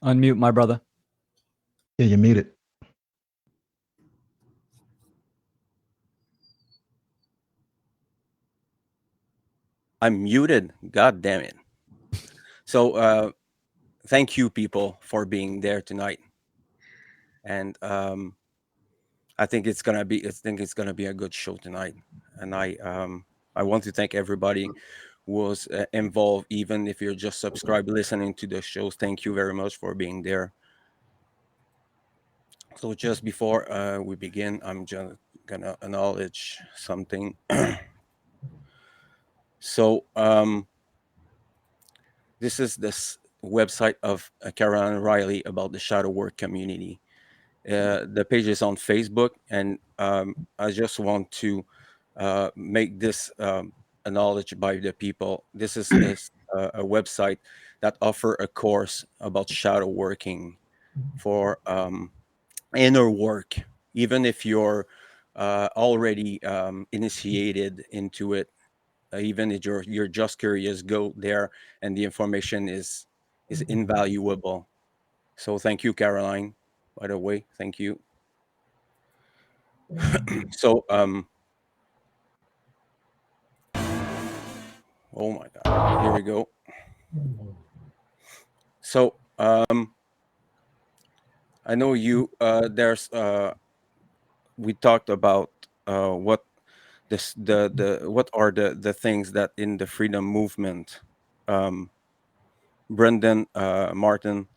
Unmute, my brother. Yeah, you're muted. I'm muted. God damn it. So thank you people for being there tonight. And I think it's gonna be a good show tonight. And I want to thank everybody who was involved, even if you're just subscribed listening to the shows. Thank you very much for being there. So just before we begin, I'm just gonna acknowledge something. So this is this website of Caroline Riley about the shadow work community. The page is on Facebook, and I just want to make this acknowledged by the people. This is a website that offer a course about shadow working for inner work. Even if you're already initiated into it, even if you're just curious, go there, and the information is invaluable. So thank you, Caroline. By the way, thank you. So oh my god, here we go. So I know you there's we talked about what the what are the things that in the freedom movement. Brendan, Martin,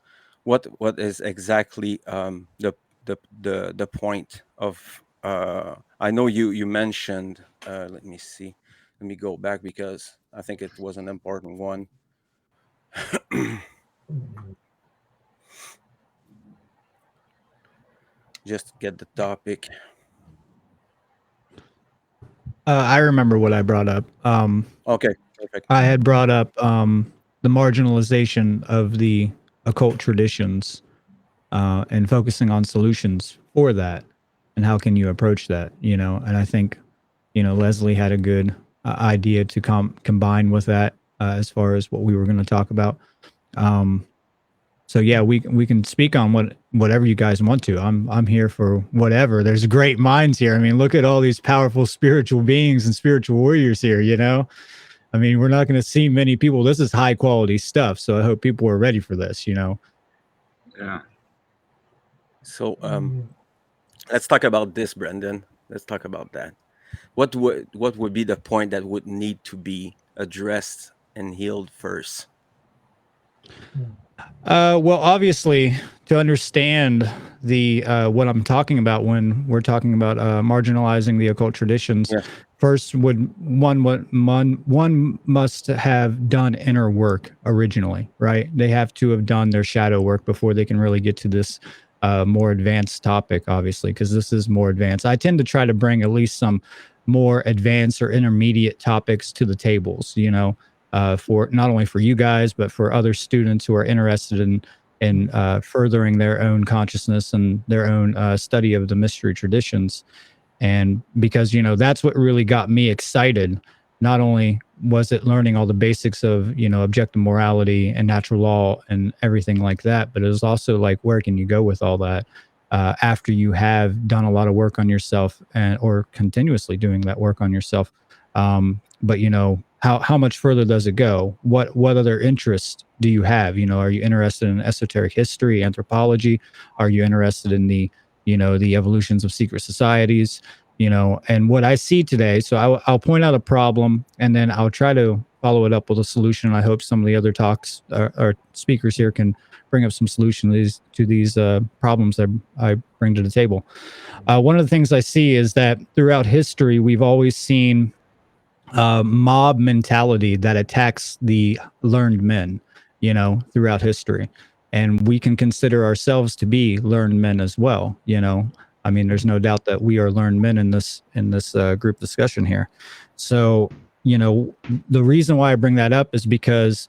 what is exactly the point of I know you mentioned let me see, let me go back because I think it was an important one. Just get the topic. I remember what I brought up. Okay, perfect. I had brought up the marginalization of the occult traditions and focusing on solutions for that, and how can you approach that, and I think Leslie had a good idea to combine with that as far as what we were going to talk about. So yeah, we can speak on whatever you guys want to. I'm here for whatever. There's great minds here. I mean, look at all these powerful spiritual beings and spiritual warriors here, I mean, we're not going to see many people. This is high quality stuff, so I hope people are ready for this, Yeah. So let's talk about this, Brendan. Let's talk about that. What would be the point that would need to be addressed and healed first? Well, obviously, to understand the what I'm talking about when we're talking about marginalizing the occult traditions, Yeah. first one must have done inner work originally, right? They have to have done their shadow work before they can really get to this more advanced topic, obviously, because this is more advanced. I tend to try to bring at least some more advanced or intermediate topics to the tables, for not only for you guys, but for other students who are interested in furthering their own consciousness and their own study of the mystery traditions. And because, that's what really got me excited. Not only was it learning all the basics of, objective morality and natural law and everything like that, but it was also like, where can you go with all that after you have done a lot of work on yourself or continuously doing that work on yourself? But how much further does it go? What other interests do you have? Are you interested in esoteric history, anthropology? Are you interested in the evolutions of secret societies? And what I see today, so I'll point out a problem and then I'll try to follow it up with a solution. I hope some of the other talks or speakers here can bring up some solutions to these problems that I bring to the table. One of the things I see is that throughout history, we've always seen mob mentality that attacks the learned men, throughout history. And we can consider ourselves to be learned men as well. I mean, there's no doubt that we are learned men in this group discussion here. So, the reason why I bring that up is because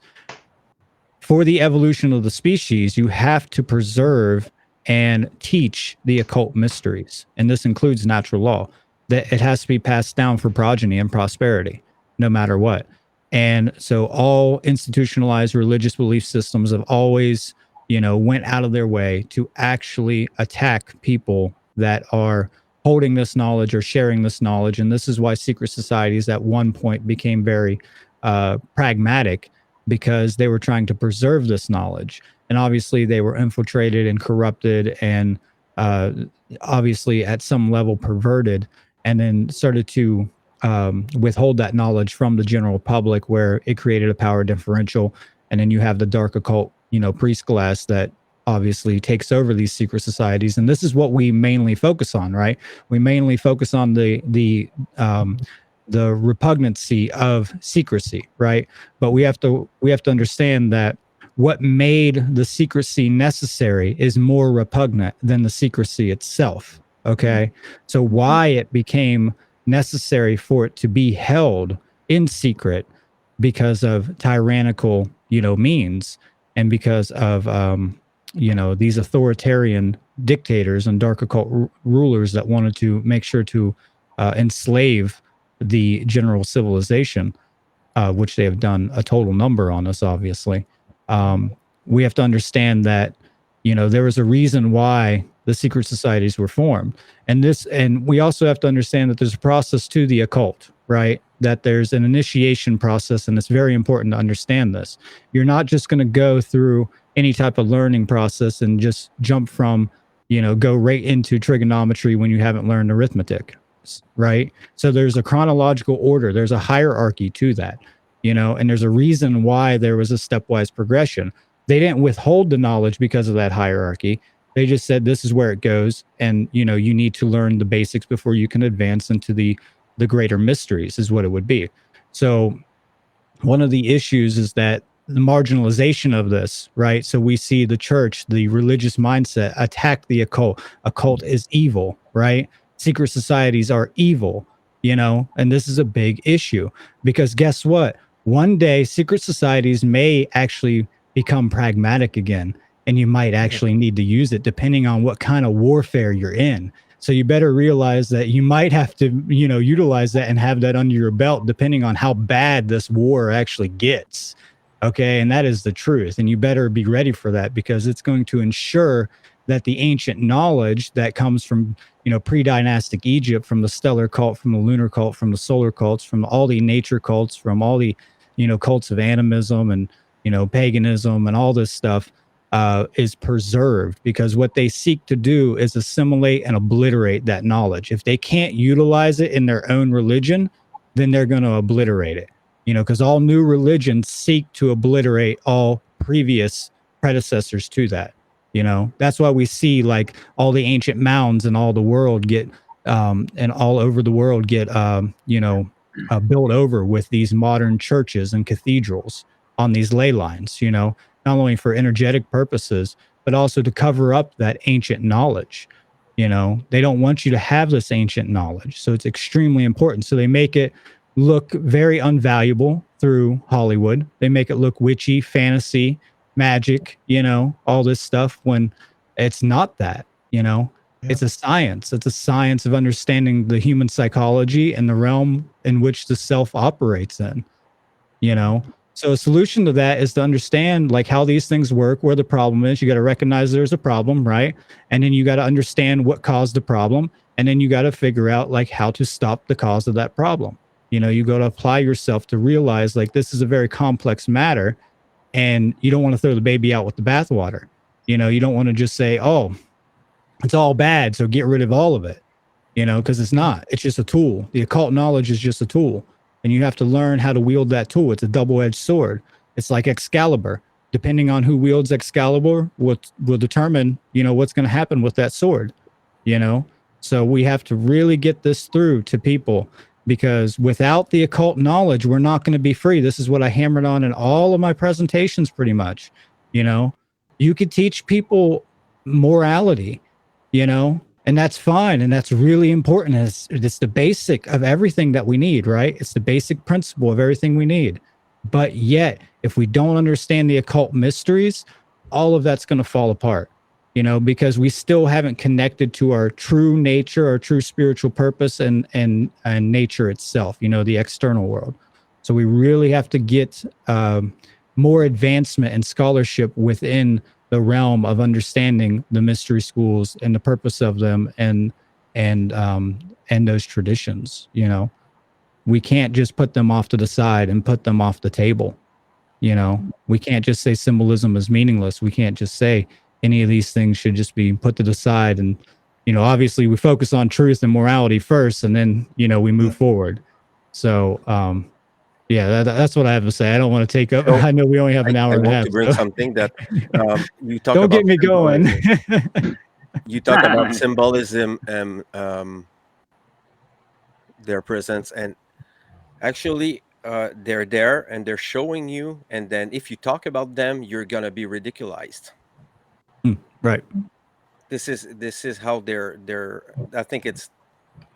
for the evolution of the species, you have to preserve and teach the occult mysteries. And this includes natural law, that it has to be passed down for progeny and prosperity, no matter what. And so all institutionalized religious belief systems have always, went out of their way to actually attack people that are holding this knowledge or sharing this knowledge. And this is why secret societies at one point became very pragmatic, because they were trying to preserve this knowledge. And obviously they were infiltrated and corrupted and obviously at some level perverted, and then started to withhold that knowledge from the general public, where it created a power differential. And then you have the dark occult, priest class that obviously takes over these secret societies. And this is what we mainly focus on, right? We mainly focus on the repugnancy of secrecy, right? But we have to understand that what made the secrecy necessary is more repugnant than the secrecy itself. Okay. So why it became necessary for it to be held in secret, because of tyrannical, means, and because of, these authoritarian dictators and dark occult rulers that wanted to make sure to enslave the general civilization, which they have done a total number on us, obviously. We have to understand that, there was a reason why the secret societies were formed. And we also have to understand that there's a process to the occult, right? That there's an initiation process, and it's very important to understand this. You're not just going to go through any type of learning process and just jump from, go right into trigonometry when you haven't learned arithmetic, right? So there's a chronological order, there's a hierarchy to that, and there's a reason why there was a stepwise progression. They didn't withhold the knowledge because of that hierarchy. They just said this is where it goes, and you need to learn the basics before you can advance into the greater mysteries, is what it would be. So one of the issues is that the marginalization of this, right? So we see the church, the religious mindset, attack the occult. Occult is evil, right? Secret societies are evil, and this is a big issue, because guess what? One day secret societies may actually become pragmatic again, and you might actually need to use it depending on what kind of warfare you're in. So you better realize that you might have to, utilize that and have that under your belt, depending on how bad this war actually gets. Okay. And that is the truth. And you better be ready for that, because it's going to ensure that the ancient knowledge that comes from, pre-dynastic Egypt, from the stellar cult, from the lunar cult, from the solar cults, from all the nature cults, from all the, cults of animism and, paganism and all this stuff, is preserved, because what they seek to do is assimilate and obliterate that knowledge. If they can't utilize it in their own religion, then they're going to obliterate it, because all new religions seek to obliterate all previous predecessors to that. That's why we see like all the ancient mounds and all the world get and all over the world get built over with these modern churches and cathedrals on these ley lines, not only for energetic purposes, but also to cover up that ancient knowledge. They don't want you to have this ancient knowledge. So it's extremely important. So they make it look very unvaluable through Hollywood. They make it look witchy, fantasy, magic, all this stuff, when it's not that, It's a science. It's a science of understanding the human psychology and the realm in which the self operates in, So a solution to that is to understand like how these things work, where the problem is. You got to recognize there's a problem, right? And then you got to understand what caused the problem. And then you got to figure out like how to stop the cause of that problem. You got to apply yourself to realize like this is a very complex matter, and you don't want to throw the baby out with the bathwater. You don't want to just say, oh, it's all bad, so get rid of all of it, because it's not. It's just a tool. The occult knowledge is just a tool. And you have to learn how to wield that tool. It's a double-edged sword. It's like Excalibur. Depending on who wields Excalibur will determine, what's going to happen with that sword, So we have to really get this through to people, because without the occult knowledge, we're not going to be free. This is what I hammered on in all of my presentations pretty much. You could teach people morality, and that's fine. And that's really important. It's the basic of everything that we need, right? It's the basic principle of everything we need. But yet, if we don't understand the occult mysteries, all of that's going to fall apart, because we still haven't connected to our true nature, our true spiritual purpose and nature itself, the external world. So we really have to get more advancement and scholarship within the realm of understanding the mystery schools and the purpose of them, and those traditions. You know, we can't just put them off to the side and put them off the table. You know, we can't just say symbolism is meaningless. We can't just say any of these things should just be put to the side. And, you know, obviously we focus on truth and morality first, and then, you know, we move forward. So, yeah, that's what I have to say. I don't want to take up. So I know we only have an hour I and a want half. to bring So something that you talk don't about get me going. symbolism. You talk about symbolism and their presence, and actually they're there and they're showing you, and then if you talk about them, you're gonna be ridiculized. Right. This is how they're I think it's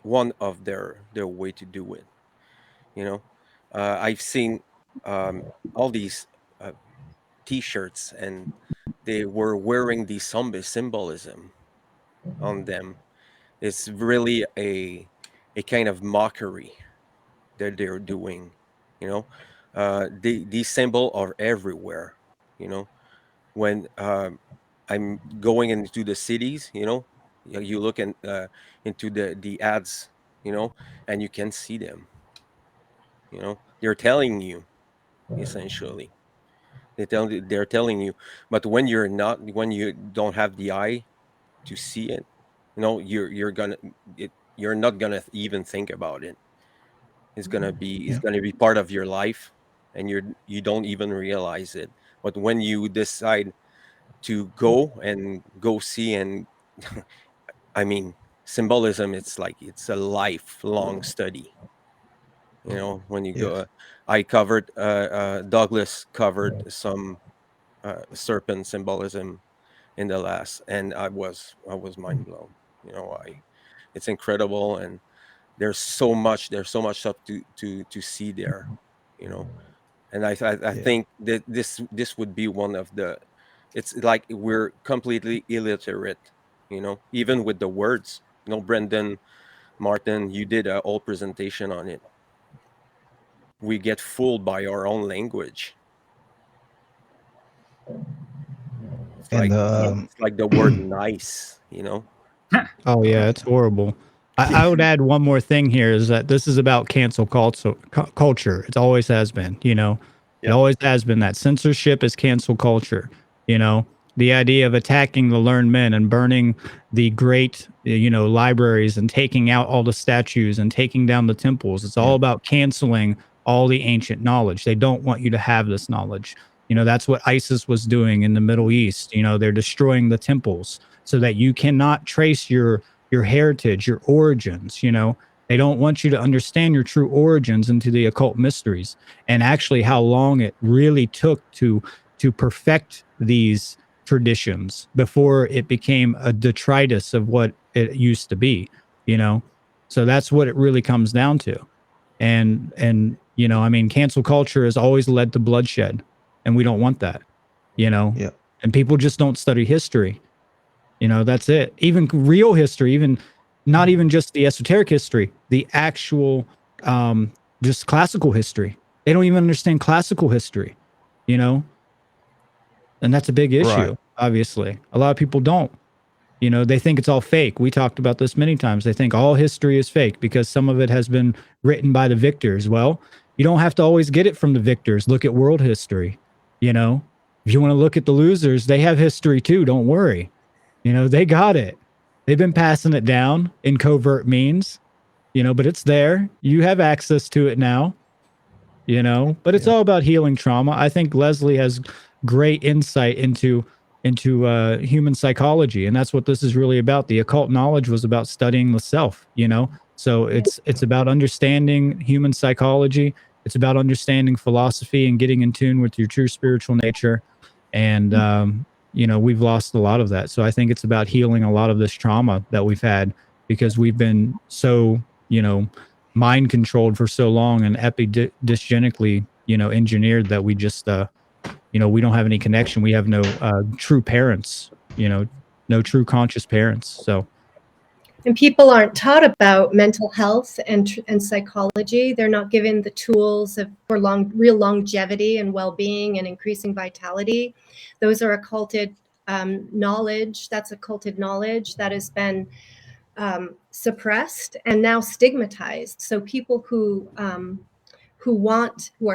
one of their way to do it, you know. I've seen all these uh, t-shirts, and they were wearing the zombie symbolism on them. It's really a kind of mockery that they're doing, you know. These symbols are everywhere, you know. When I'm going into the cities, you know, you look into the ads, you know, and you can see them, you know. They're telling you, essentially, they're telling you. But when you're not, when you don't have the eye to see it, you know, you're not gonna even think about it. It's Yeah. gonna be part of your life, and you don't even realize it. But when you decide to go see, and I mean, symbolism, it's like it's a lifelong study. You know, when you go, Yes. I covered Douglas covered some serpent symbolism in the last, and I was mind blown. You know, I it's incredible, and there's so much stuff to see there, you know. And I Yeah. think that this would be one of the, it's like we're completely illiterate, you know, even with the words. You know, Brendan Martin, you did a whole presentation on it. We get fooled by our own language. It's And like it's like the word nice, you know. Oh yeah, it's horrible. I would add one more thing here is that this is about cancel culture. It always has been, you know. It Yep. always has been that censorship is cancel culture, you know. The idea of attacking the learned men and burning the great, you know, libraries and taking out all the statues and taking down the temples. It's all Yeah. about canceling all the ancient knowledge. They don't want you to have this knowledge. You know, that's what ISIS was doing in the Middle East. You know, they're destroying the temples so that you cannot trace your heritage, your origins. You know, they don't want you to understand your true origins into the occult mysteries, and actually how long it really took to perfect these traditions before it became a detritus of what it used to be. You know, so that's what it really comes down to. And you know, I mean, cancel culture has always led to bloodshed, and we don't want that. You know, Yeah. and people just don't study history. You know, that's it. Even real history, even not even just the esoteric history, the actual just classical history. They don't even understand classical history, you know? And that's a big Right. issue, obviously. A lot of people don't. You know, they think it's all fake. We talked about this many times. They think all history is fake because some of it has been written by the victors. Well, you don't have to always get it from the victors. Look at world history. You know, if you want to look at the losers, they have history too. Don't worry. You know, they got it. They've been passing it down in covert means, you know, but it's there. You have access to it now, you know, but it's Yeah. all about healing trauma. I think Leslie has great insight into human psychology, and that's what this is really about. The occult knowledge was about studying the self, you know. So it's about understanding human psychology. It's about understanding philosophy and getting in tune with your true spiritual nature. And you know, we've lost a lot of that. So I think it's about healing a lot of this trauma that we've had because we've been so, you know, mind controlled for so long and epidysgenically, you know, engineered that we just you know, we don't have any connection. We have no true parents, you know, no true conscious parents. So And people aren't taught about mental health and psychology. They're not given the tools for real longevity and well-being and increasing vitality. Those are occulted knowledge, that's occulted knowledge that has been suppressed and now stigmatized. So people who are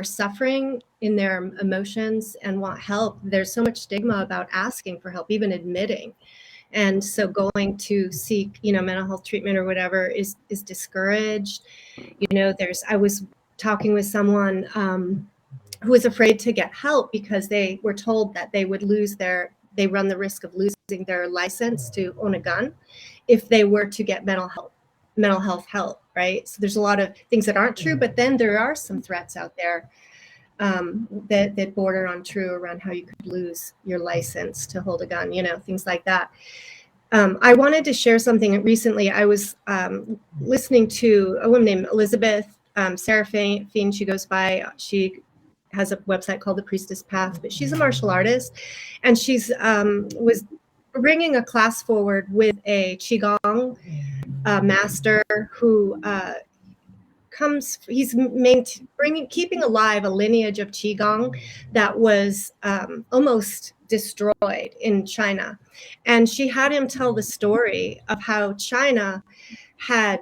suffering in their emotions and want help, there's so much stigma about asking for help, even admitting. And so going to seek, mental health treatment or whatever is discouraged. I was talking with someone who was afraid to get help because they were told that they run the risk of losing their license to own a gun if they were to get mental health help, right? So there's a lot of things that aren't true, but then there are some threats out there that border on true around how you could lose your license to hold a gun, things like that. I wanted to share something recently. I was listening to a woman named Elizabeth Serafine. She goes by. She has a website called The Priestess Path, but she's a martial artist, and she's was bringing a class forward with a qigong master who he's keeping alive a lineage of qigong that was almost destroyed in China. And she had him tell the story of how China had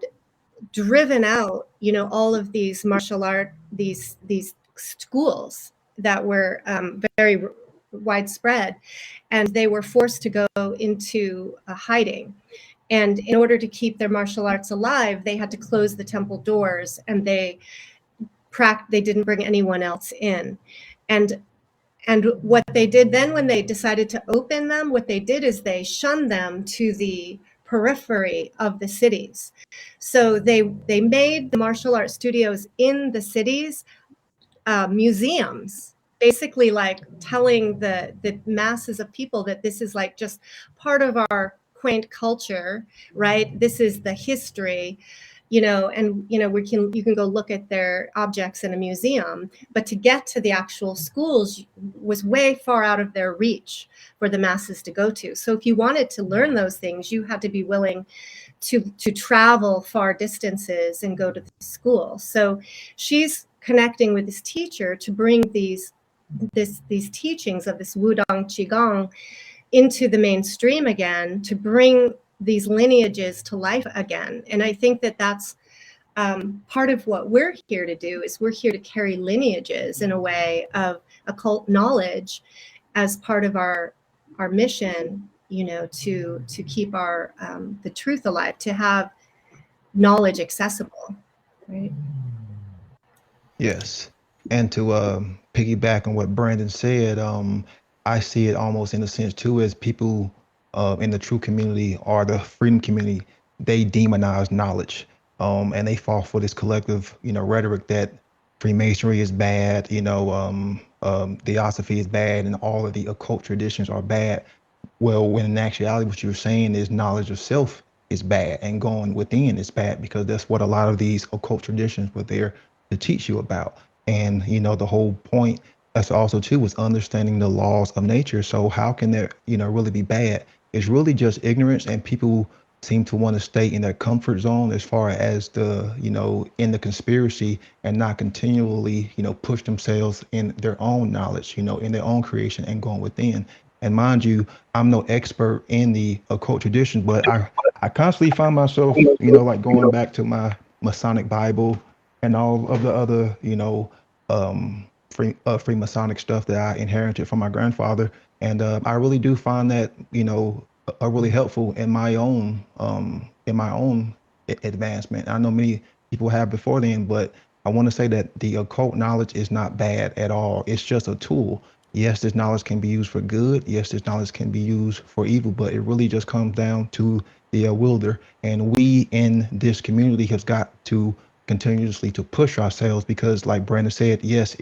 driven out, all of these martial art, these schools that were very widespread, and they were forced to go into hiding. And in order to keep their martial arts alive, they had to close the temple doors, and they didn't bring anyone else in. And what they did then, when they decided to open them, what they did is they shunned them to the periphery of the cities. So they made the martial arts studios in the cities museums, basically like telling the masses of people that this is like just part of our quaint culture, right? This is the history, and you can go look at their objects in a museum, but to get to the actual schools was way far out of their reach for the masses to go to. So if you wanted to learn those things, you had to be willing to travel far distances and go to the school. So she's connecting with this teacher to bring these teachings of this Wudang Qigong into the mainstream again, to bring these lineages to life again. And I think that that's part of what we're here to do, is we're here to carry lineages in a way of occult knowledge as part of our mission, to keep our the truth alive, to have knowledge accessible, right? Yes. And to piggyback on what Brandon said, I see it almost in a sense too as people in the true community or the freedom community, they demonize knowledge, and they fall for this collective, rhetoric that Freemasonry is bad, Theosophy is bad, and all of the occult traditions are bad. Well, when in actuality, what you're saying is knowledge of self is bad, and going within is bad, because that's what a lot of these occult traditions were there to teach you about. And the whole point, that's also too, was understanding the laws of nature. So how can there really be bad? It's really just ignorance, and people seem to want to stay in their comfort zone as far as the in the conspiracy, and not continually push themselves in their own knowledge, in their own creation, and going within. And mind you, I'm no expert in the occult tradition, but I constantly find myself, like going back to my Masonic Bible and all of the other, Freemasonic stuff that I inherited from my grandfather. And I really do find that, really helpful in my own, advancement. I know many people have before then, but I want to say that the occult knowledge is not bad at all. It's just a tool. Yes, this knowledge can be used for good. Yes, this knowledge can be used for evil, but it really just comes down to the wielder. And we in this community has got to continuously to push ourselves, because like Brandon said, yes,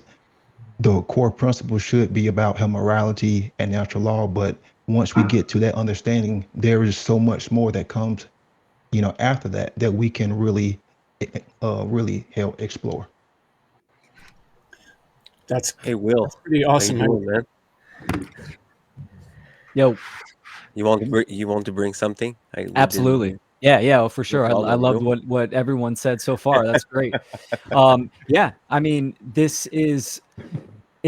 the core principle should be about morality and natural law. But once we get to that understanding, there is so much more that comes, after that we can really, really help explore. That's Will, pretty how you awesome. doing, man? Yo, You want to bring something? absolutely. Yeah, for sure. I problem, loved Will. what everyone said so far. That's great. Yeah, I mean, it's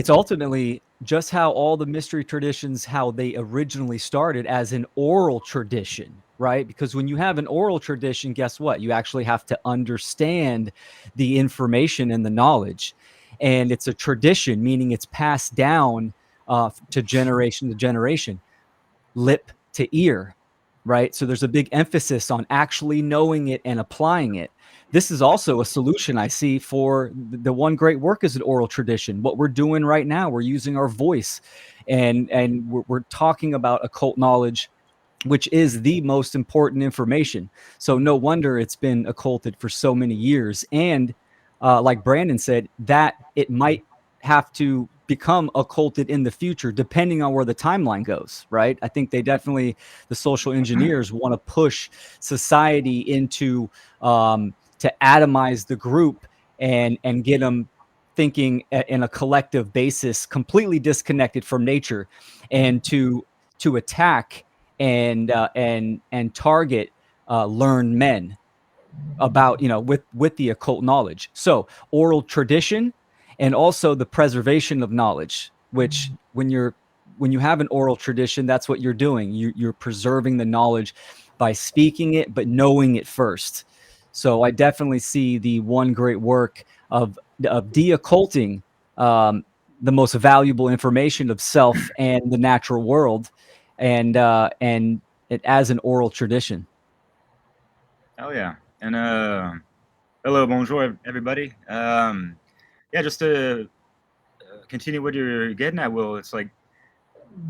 ultimately just how all the mystery traditions, how they originally started as an oral tradition, right? Because when you have an oral tradition, guess what? You actually have to understand the information and the knowledge. And it's a tradition, meaning it's passed down to generation, lip to ear, right? So there's a big emphasis on actually knowing it and applying it. This is also a solution I see for the one great work is an oral tradition. What we're doing right now, we're using our voice, and we're talking about occult knowledge, which is the most important information. So no wonder it's been occulted for so many years. And like Brandon said, that it might have to become occulted in the future, depending on where the timeline goes, right? I think they definitely, the social engineers want to push society into to atomize the group and get them thinking in a collective basis, completely disconnected from nature, and to attack and target learned men about, with the occult knowledge. So oral tradition, and also the preservation of knowledge, which when you have an oral tradition, that's what you're doing. You're preserving the knowledge by speaking it, but knowing it first. So I definitely see the one great work of de-occulting the most valuable information of self and the natural world, and it as an oral tradition. Oh yeah, and hello, bonjour, everybody. Yeah, just to continue what you're getting at, Will. It's like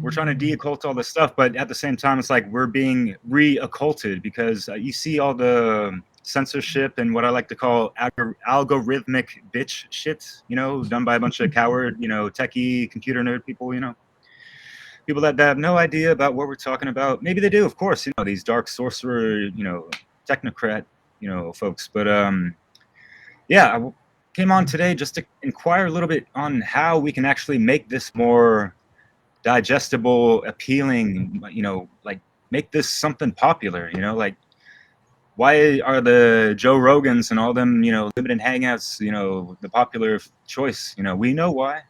we're trying to de-occult all this stuff, but at the same time, it's like we're being re-occulted because you see all the censorship and what I like to call algorithmic bitch shit, done by a bunch of coward, techie computer nerd people, people that have no idea about what we're talking about. Maybe they do, of course, these dark sorcerer, technocrat, folks. But yeah, I came on today just to inquire a little bit on how we can actually make this more digestible, appealing, like make this something popular, like why are the Joe Rogans and all them, limited hangouts, the popular choice? We know why,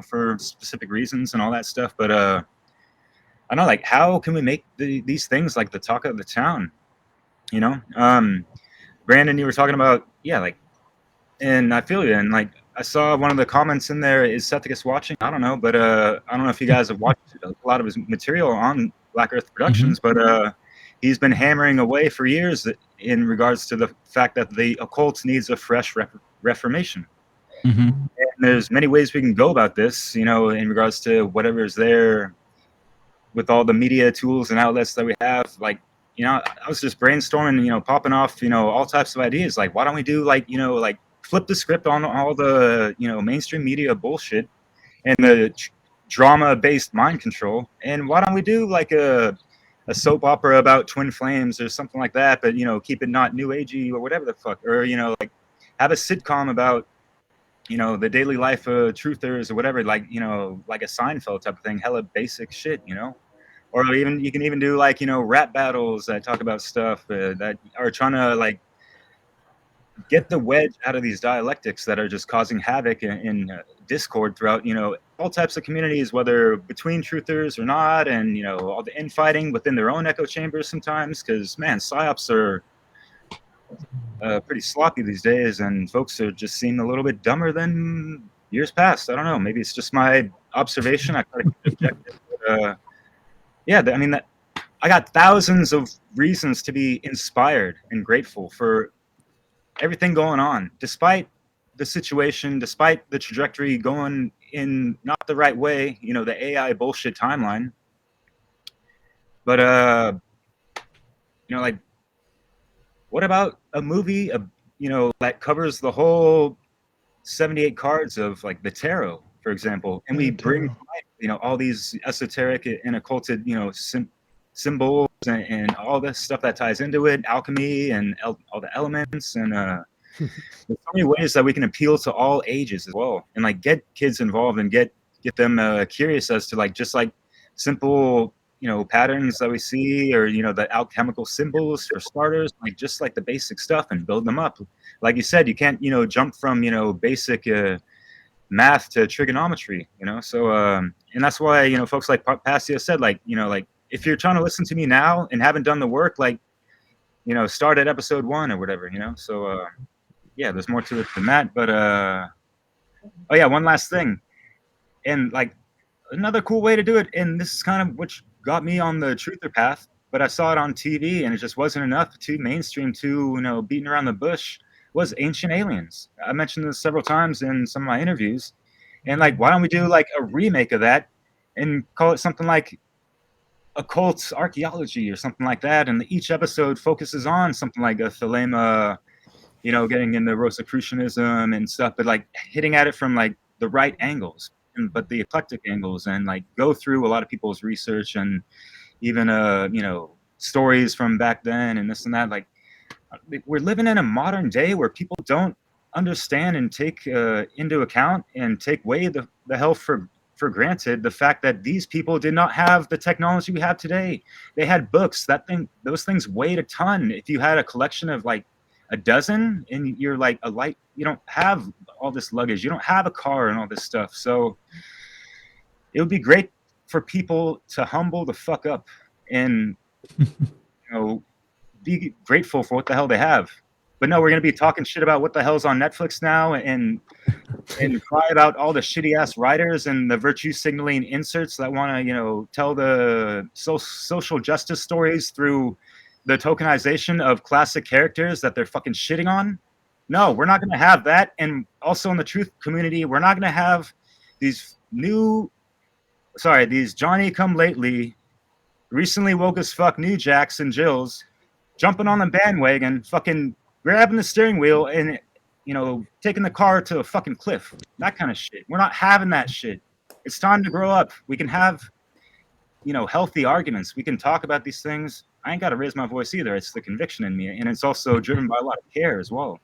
for specific reasons and all that stuff. But I don't know, like, how can we make these things like the talk of the town? Brandon, you were talking about, yeah, like, and I feel you. And like, I saw one of the comments in there, is Sethicus watching? I don't know, but I don't know if you guys have watched a lot of his material on Black Earth Productions, but he's been hammering away for years in regards to the fact that the occult needs a fresh reformation. And there's many ways we can go about this, in regards to whatever is there with all the media tools and outlets that we have. Like, I was just brainstorming, popping off, all types of ideas. Like, why don't we do like, like flip the script on all the, mainstream media bullshit and the drama-based mind control. And why don't we do like a soap opera about twin flames or something like that, but, keep it not new agey or whatever the fuck, or, like have a sitcom about, the daily life of truthers or whatever, like, like a Seinfeld type of thing, hella basic shit, or even you can even do like, rap battles that talk about stuff that are trying to like get the wedge out of these dialectics that are just causing havoc in discord throughout, all types of communities, whether between truthers or not, and, all the infighting within their own echo chambers sometimes, because, man, psyops are pretty sloppy these days, and folks are just seem a little bit dumber than years past. I don't know. Maybe it's just my observation. I try to keep it objective. But, yeah, I mean, I got thousands of reasons to be inspired and grateful for everything going on, despite the situation, despite the trajectory going in not the right way, the AI bullshit timeline. But, like, what about a movie, that covers the whole 78 cards of like the tarot, for example, and we bring all these esoteric and occulted, symbols and all this stuff that ties into it, alchemy and all the elements, and there's so many ways that we can appeal to all ages as well, and like get kids involved and get them curious as to like just like simple patterns that we see, or the alchemical symbols for starters, like just like the basic stuff, and build them up. Like you said, you can't jump from basic math to trigonometry, you know. So and that's why, you know, folks like Passio said, like, you know, like if you're trying to listen to me now and haven't done the work, like, you know, start at episode 1 or whatever, you know. So yeah, there's more to it than that. But oh yeah, one last thing, and like another cool way to do it, and this is kind of which got me on the truther path, but I saw it on TV and it just wasn't enough, too mainstream, too, you know, beating around the bush, was Ancient Aliens. I mentioned this several times in some of my interviews, and like, why don't we do like a remake of that and call it something like occult archaeology or something like that, and each episode focuses on something like a thelema, you know, getting into Rosicrucianism and stuff, but like hitting at it from like the right angles, but the eclectic angles, and like go through a lot of people's research and even you know, stories from back then and this and that. Like, we're living in a modern day where people don't understand and take into account and take way the hell for granted the fact that these people did not have the technology we have today. They had books. Those things weighed a ton. If you had a collection of like a dozen and you're like a light, you don't have all this luggage, you don't have a car and all this stuff. So it would be great for people to humble the fuck up and, you know, be grateful for what the hell they have. But no, we're gonna be talking shit about what the hell's on Netflix now, and cry about all the shitty ass writers and the virtue signaling inserts that want to, you know, tell the social justice stories through the tokenization of classic characters that they're fucking shitting on. No, we're not gonna have that. And also in the truth community, we're not gonna have these these Johnny come lately, recently woke as fuck New Jacks and Jills jumping on the bandwagon, fucking grabbing the steering wheel and, you know, taking the car to a fucking cliff. That kind of shit. We're not having that shit. It's time to grow up. We can have, you know, healthy arguments. We can talk about these things. I ain't got to raise my voice either. It's the conviction in me. And it's also driven by a lot of care as well.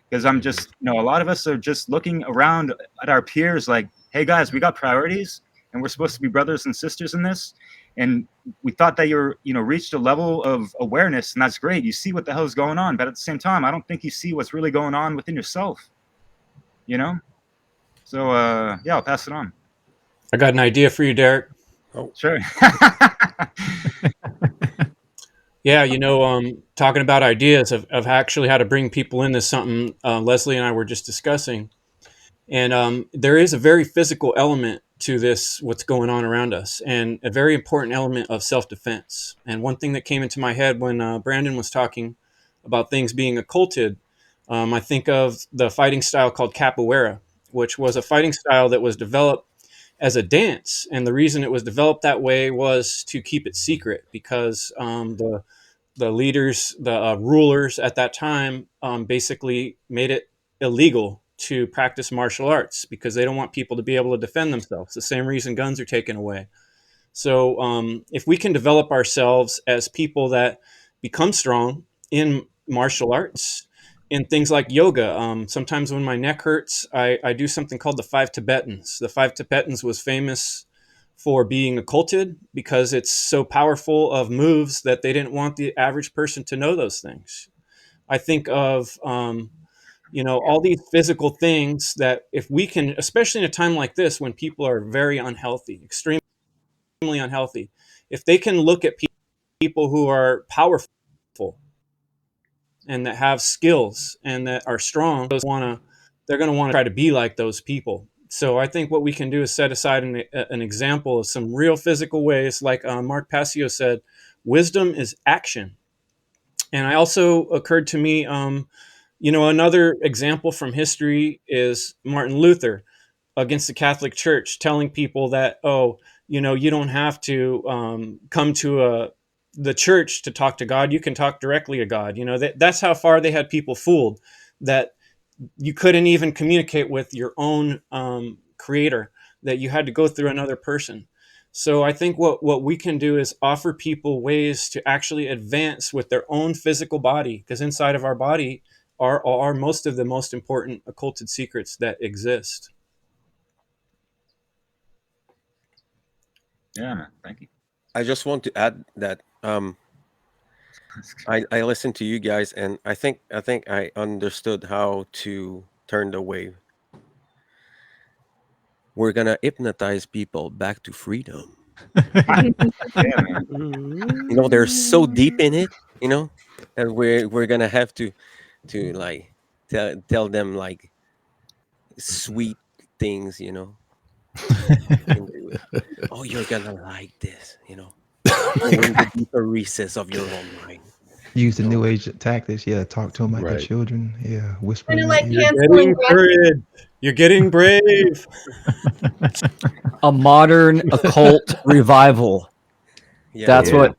Because I'm just, you know, a lot of us are just looking around at our peers like, hey guys, we got priorities and we're supposed to be brothers and sisters in this. And we thought that you're, you know, reached a level of awareness, and that's great. You see what the hell is going on, but at the same time, I don't think you see what's really going on within yourself. You know? So yeah, I'll pass it on. I got an idea for you, Derek. Oh, Sure. Yeah, you know, talking about ideas of actually how to bring people into something, Leslie and I were just discussing. And there is a very physical element to this, what's going on around us, and a very important element of self-defense. And one thing that came into my head when Brandon was talking about things being occulted, I think of the fighting style called capoeira, which was a fighting style that was developed as a dance. And the reason it was developed that way was to keep it secret, because the leaders, the rulers at that time, basically made it illegal to practice martial arts because they don't want people to be able to defend themselves. The same reason guns are taken away. So if we can develop ourselves as people that become strong in martial arts, in things like yoga, sometimes when my neck hurts, I do something called the Five Tibetans. The Five Tibetans was famous for being occulted because it's so powerful of moves that they didn't want the average person to know those things. I think of you know, all these physical things that if we can, especially in a time like this when people are very unhealthy, extremely unhealthy, if they can look at people who are powerful and that have skills and that are strong, they're going to want to try to be like those people. So I think what we can do is set aside an example of some real physical ways, like Mark Passio said, wisdom is action. And I also occurred to me, you know, another example from history is Martin Luther against the Catholic Church, telling people that, oh, you know, you don't have to come to the church to talk to God. You can talk directly to God. You know, that's how far they had people fooled, that you couldn't even communicate with your own creator, that you had to go through another person. So I think what we can do is offer people ways to actually advance with their own physical body, because inside of our body are most of the most important occulted secrets that exist. Yeah, man. Thank you. I just want to add that I listened to you guys, and I think I understood how to turn the wave. we're gonna hypnotize people back to freedom. Yeah, man. You know, they're so deep in it, you know, that we're gonna have to like tell them like sweet things, you know. And oh, you're gonna like this, you know. Go in the deeper recess of your own mind. Use the You know? new age tactics. Yeah, talk to them like they're Right. children. Yeah, whisper Kind in of their like ear. Hansel and Getting Gretel. courage. You're getting brave. A modern occult revival. Yeah, That's Totally.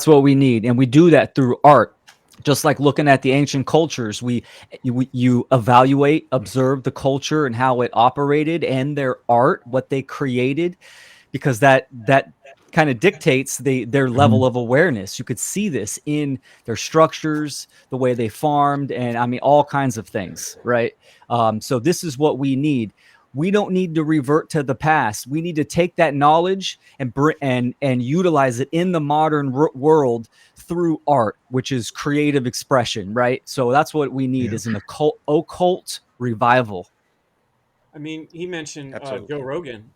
what we need, and we do that through art. Just like looking at the ancient cultures, you evaluate, observe the culture and how it operated and their art, what they created, because that kind of dictates their level of awareness. You could see this in their structures, the way they farmed, and I mean all kinds of things, right? So this is what we need. We don't need to revert to the past. We need to take that knowledge and and utilize it in the modern world through art, which is creative expression, right? So that's what we need Yeah. is an occult revival. I mean, he mentioned Joe absolutely. Rogan.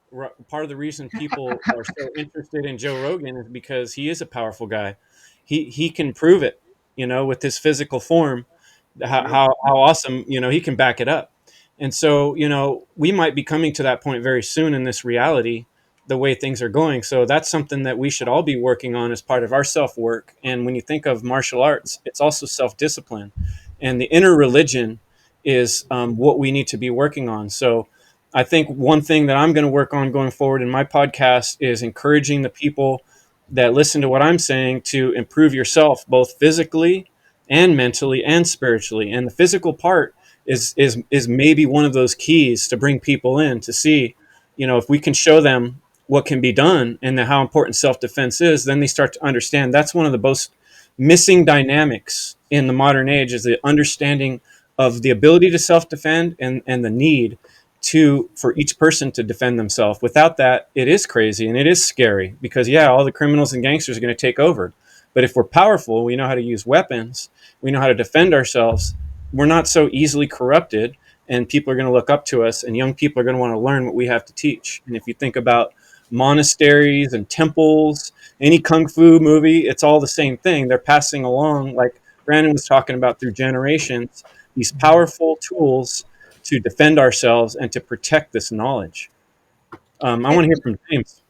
Part of the reason people are so interested in Joe Rogan is because he is a powerful guy. He can prove it, you know, with his physical form, how awesome, you know, he can back it up. And so, you know, we might be coming to that point very soon in this reality, the way things are going. So that's something that we should all be working on as part of our self work. And when you think of martial arts, it's also self discipline, and the inner religion is what we need to be working on. So I think one thing that I'm going to work on going forward in my podcast is encouraging the people that listen to what I'm saying to improve yourself both physically and mentally and spiritually. And the physical part is maybe one of those keys to bring people in to see, you know, if we can show them what can be done and how important self-defense is, then they start to understand. That's one of the most missing dynamics in the modern age, is the understanding of the ability to self-defend and the need for each person to defend themselves. Without that, it is crazy and it is scary, because yeah, all the criminals and gangsters are going to take over. But if we're powerful, we know how to use weapons, we know how to defend ourselves, we're not so easily corrupted, and people are going to look up to us, and young people are going to want to learn what we have to teach. And if you think about monasteries and temples, any kung fu movie, it's all the same thing. They're passing along, like Brandon was talking about, through generations, these powerful tools to defend ourselves and to protect this knowledge. I want to hear from James.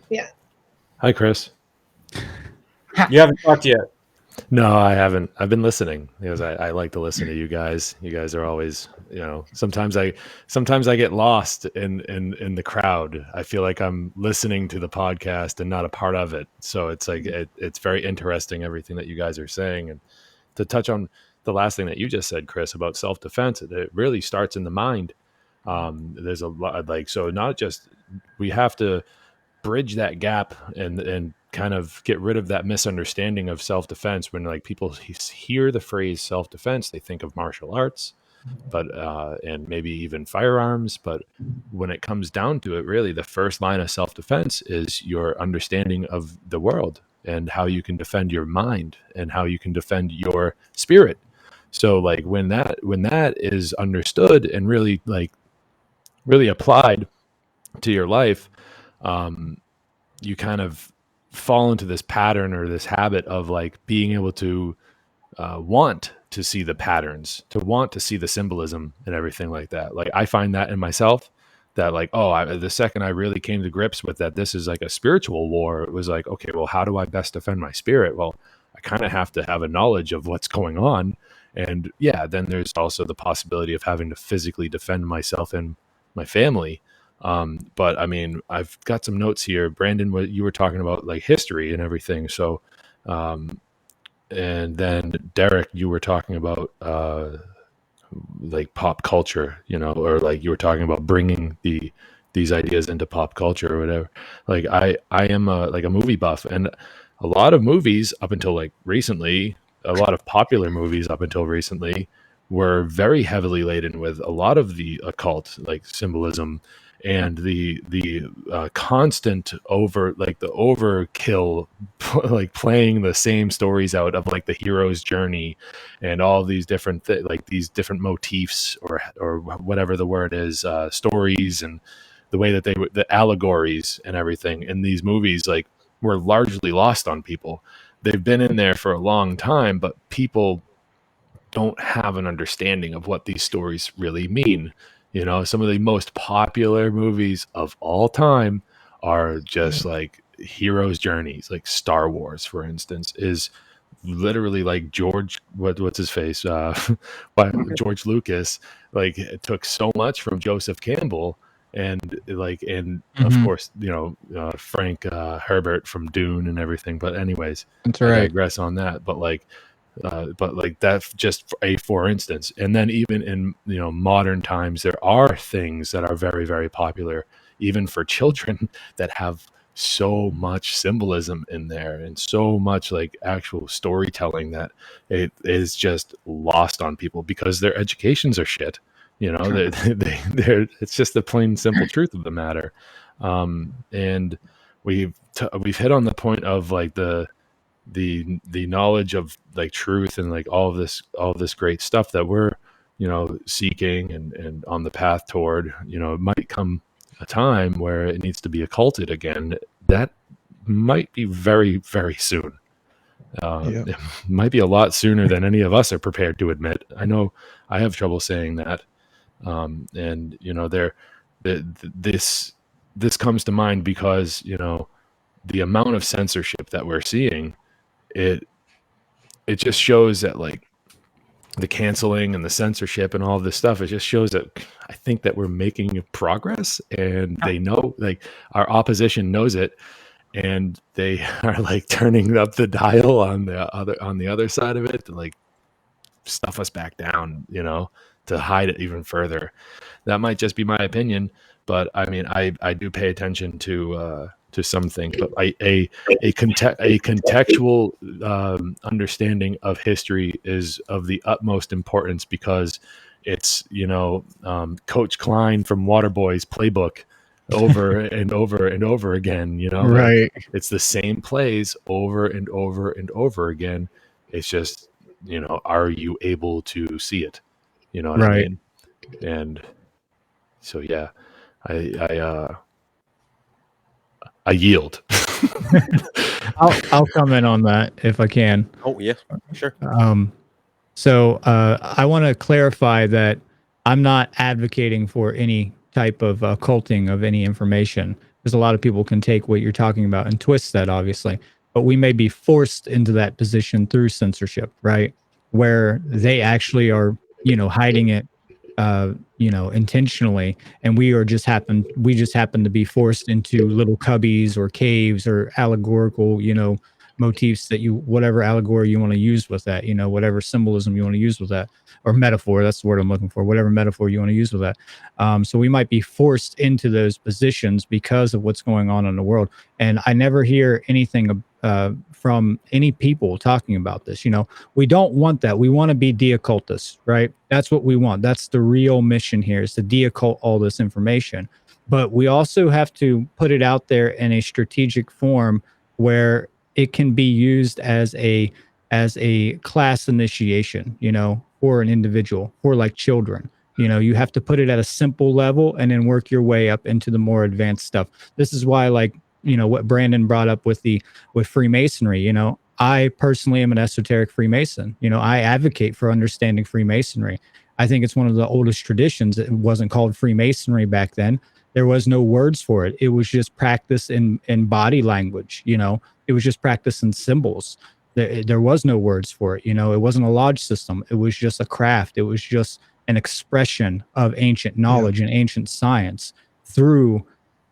Yeah. Hi, Chris. You haven't talked yet. No, I haven't. I've been listening because I like to listen to you guys. You guys are always, you know, sometimes I get lost in the crowd. I feel like I'm listening to the podcast and not a part of it. So it's like it's very interesting, everything that you guys are saying. And to touch on the last thing that you just said, Chris, about self-defense, it really starts in the mind. There's a lot, like, so not just, we have to bridge that gap and kind of get rid of that misunderstanding of self-defense. When like people hear the phrase self-defense, they think of martial arts, but and maybe even firearms. But when it comes down to it, really the first line of self-defense is your understanding of the world and how you can defend your mind and how you can defend your spirit. So like when that is understood and really applied to your life, you kind of fall into this pattern or this habit of like being able to want to see the patterns, to want to see the symbolism and everything like that. Like I find that in myself, that like, the second I really came to grips with that this is like a spiritual war, it was like, okay, well, how do I best defend my spirit? Well, I kind of have to have a knowledge of what's going on. And yeah, then there's also the possibility of having to physically defend myself and my family. But I mean, I've got some notes here. Brandon, what you were talking about, like history and everything. So, and then Derek, you were talking about like pop culture, you know, or like you were talking about bringing these ideas into pop culture or whatever. Like I am like a movie buff, and a lot of movies up until like recently, a lot of popular movies up until recently were very heavily laden with a lot of the occult like symbolism and the constant the overkill like playing the same stories out of like the hero's journey and all these different like these different motifs or whatever the word is, stories and the way that the allegories and everything in these movies, like, were largely lost on people. They've been in there for a long time, but people don't have an understanding of what these stories really mean. You know, some of the most popular movies of all time are just like hero's journeys. Like Star Wars, for instance, is literally like what's his face, George Lucas, like, it took so much from Joseph Campbell, and of course, you know, Frank Herbert from Dune and everything. But anyways, That's I right. digress on that. But like that's just for instance. And then even in, you know, modern times, there are things that are very, very popular even for children that have so much symbolism in there and so much like actual storytelling that it is just lost on people because their educations are shit. You know, they're it's just the plain simple truth of the matter. And we've hit on the point of like the knowledge of like truth and like all of this great stuff that we're, you know, seeking and on the path toward. You know, it might come a time where it needs to be occulted again. That might be very, very soon. It might be a lot sooner than any of us are prepared to admit. I know I have trouble saying that. And you know, this comes to mind because, you know, the amount of censorship that we're seeing, it just shows that like the canceling and the censorship and all of this stuff, it just shows that I think that we're making progress, and they know, like, our opposition knows it, and they are like turning up the dial on the other side of it to like stuff us back down, you know, to hide it even further. That might just be my opinion, but I mean, I do pay attention to some things, but a contextual understanding of history is of the utmost importance, because it's, you know, Coach Klein from Waterboy's playbook over and over and over again. You know, Right. it's the same plays over and over and over again. It's just, you know, are you able to see it? You know what I Right. mean? And so, yeah, I yield. I'll comment on that if I can. Oh, yeah, sure. So I want to clarify that I'm not advocating for any type of culting of any information, because a lot of people can take what you're talking about and twist that, obviously. But we may be forced into that position through censorship, right? Where they actually are, you know, hiding it, you know, intentionally, and we just happen to be forced into little cubbies or caves or allegorical, you know, motifs that whatever allegory you want to use with that, you know, whatever symbolism you want to use with that, or metaphor, that's the word I'm looking for, whatever metaphor you want to use with that. So we might be forced into those positions because of what's going on in the world. And I never hear anything from any people talking about this. You know, we don't want that. We want to be de-occultists, right? That's what we want. That's the real mission here, is to de-occult all this information. But we also have to put it out there in a strategic form where it can be used as a class initiation, you know, for an individual, for like children. You know, you have to put it at a simple level and then work your way up into the more advanced stuff. This is why, like, you know, what Brandon brought up with Freemasonry, you know, I personally am an esoteric Freemason. You know, I advocate for understanding Freemasonry. I think it's one of the oldest traditions. It wasn't called Freemasonry back then. There was no words for it. It was just practice in body language, you know. It was just practice in symbols. There was no words for it, you know. It wasn't a lodge system. It was just a craft. It was just an expression of ancient knowledge and ancient science through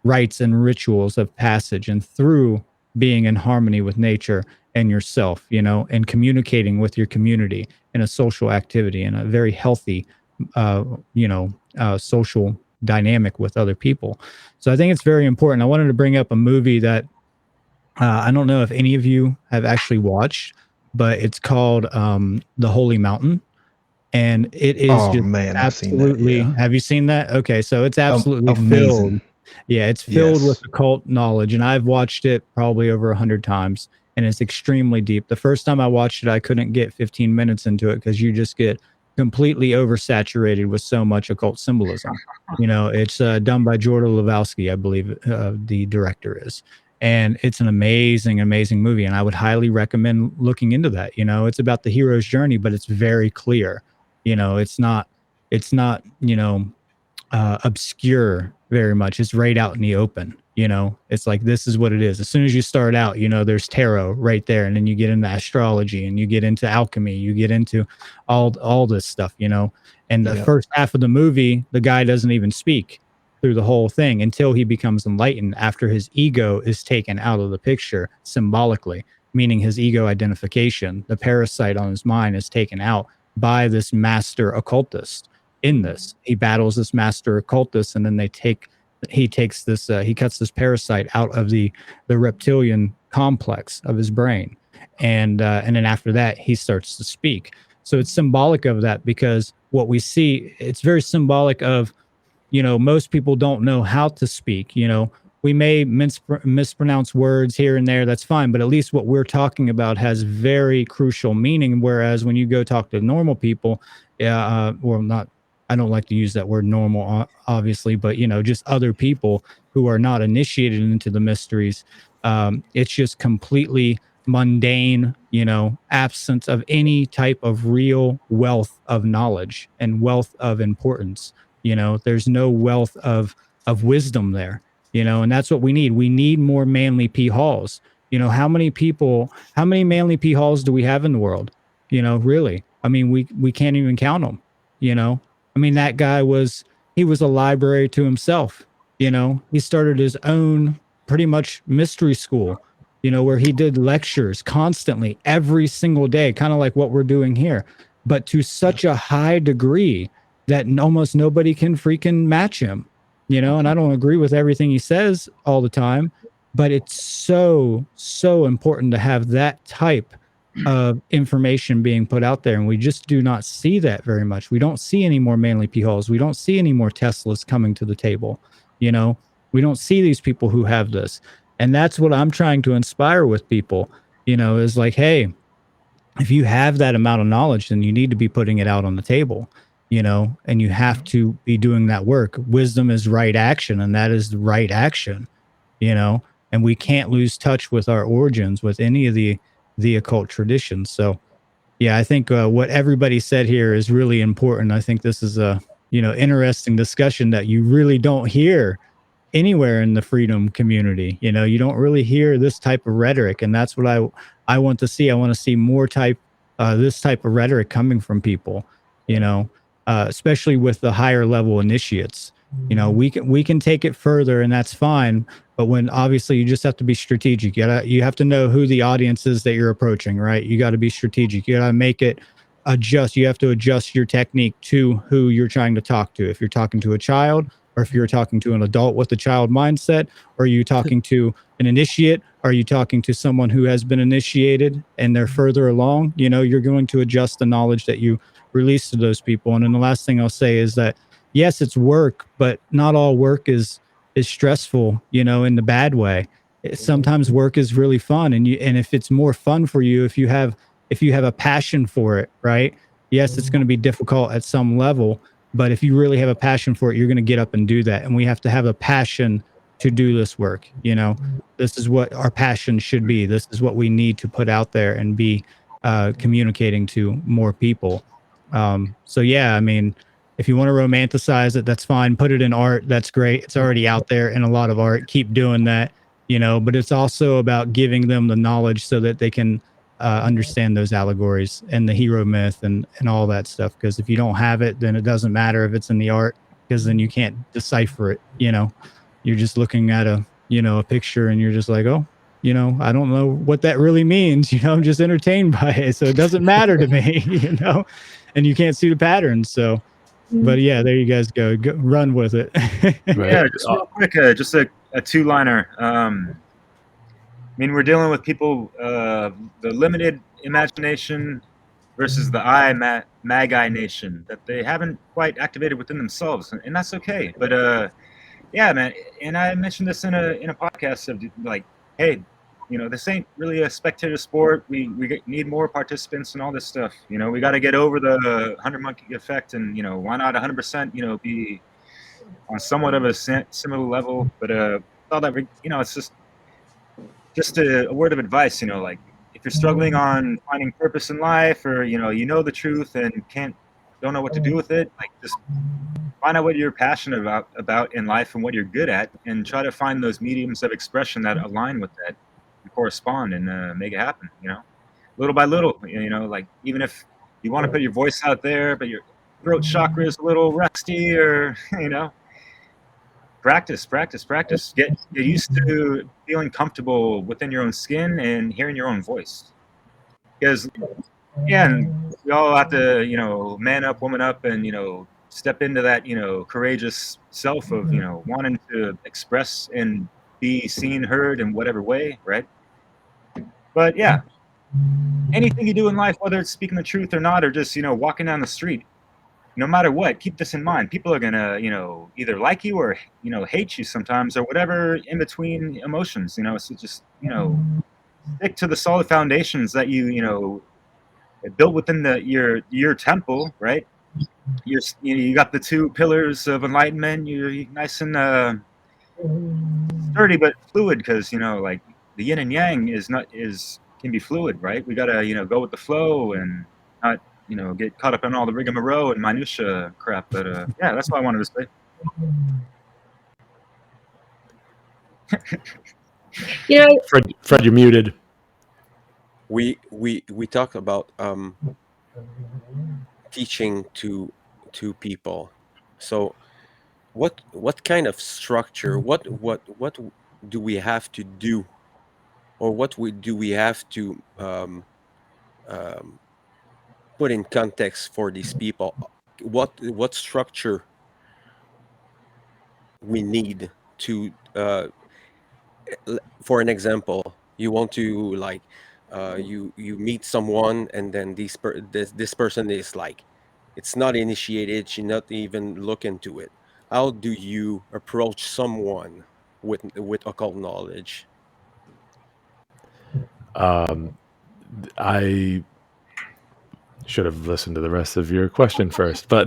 rites and rituals of passage, and through being in harmony with nature and yourself, you know, and communicating with your community in a social activity, and a very healthy, social dynamic with other people. So I think it's very important. I wanted to bring up a movie that I don't know if any of you have actually watched, but it's called The Holy Mountain. And it is Oh just man, I've seen that. absolutely, Yeah, have you seen that? Okay, so it's absolutely filled. amazing. Yeah, it's filled with Yes. occult knowledge, and I've watched it probably over 100 times, and it's extremely deep. The first time I watched it, I couldn't get 15 minutes into it because you just get completely oversaturated with so much occult symbolism. It's done by Jordan Lewowski, I believe the director is. And it's an amazing, amazing movie. And I would highly recommend looking into that. It's about the hero's journey, but it's very clear. It's not obscure very much. It's right out in the open. It's like, this is what it is. As soon as you start out, there's tarot right there, and then you get into astrology, and you get into alchemy, you get into all this stuff. And the first half of the movie, the guy doesn't even speak through the whole thing until he becomes enlightened, after his ego is taken out of the picture symbolically, meaning his ego identification, the parasite on his mind, is taken out by this master occultist. In this, he battles this master occultist, and then he cuts this parasite out of the reptilian complex of his brain, and then after that he starts to speak. So it's symbolic of that, because what we see, it's very symbolic of, most people don't know how to speak. We may mispronounce words here and there, that's fine, but at least what we're talking about has very crucial meaning. Whereas when you go talk to normal people, well, not, I don't like to use that word normal, obviously, but just other people who are not initiated into the mysteries, it's just completely mundane, absence of any type of real wealth of knowledge and wealth of importance. There's no wealth of wisdom there. And that's what we need. We need more Manly P. Halls. How many Manly P. Halls do we have in the world? Really? I mean, we can't even count them. I mean, that guy he was a library to himself. He started his own pretty much mystery school, where he did lectures constantly every single day, kind of like what we're doing here, but to such a high degree that almost nobody can freaking match him. And I don't agree with everything he says all the time, but it's so important to have that type of information being put out there, and we just do not see that very much. We don't see any more Manly P. Halls. We don't see any more Teslas coming to the table. We don't see these people who have this, and that's what I'm trying to inspire with people. Is like, hey, if you have that amount of knowledge, then you need to be putting it out on the table. And you have to be doing that work. Wisdom is right action, and that is the right action. And we can't lose touch with our origins, with any of the occult traditions. So yeah, I think what everybody said here is really important. I think this is a interesting discussion that you really don't hear anywhere in the freedom community. You don't really hear this type of rhetoric, and that's what I want to see. I want to see more this type of rhetoric coming from people, especially with the higher level initiates. We can take it further, and that's fine. But when, obviously, you just have to be strategic. You have to know who the audience is that you're approaching, right? You got to be strategic. You got to make it adjust. You have to adjust your technique to who you're trying to talk to. If you're talking to a child, or if you're talking to an adult with a child mindset, or are you talking to an initiate? Are you talking to someone who has been initiated and they're further along? You're going to adjust the knowledge that you release to those people. And then the last thing I'll say is that, yes, it's work, but not all work is stressful, in the bad way. Sometimes work is really fun, and if it's more fun for you, if you have a passion for it, right? Yes, it's going to be difficult at some level, but if you really have a passion for it, you're going to get up and do that. And we have to have a passion to do this work. This is what our passion should be. This is what we need to put out there and be communicating to more people. So yeah, I mean, if you want to romanticize it, that's fine. Put it in art. That's great. It's already out there in a lot of art. Keep doing that, but it's also about giving them the knowledge so that they can understand those allegories and the hero myth and all that stuff. Because if you don't have it, then it doesn't matter if it's in the art, because then you can't decipher it. You're just looking at a picture, and you're just like, oh, I don't know what that really means. I'm just entertained by it. So it doesn't matter to me, and you can't see the patterns. So, but yeah, there you guys go. Run with it. Right. Yeah, just real quick, just a two-liner. I mean, we're dealing with people, the limited imagination versus the Magi nation that they haven't quite activated within themselves, and that's okay. But yeah, man, and I mentioned this in a podcast of like, hey, this ain't really a spectator sport. We need more participants and all this stuff. We got to get over the 100 monkey effect, and why not 100%? Be on somewhat of a similar level. But all that it's just a word of advice. Like if you're struggling on finding purpose in life, or the truth and don't know what to do with it, like just find out what you're passionate about in life and what you're good at, and try to find those mediums of expression that align with that and correspond, and make it happen. Little by little. Like even if you want to put your voice out there, but your throat chakra is a little rusty, or practice. Get used to feeling comfortable within your own skin and hearing your own voice. Because and we all have to, man up, woman up, and step into that, courageous self of, wanting to express and be seen, heard in whatever way, right? But yeah, anything you do in life, whether it's speaking the truth or not, or just, walking down the street, no matter what, keep this in mind. People are gonna, either like you or, hate you sometimes, or whatever in between emotions, so just, stick to the solid foundations that you built within your temple, right? You got the 2 pillars of enlightenment. You're nice and sturdy but fluid, because like the yin and yang can be fluid, right? We gotta go with the flow and not get caught up in all the rigmarole and minutia crap. But yeah, that's what I wanted to say. Fred, you're muted. We talk about teaching to people. So what kind of structure, what do we have to do, or do we have to put in context for these people? What structure we need to for an example, you want to like you meet someone, and then this person is like, it's not initiated, she not even look into it. How do you approach someone with occult knowledge? I should have listened to the rest of your question first, but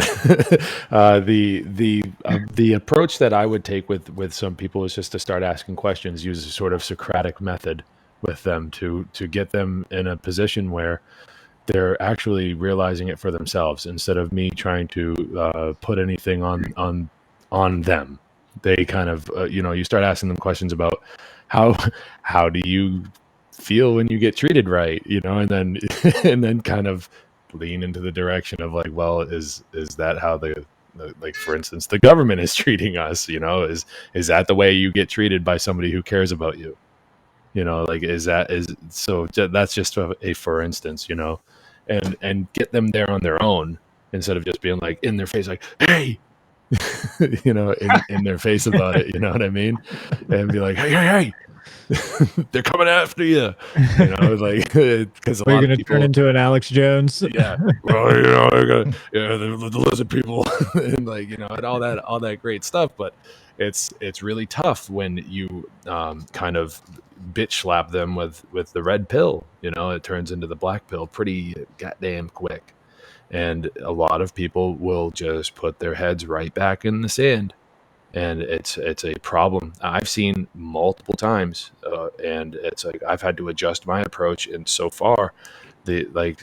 the approach that I would take with some people is just to start asking questions, use a sort of Socratic method with them to get them in a position where they're actually realizing it for themselves, instead of me trying to put anything on them. They kind of you start asking them questions about how do you feel when you get treated right, and then and then kind of lean into the direction of like, well, is that how the like, for instance, the government is treating us? Is that the way you get treated by somebody who cares about you? Like, that's just a for instance, and get them there on their own, instead of just being like in their face, like, hey, in their face about it, you know what I mean? And be like, hey, they're coming after you, like, because We're gonna turn into an Alex Jones. Yeah, well, the lizard people, and like, and all that great stuff. But it's really tough when you kind of bitch slap them with the red pill. It turns into the black pill pretty goddamn quick, and a lot of people will just put their heads right back in the sand. And it's a problem I've seen multiple times, and it's like I've had to adjust my approach. And so far,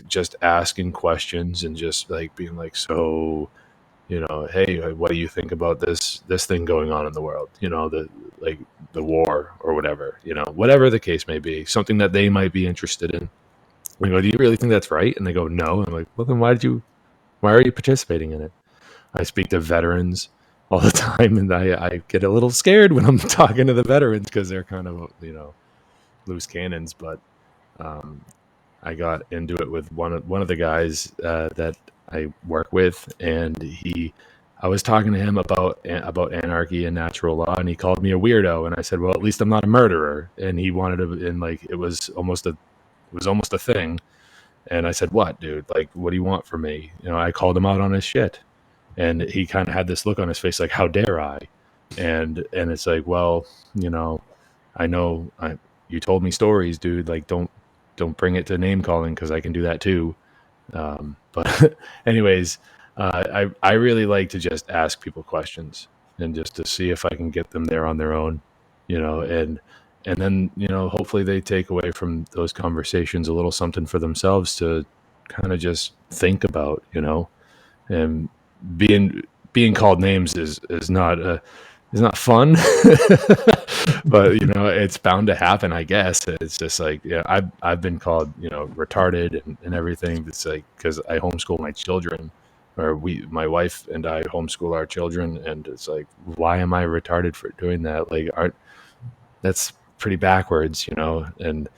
just asking questions and just like being like, so, hey, what do you think about this thing going on in the world? The war or whatever, whatever the case may be, something that they might be interested in. We go, do you really think that's right? And they go, no. I'm like, well, then why are you participating in it? I speak to veterans all the time, and I get a little scared when I'm talking to the veterans, because they're kind of loose cannons. But I got into it with one of the guys that I work with, and I was talking to him about anarchy and natural law, and he called me a weirdo, and I said, well, at least I'm not a murderer. And he wanted to, and like it was almost a thing. And I said, what, dude? Like, what do you want from me? I called him out on his shit. And he kind of had this look on his face like, how dare I? And it's like, well, I know you told me stories, dude. Like, don't bring it to name calling, because I can do that too. But anyways, I really like to just ask people questions and just to see if I can get them there on their own, and then, hopefully they take away from those conversations a little something for themselves to kind of just think about, and being called names is not fun. But it's bound to happen, I guess. It's just like, yeah, I've been called, retarded and everything. It's like, because I homeschool my children, or my wife and I homeschool our children, and it's like, why am I retarded for doing that? Like, that's pretty backwards, and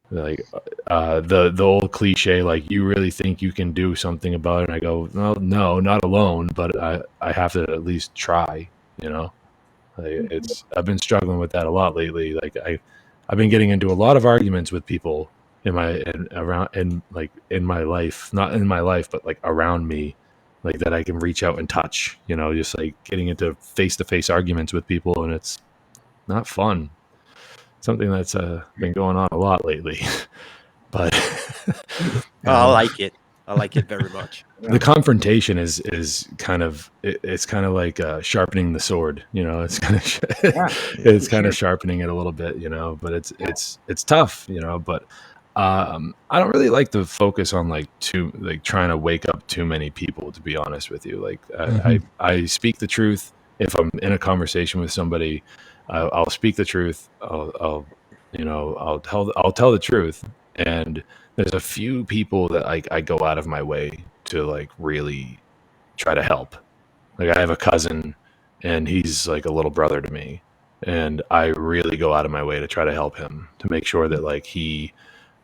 like, the old cliche, like, you really think you can do something about it? And I go, well, no, not alone, but I have to at least try, Like, I've been struggling with that a lot lately. Like, I've been getting into a lot of arguments with people in my life, not in my life, but like around me, like, that I can reach out and touch, just like getting into face-to-face arguments with people, and it's not fun. Something that's been going on a lot lately. But I like it. I like it very much. the confrontation is kind of, it's kind of like sharpening the sword. It's kind of it's kind of sharpening it a little bit, but it's tough, but I don't really like to focus on like trying to wake up too many people, to be honest with you. Like, I speak the truth. If I'm in a conversation with somebody, I'll speak the truth. I'll tell the truth. And there's a few people that I go out of my way to like really try to help. Like, I have a cousin, and he's like a little brother to me, and I really go out of my way to try to help him, to make sure that like he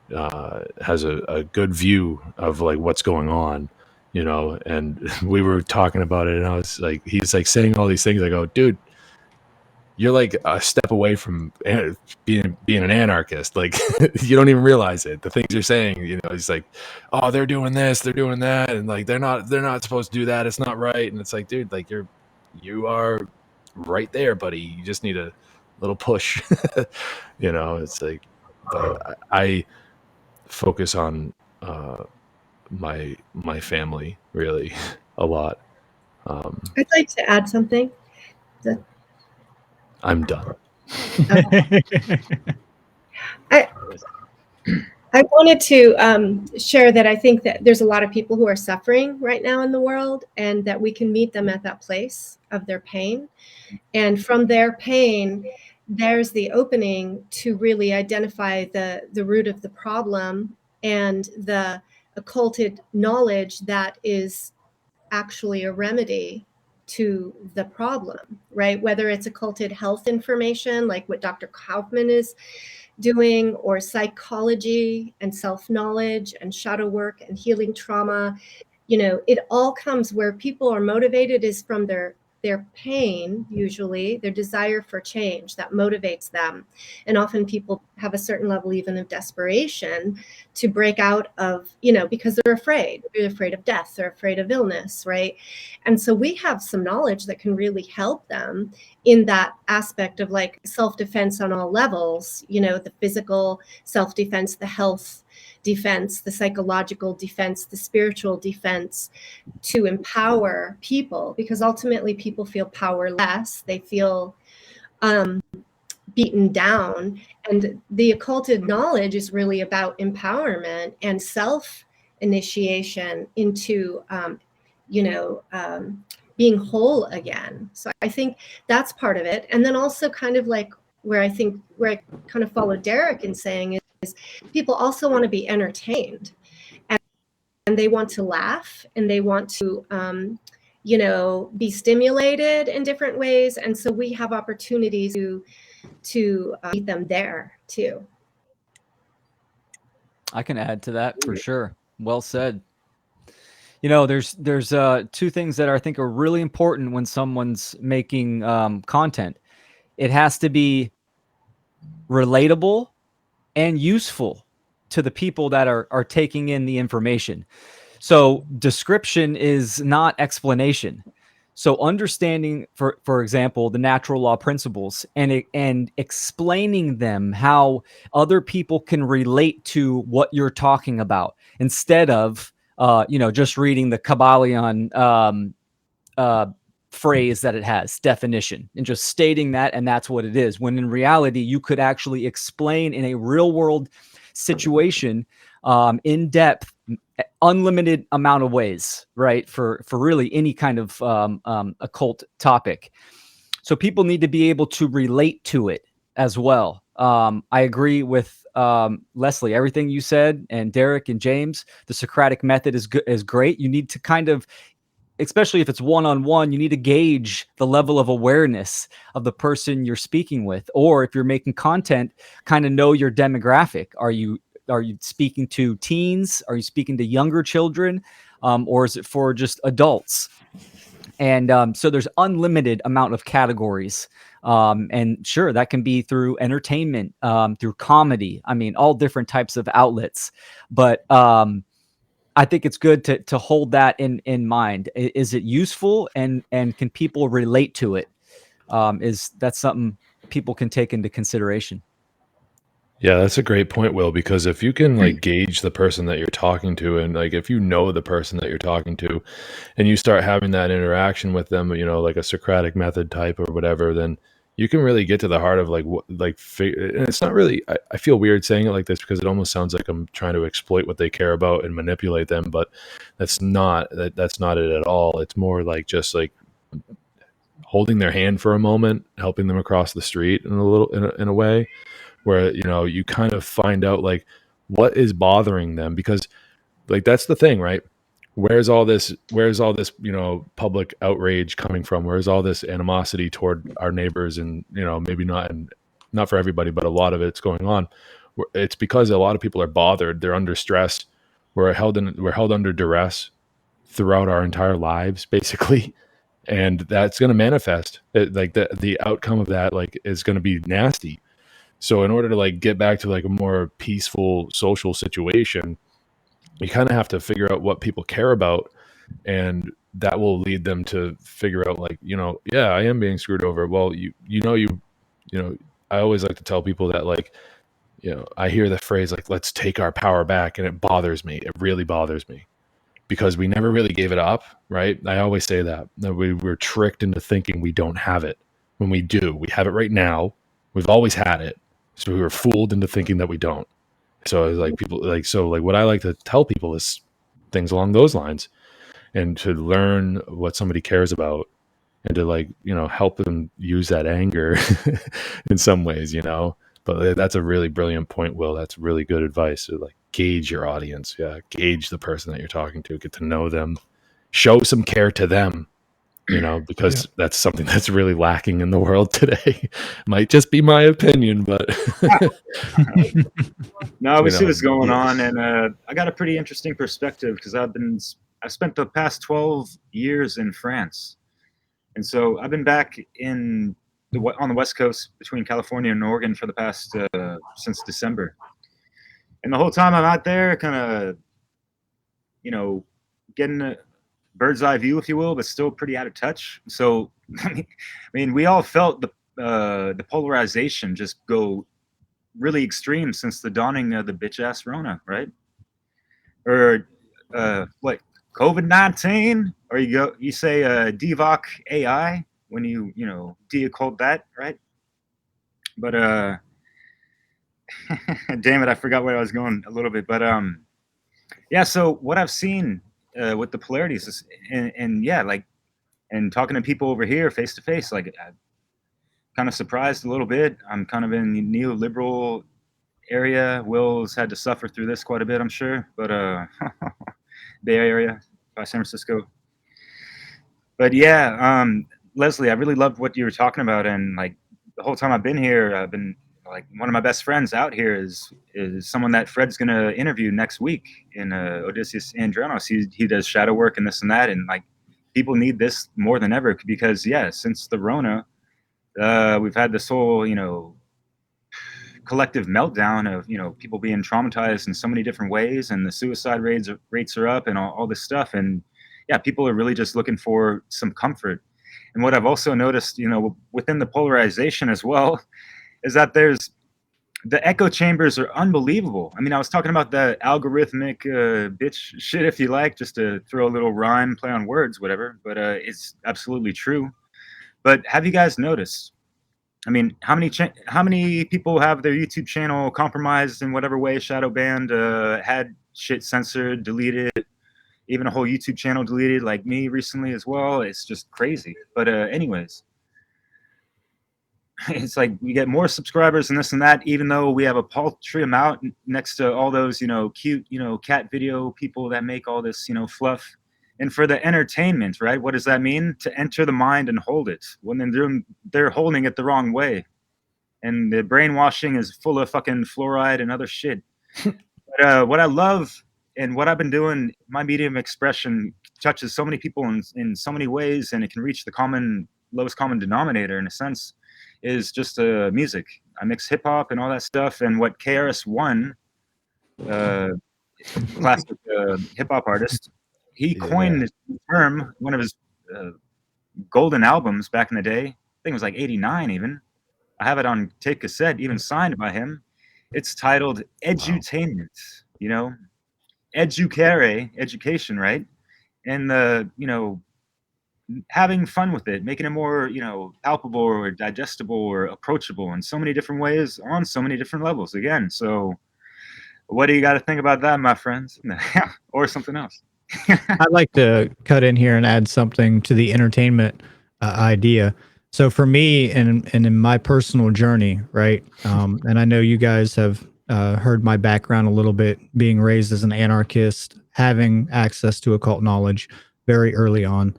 has a good view of like what's going on, and we were talking about it, and I was like, he's like saying all these things. I go, dude, you're like a step away from being an anarchist. Like, you don't even realize it. The things you're saying, it's like, oh, they're doing this, they're doing that, and like they're not supposed to do that. It's not right. And it's like, dude, like you are right there, buddy. You just need a little push. It's like, but I focus on my family really a lot. I'd like to add something. I'm done. I wanted to share that I think that there's a lot of people who are suffering right now in the world, and that we can meet them at that place of their pain. And from their pain, there's the opening to really identify the root of the problem and the occulted knowledge that is actually a remedy to the problem, right? Whether it's occulted health information, like what Dr. Kaufman is doing, or psychology and self-knowledge and shadow work and healing trauma, it all comes where people are motivated is from their pain, usually their desire for change that motivates them. And often people have a certain level even of desperation to break out of, because they're afraid of death, they're afraid of illness, right? And so we have some knowledge that can really help them in that aspect of like self-defense on all levels, the physical self-defense, the health defense, the psychological defense, the spiritual defense, to empower people, because ultimately people feel powerless. They feel beaten down. And the occulted knowledge is really about empowerment and self-initiation into, being whole again. So I think that's part of it. And then also kind of like where I kind of follow Derek in saying is people also want to be entertained, and they want to laugh, and they want to, be stimulated in different ways. And so we have opportunities to meet them there too. I can add to that for sure. Well said. There's two things that I think are really important when someone's making content. It has to be relatable and useful to the people that are taking in the information. So description is not explanation. So understanding, for example, the natural law principles and explaining them how other people can relate to what you're talking about, instead of just reading the Kabbalion phrase that it has, definition, and just stating that, and that's what it is. When in reality, you could actually explain in a real world situation, in depth, unlimited amount of ways, right? For really any kind of occult topic. So people need to be able to relate to it as well. I agree with Leslie, everything you said, and Derek and James. The Socratic method is great. You need to kind of, especially if it's one-on-one, you need to gauge the level of awareness of the person you're speaking with. Or if you're making content, kind of know your demographic. Are you speaking to teens? Are you speaking to younger children? Or is it for just adults? And so there's unlimited amount of categories. And sure, that can be through entertainment, through comedy. I mean, all different types of outlets. But I think it's good to hold that in mind. Is it useful, and can people relate to it? That's something people can take into consideration. Yeah, that's a great point, Will, because if you can like gauge the person that you're talking to, and like if you know the person that you're talking to and you start having that interaction with them, like a Socratic method type or whatever, then you can really get to the heart of like what, and it's not really, I feel weird saying it like this because it almost sounds like I'm trying to exploit what they care about and manipulate them, but that's not it at all. It's more like just like holding their hand for a moment, helping them across the street in a way where you kind of find out like what is bothering them, because like that's the thing, right? Where's all this public outrage coming from? Where's all this animosity toward our neighbors? And maybe not for everybody, but a lot of it's going on. It's because a lot of people are bothered, they're under stress, we're held under duress throughout our entire lives basically, and that's going to manifest like the outcome of that like is going to be nasty. So in order to like get back to like a more peaceful social situation, you kind of have to figure out what people care about, and that will lead them to figure out like, yeah, I am being screwed over. Well, I always like to tell people that like, I hear the phrase like, let's take our power back, and it bothers me. It really bothers me because we never really gave it up, right? I always say that we're tricked into thinking we don't have it when we do. We have it right now. We've always had it. So we were fooled into thinking that we don't. So I was like, people like, so like what I like to tell people is things along those lines, and to learn what somebody cares about, and to like, help them use that anger in some ways, but that's a really brilliant point, Will. That's really good advice. To like gauge your audience. Yeah. Gauge the person that you're talking to, get to know them, show some care to them, because that's something that's really lacking in the world today. Might just be my opinion, but no, we see what's going on, and I got a pretty interesting perspective because I spent the past 12 years in France, and so I've been back on the West Coast between California and Oregon for the past since December, and the whole time I'm out there, kind of, getting a bird's eye view, if you will, but still pretty out of touch. So, I mean, we all felt the polarization just go really extreme since the dawning of the bitch ass Rona, right? Or what, COVID-19? Or you say Devoc AI when you de-occult that, right? But damn it, I forgot where I was going a little bit. But yeah. So what I've seen with the polarities is, and yeah, like, and talking to people over here face to face, like, I'm kind of surprised a little bit. I'm kind of in the neoliberal area. Will's had to suffer through this quite a bit, I'm sure, but Bay Area by San Francisco. But yeah, Leslie, I really loved what you were talking about, and like the whole time I've been here, I've been like, one of my best friends out here is someone that Fred's gonna interview next week in Odysseus Andronos. He does shadow work and this and that, and like people need this more than ever because since the Rona, we've had this whole collective meltdown of people being traumatized in so many different ways, and the suicide rates are up, and all this stuff, and people are really just looking for some comfort. And what I've also noticed, within the polarization as well, is that there's the echo chambers are unbelievable. I mean, I was talking about the algorithmic bitch shit, if you like, just to throw a little rhyme, play on words, whatever. But it's absolutely true. But have you guys noticed? I mean, how many people have their YouTube channel compromised in whatever way, shadow banned, had shit censored, deleted, even a whole YouTube channel deleted, like me recently as well? It's just crazy. But anyways, it's like we get more subscribers and this and that, even though we have a paltry amount next to all those, cute, cat video people that make all this, fluff. And for the entertainment, right? What does that mean? To enter the mind and hold it when they're holding it the wrong way. And the brainwashing is full of fucking fluoride and other shit. But what I love and what I've been doing, my medium of expression touches so many people in so many ways, and it can reach the lowest common denominator in a sense, is just music. I mix hip hop and all that stuff. And what KRS-One, classic hip hop artist, he coined this term, one of his golden albums back in the day. I think it was like '89 even. I have it on tape cassette, even signed by him. It's titled Edutainment, educare, education, right? And having fun with it, making it more, palpable or digestible or approachable in so many different ways on so many different levels. Again, so what do you got to think about that, my friends? Or something else? I'd like to cut in here and add something to the entertainment idea. So for me, and in my personal journey, right, and I know you guys have heard my background a little bit, being raised as an anarchist, having access to occult knowledge very early on.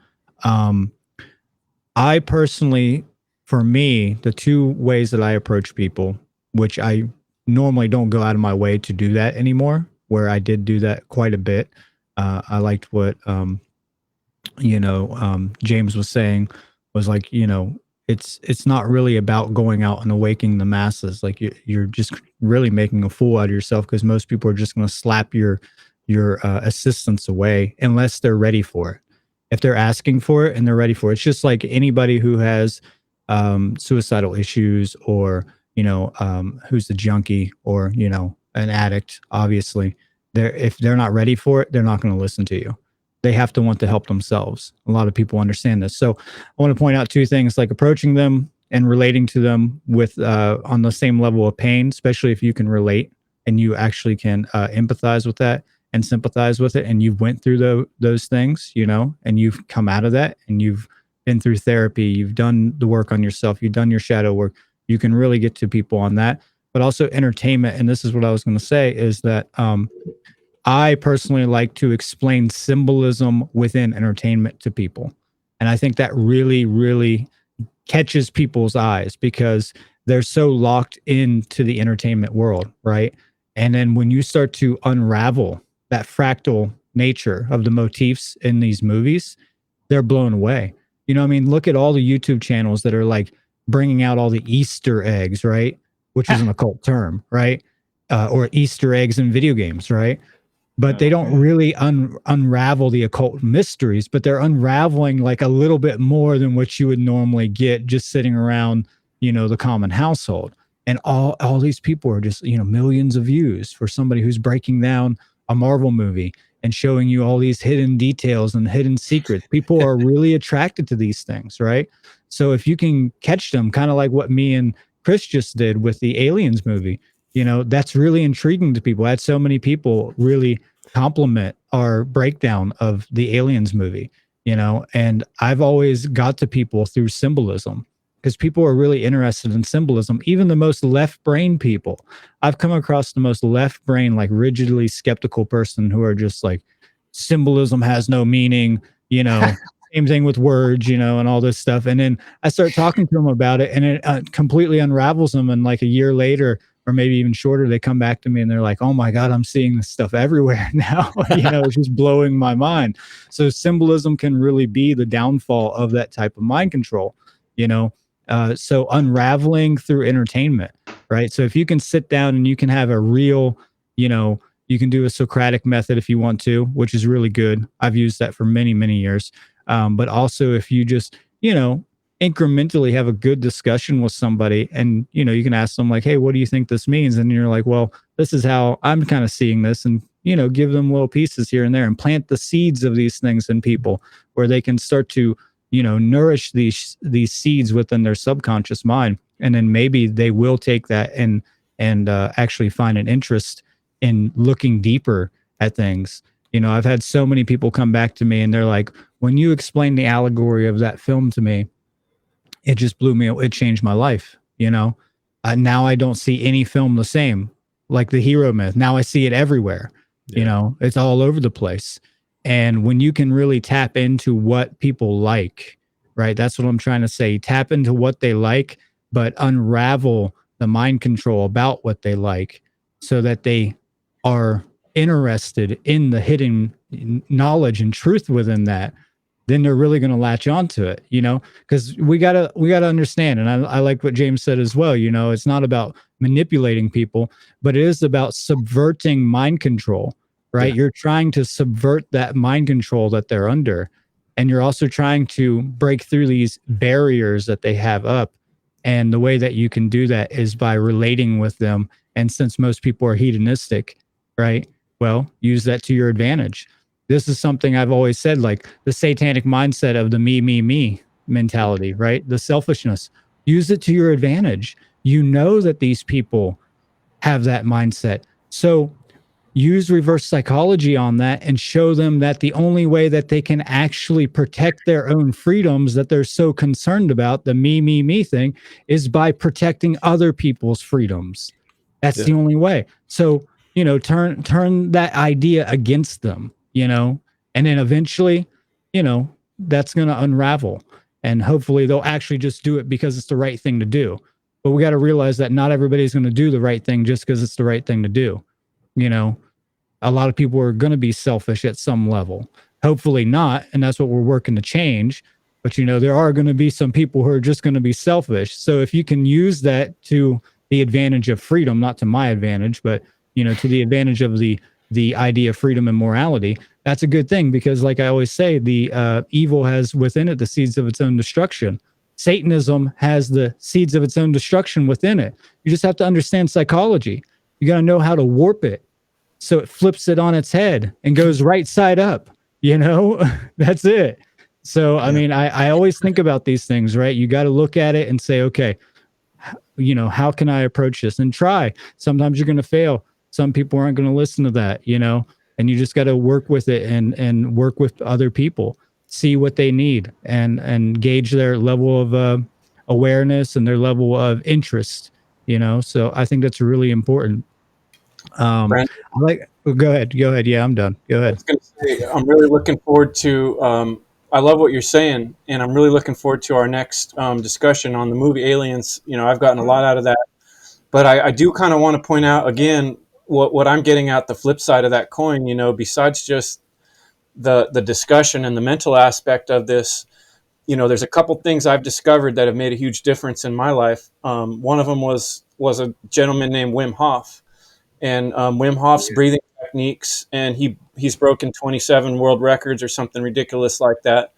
I personally, for me, the two ways that I approach people, which I normally don't go out of my way to do that anymore, where I did do that quite a bit. I liked what James was saying, was like, it's not really about going out and awakening the masses. Like you're just really making a fool out of yourself, because most people are just going to slap your assistance away unless they're ready for it. If they're asking for it and they're ready for it, it's just like anybody who has suicidal issues, or who's a junkie, or an addict. Obviously, if they're not ready for it, they're not going to listen to you. They have to want to help themselves. A lot of people understand this. So I want to point out two things, like approaching them and relating to them with on the same level of pain, especially if you can relate and you actually can empathize with that and sympathize with it, and you've went through those things, and you've come out of that, and you've been through therapy, you've done the work on yourself, you've done your shadow work. You can really get to people on that. But also entertainment, and this is what I was going to say, is that I personally like to explain symbolism within entertainment to people. And I think that really, really catches people's eyes, because they're so locked into the entertainment world, right? And then when you start to unravel that fractal nature of the motifs in these movies, they're blown away. Look at all the YouTube channels that are like bringing out all the Easter eggs, right? Which is an occult term, right? Or Easter eggs in video games, right? But they don't really unravel the occult mysteries, but they're unraveling like a little bit more than what you would normally get just sitting around, the common household. And all these people are just, millions of views for somebody who's breaking down a Marvel movie and showing you all these hidden details and hidden secrets. People are really attracted to these things, right? So if you can catch them, kind of like what me and Chris just did with the Aliens movie, that's really intriguing to people. I had so many people really compliment our breakdown of the Aliens movie, and I've always got to people through symbolism, because people are really interested in symbolism. Even the most left brain people. I've come across the most left brain, like rigidly skeptical person, who are just like, symbolism has no meaning, same thing with words, and all this stuff. And then I start talking to them about it, and it completely unravels them. And like a year later, or maybe even shorter, they come back to me and they're like, oh my God, I'm seeing this stuff everywhere now. It's just blowing my mind. So symbolism can really be the downfall of that type of mind control, so unraveling through entertainment, right? So if you can sit down and you can have a real, you can do a Socratic method if you want to, which is really good. I've used that for many, many years. But also if you just, incrementally have a good discussion with somebody, and you can ask them like, hey, what do you think this means? And you're like, well, this is how I'm kind of seeing this, and give them little pieces here and there and plant the seeds of these things in people where they can start to nourish these seeds within their subconscious mind, and then maybe they will take that and actually find an interest in looking deeper at things. I've had so many people come back to me and they're like, when you explained the allegory of that film to me, it just blew me. It changed my life. Now I don't see any film the same, like the hero myth. Now I see it everywhere. Yeah. It's all over the place. And when you can really tap into what people like, right? That's what I'm trying to say. Tap into what they like, but unravel the mind control about what they like so that they are interested in the hidden knowledge and truth within that. Then they're really going to latch onto it, because we gotta understand. And I like what James said as well. It's not about manipulating people, but it is about subverting mind control, right? Yeah. You're trying to subvert that mind control that they're under. And you're also trying to break through these barriers that they have up. And the way that you can do that is by relating with them. And since most people are hedonistic, right? Well, use that to your advantage. This is something I've always said, like the satanic mindset of the me mentality, right? The selfishness. Use it to your advantage. You know that these people have that mindset. So use reverse psychology on that and show them that the only way that they can actually protect their own freedoms that they're so concerned about, the me thing, is by protecting other people's freedoms. That's the only way. So, turn that idea against them, and then eventually, that's going to unravel. And hopefully they'll actually just do it because it's the right thing to do. But we got to realize that not everybody's going to do the right thing just because it's the right thing to do. A lot of people are going to be selfish at some level. Hopefully not. And that's what we're working to change. But, there are going to be some people who are just going to be selfish. So if you can use that to the advantage of freedom, not to my advantage, but, to the advantage of the idea of freedom and morality, that's a good thing. Because like I always say, the evil has within it the seeds of its own destruction. Satanism has the seeds of its own destruction within it. You just have to understand psychology. You got to know how to warp it so it flips it on its head and goes right side up. That's it. So, I mean, I always think about these things, right? You got to look at it and say, okay, how can I approach this and try? Sometimes you're going to fail. Some people aren't going to listen to that, and you just got to work with it and work with other people, see what they need and gauge their level of awareness and their level of interest, so I think that's really important. Go ahead. Yeah, I'm done. Go ahead. I was going to say, I'm really looking forward to, I love what you're saying, and I'm really looking forward to our next discussion on the movie Aliens. I've gotten a lot out of that, but I do kind of want to point out again what I'm getting at, the flip side of that coin, besides just the discussion and the mental aspect of this. There's a couple things I've discovered that have made a huge difference in my life. One of them was a gentleman named Wim Hof, and Wim Hof's breathing techniques, and he's broken 27 world records or something ridiculous like that.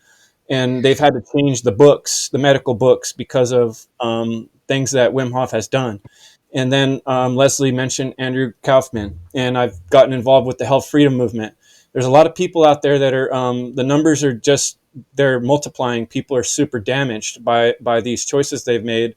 And they've had to change the medical books, because of things that Wim Hof has done. And then Leslie mentioned Andrew Kaufman, and I've gotten involved with the health freedom movement. There's a lot of people out there that are, the numbers are just, they're multiplying. People are super damaged by these choices they've made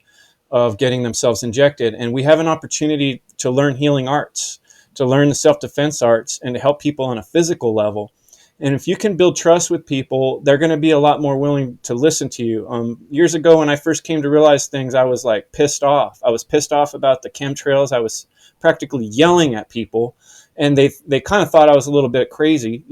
of getting themselves injected. And we have an opportunity to learn healing arts, to learn the self-defense arts, and to help people on a physical level. And if you can build trust with people, they're going to be a lot more willing to listen to you. Years ago, when I first came to realize things, I was like pissed off. I was pissed off about the chemtrails. I was practically yelling at people, and they kind of thought I was a little bit crazy,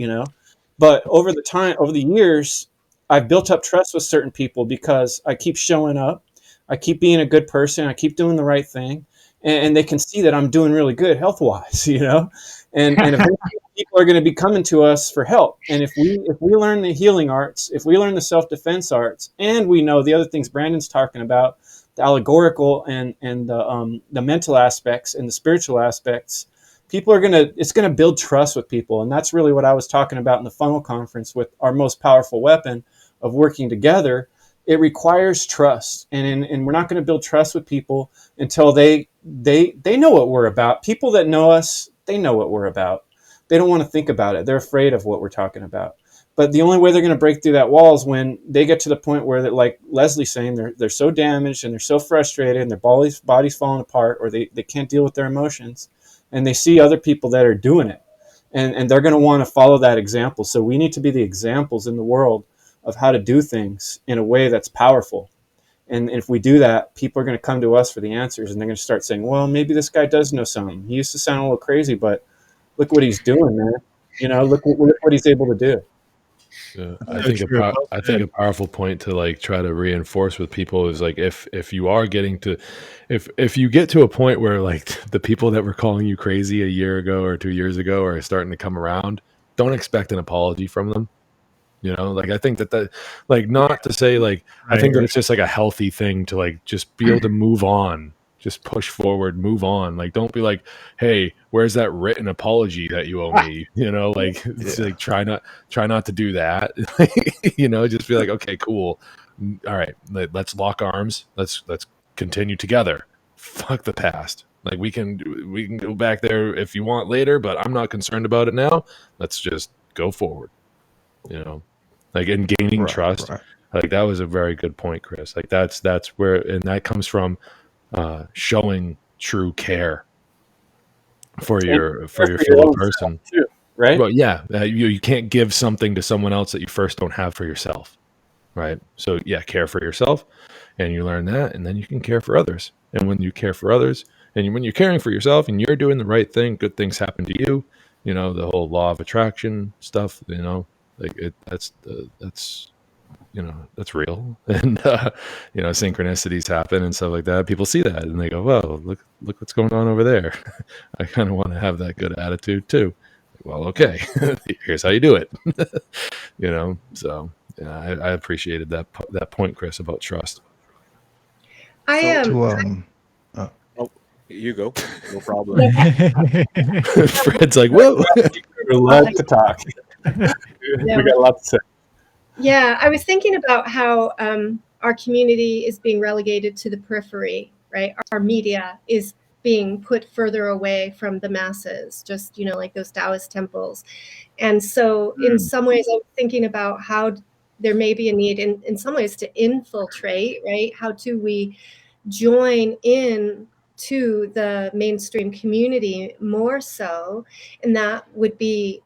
But over the years, I've built up trust with certain people because I keep showing up. I keep being a good person. I keep doing the right thing. And they can see that I'm doing really good health-wise, and eventually people are going to be coming to us for help. And if we learn the healing arts, if we learn the self-defense arts, and we know the other things Brandon's talking about, the allegorical and the mental aspects and the spiritual aspects, it's going to build trust with people. And that's really what I was talking about in the funnel conference, with our most powerful weapon of working together it requires trust, and we're not going to build trust with people until they know what we're about. People that know us, they know what we're about. They don't want to think about it. They're afraid of what we're talking about. But the only way they're going to break through that wall is when they get to the point where, they're, like Leslie's saying, they're so damaged and they're so frustrated and their body's falling apart, or they can't deal with their emotions, and they see other people that are doing it, and they're going to want to follow that example. So we need to be the examples in the world of how to do things in a way that's powerful. And if we do that, people are going to come to us for the answers, and they're going to start saying, well, maybe this guy does know something. He used to sound a little crazy, but look what he's doing, man. Look what he's able to do. Yeah, That's so true. I think a powerful point to like try to reinforce with people is like if you are getting to if you get to a point where like the people that were calling you crazy a year ago or 2 years ago are starting to come around, don't expect an apology from them. Like I think that like not to say like I think that it's just like a healthy thing to like just be able to move on, just push forward, move on. Like don't be like, hey, where's that written apology that you owe me? Like it's like try not to do that. Just be like, okay, cool, all right, let's lock arms. Let's continue together. Fuck the past. Like we can go back there if you want later, but I'm not concerned about it now. Let's just go forward. Like in gaining trust. Right. Like that was a very good point, Chris. Like that's where, and that comes from showing true care for your fellow own person too, right? Well, yeah, you can't give something to someone else that you first don't have for yourself, right? So yeah, care for yourself, and you learn that, and then you can care for others. And when you care for others, and when you're caring for yourself, and you're doing the right thing, good things happen to you. The whole law of attraction stuff. Like that's that's real, and synchronicities happen and stuff like that. People see that and they go, "Well, look what's going on over there." I kind of want to have that good attitude too. Well, okay, here's how you do it. So yeah, I appreciated that point, Chris, about trust. I am. To Oh, you go. No problem. Fred's like, whoa. We love to talk. We got a lot to say. Yeah, I was thinking about how our community is being relegated to the periphery, right? Our media is being put further away from the masses, just, like those Taoist temples. And so in some ways, I'm thinking about how there may be a need in some ways to infiltrate, right? How do we join in to the mainstream community more so? And that would be,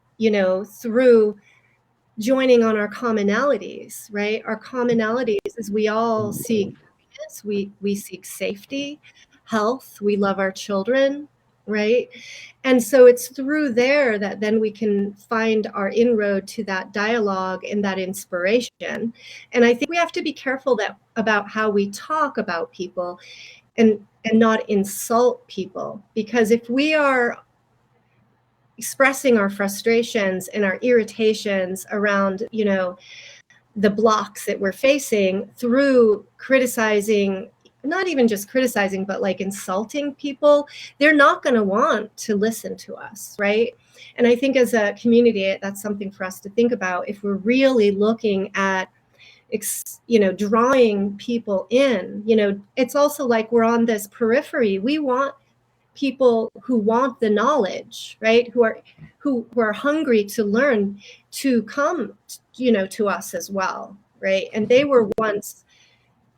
through joining on our commonalities, right? Our commonalities is we all seek happiness, we seek safety, health, we love our children, right? And so it's through there that then we can find our inroad to that dialogue and that inspiration. And I think we have to be careful about how we talk about people and not insult people, because if we are expressing our frustrations and our irritations around, the blocks that we're facing through criticizing, not even just criticizing, but like insulting people, they're not going to want to listen to us, right? And I think as a community, that's something for us to think about if we're really looking at drawing people in. It's also like we're on this periphery. We want people who want the knowledge, right? Who are hungry to learn, to come, to us as well, right? And they were once,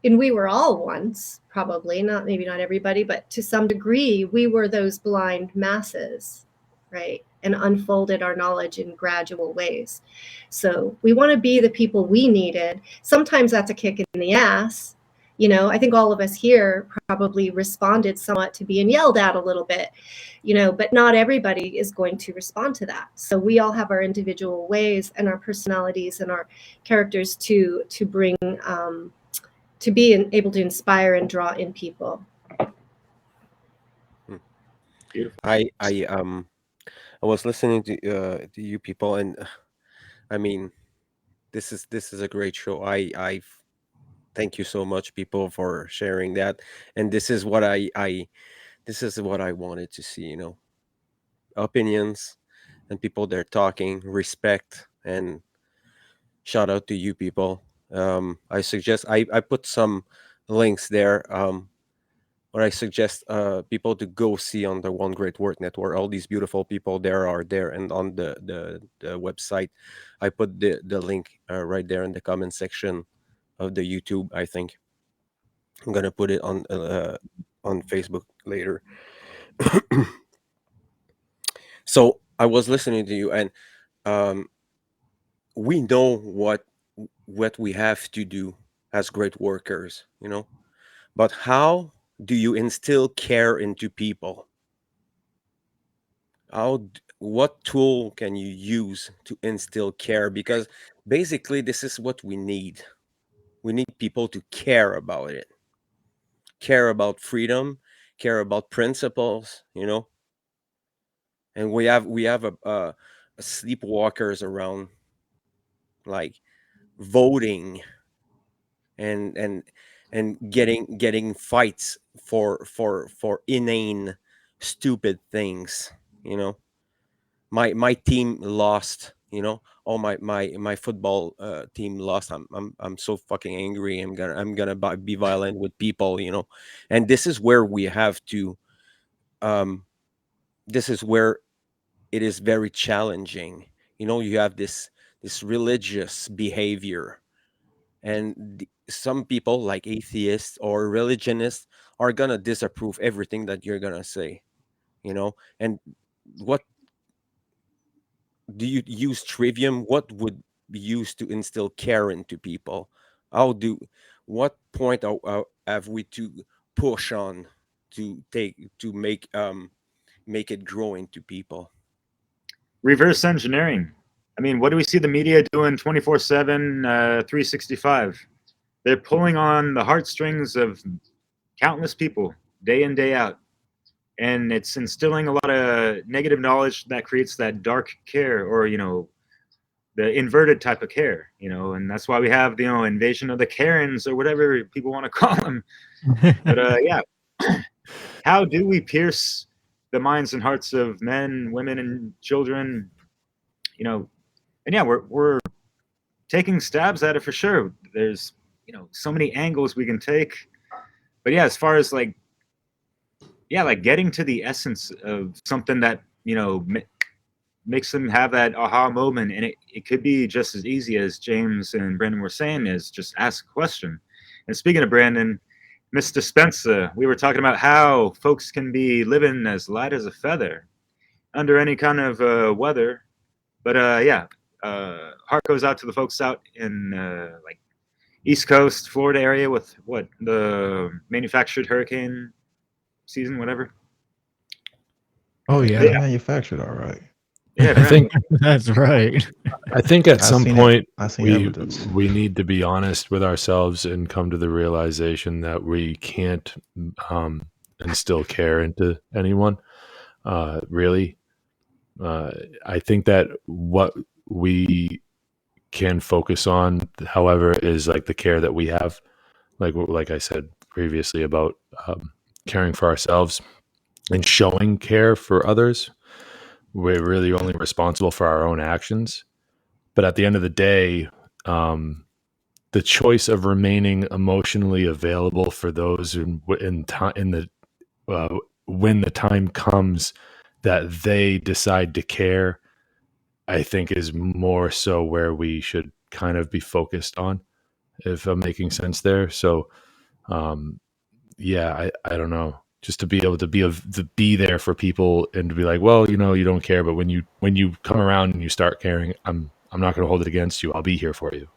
and we were all once, probably maybe not everybody, but to some degree, we were those blind masses, right? And unfolded our knowledge in gradual ways. So we want to be the people we needed. Sometimes that's a kick in the ass. I think all of us here probably responded somewhat to being yelled at a little bit, but not everybody is going to respond to that. So we all have our individual ways and our personalities and our characters to bring, to be able to inspire and draw in people. I was listening to you people, and I mean, this is a great show. I thank you so much, people, for sharing that. And this is what this is what I wanted to see. Opinions and people they're talking, respect, and shout out to you people. I suggest I put some links there. Where I suggest people to go see on the One Great Work Network. All these beautiful people there are there, and on the website, I put the link right there in the comment section of the YouTube. I think I'm gonna put it on Facebook later. So I was listening to you, and um, we know what we have to do as great workers, you know. But how do you instill care into people? What tool can you use to instill care? Because basically, this is what we need. We need people to care about it, care about freedom, care about principles, you know. And we have a sleepwalkers around, like voting and getting fights for inane stupid things, you know. My team lost, you know. Oh, my football team lost. I'm so fucking angry. I'm gonna be violent with people, you know. And this is where we have to um this is where it is very challenging. You know, you have this religious behavior, and some people like atheists or religionists are gonna disapprove everything that you're gonna say, you know. And what do you use trivium? What would be used to instill care into people? How do what point have we to push on to make it grow into people? Reverse engineering. I mean, what do we see the media doing 24/7, 365? They're pulling on the heartstrings of countless people day in, day out. And it's instilling a lot of negative knowledge that creates that dark care, or, the inverted type of care, and that's why we have, invasion of the Karens, or whatever people want to call them. But yeah, how do we pierce the minds and hearts of men, women, and children? And yeah, we're taking stabs at it for sure. There's so many angles we can take, but yeah, as far as like getting to the essence of something that makes them have that aha moment, and it could be just as easy as James and Brandon were saying, is just ask a question. And speaking of Brandon, Mr. Spencer, we were talking about how folks can be living as light as a feather under any kind of weather. But yeah, heart goes out to the folks out in like East Coast, Florida area with the manufactured hurricane season, whatever. Oh yeah, Yeah. manufactured, all right. Yeah, I think That's right. I think at some point I've seen we evidence. we need to be honest with ourselves and come to the realization that we can't instill care into anyone. Really, I think that what we can focus on, however, is like the care that we have. Like I said previously about caring for ourselves and showing care for others. We're really only responsible for our own actions. But at the end of the day, the choice of remaining emotionally available for those when the time comes that they decide to care, I think is more so where we should kind of be focused on, if I'm making sense there. So, yeah, I don't know, just to be able to be there for people and to be like, well, you don't care, but when you come around and you start caring, I'm not going to hold it against you. I'll be here for you.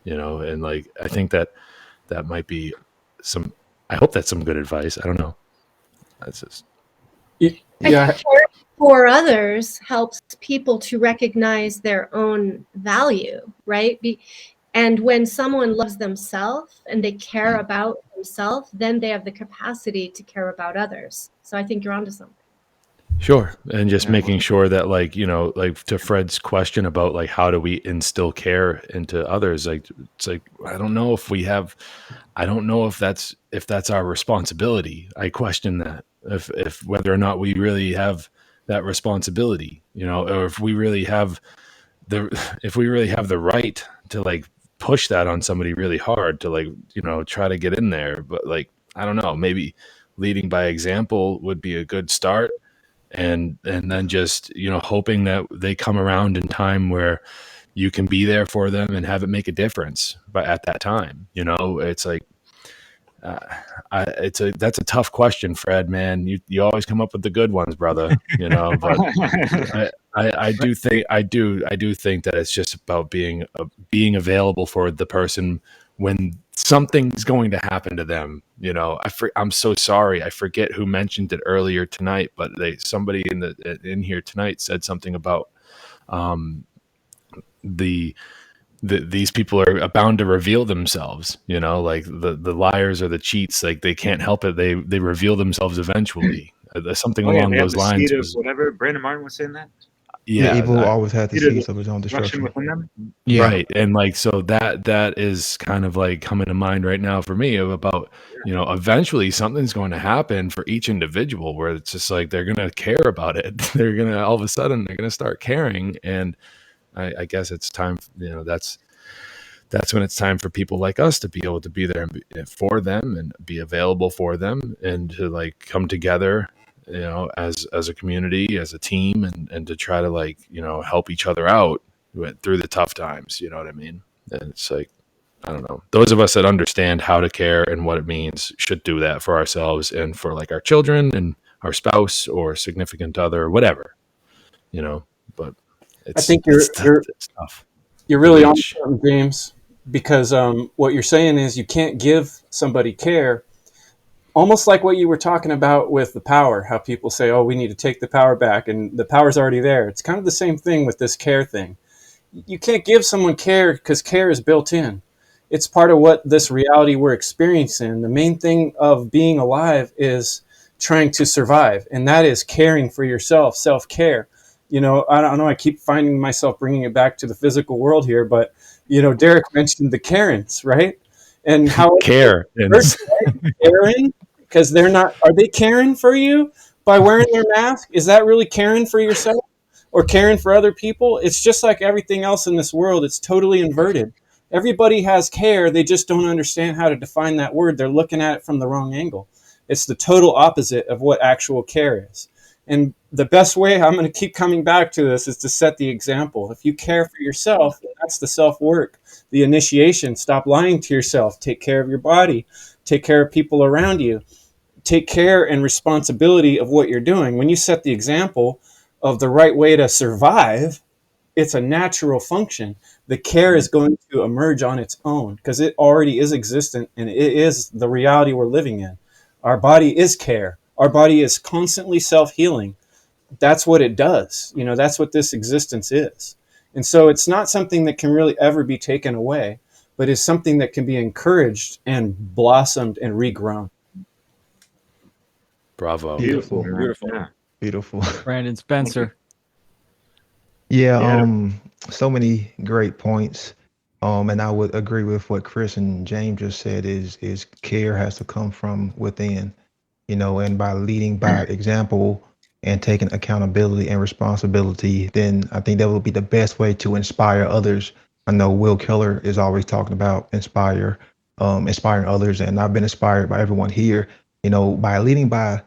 And like, I think that might be I hope that's some good advice. I don't know. That's just. Yeah. Care for others helps people to recognize their own value, right? And when someone loves themselves and they care about themselves, then they have the capacity to care about others. So I think you're onto something. Sure. And just Yeah. making sure that, like, like to Fred's question about like, how do we instill care into others? Like, it's like, I don't know if that's our responsibility. I question that, if whether or not we really have that responsibility, or if we really have the right to like push that on somebody really hard to like, try to get in there. But like, I don't know, maybe leading by example would be a good start. And then just, hoping that they come around in time where you can be there for them and have it make a difference. But at that time, it's like, that's a tough question, Fred, man. You always come up with the good ones, brother, but I do think that it's just about being available for the person when something's going to happen to them. I'm so sorry. I forget who mentioned it earlier tonight, but somebody in here tonight said something about these people are bound to reveal themselves, like the liars or the cheats, like they can't help it. They reveal themselves eventually. Something along they have those the lines seed of was, whatever. Brandon Martin was saying that. Yeah, evil I- always had the Seed of seeds of his own destruction destruction. within them. Yeah. right. And like, so that is kind of like coming to mind right now for me about, eventually something's going to happen for each individual where it's just like, they're going to care about it. They're going to, all of a sudden they're going to start caring. And I guess it's time, that's when it's time for people like us to be able to be there for them and be available for them, and to like come together, as a community, as a team, and to try to like, help each other out through the tough times. You know what I mean? And it's like, I don't know, those of us that understand how to care and what it means should do that for ourselves and for like our children and our spouse or significant other or whatever, but I think it's tough. you're really on Reach. something, James, because what you're saying is you can't give somebody care. Almost like what you were talking about with the power, how people say, oh, we need to take the power back, and the power's already there. It's kind of the same thing with this care thing. You can't give someone care because care is built in. It's part of what this reality we're experiencing. The main thing of being alive is trying to survive, and that is caring for yourself, self-care. I don't know, I keep finding myself bringing it back to the physical world here, but, Derek mentioned the Karens, right? And how Care. And caring because they're not, are they caring for you by wearing their mask? Is that really caring for yourself or caring for other people? It's just like everything else in this world. It's totally inverted. Everybody has care. They just don't understand how to define that word. They're looking at it from the wrong angle. It's the total opposite of what actual care is. And the best way, I'm going to keep coming back to this, is to set the example. If you care for yourself, that's the self-work, the initiation. Stop lying to yourself. Take care of your body. Take care of people around you. Take care and responsibility of what you're doing. When you set the example of the right way to survive, it's a natural function. The care is going to emerge on its own because it already is existent, and it is the reality we're living in. Our body is care. Our body is constantly self-healing. That's what it does. That's what this existence is. And so it's not something that can really ever be taken away, but is something that can be encouraged and blossomed and regrown. bravo. Beautiful. man. Beautiful. Yeah. Beautiful. Brandon Spencer. Yeah, Yeah. so many great points. And I would agree with what Chris and James just said is care has to come from within, and by leading by example and taking accountability and responsibility, then I think that would be the best way to inspire others. I know Will Keller is always talking about inspiring others, and I've been inspired by everyone here, by leading by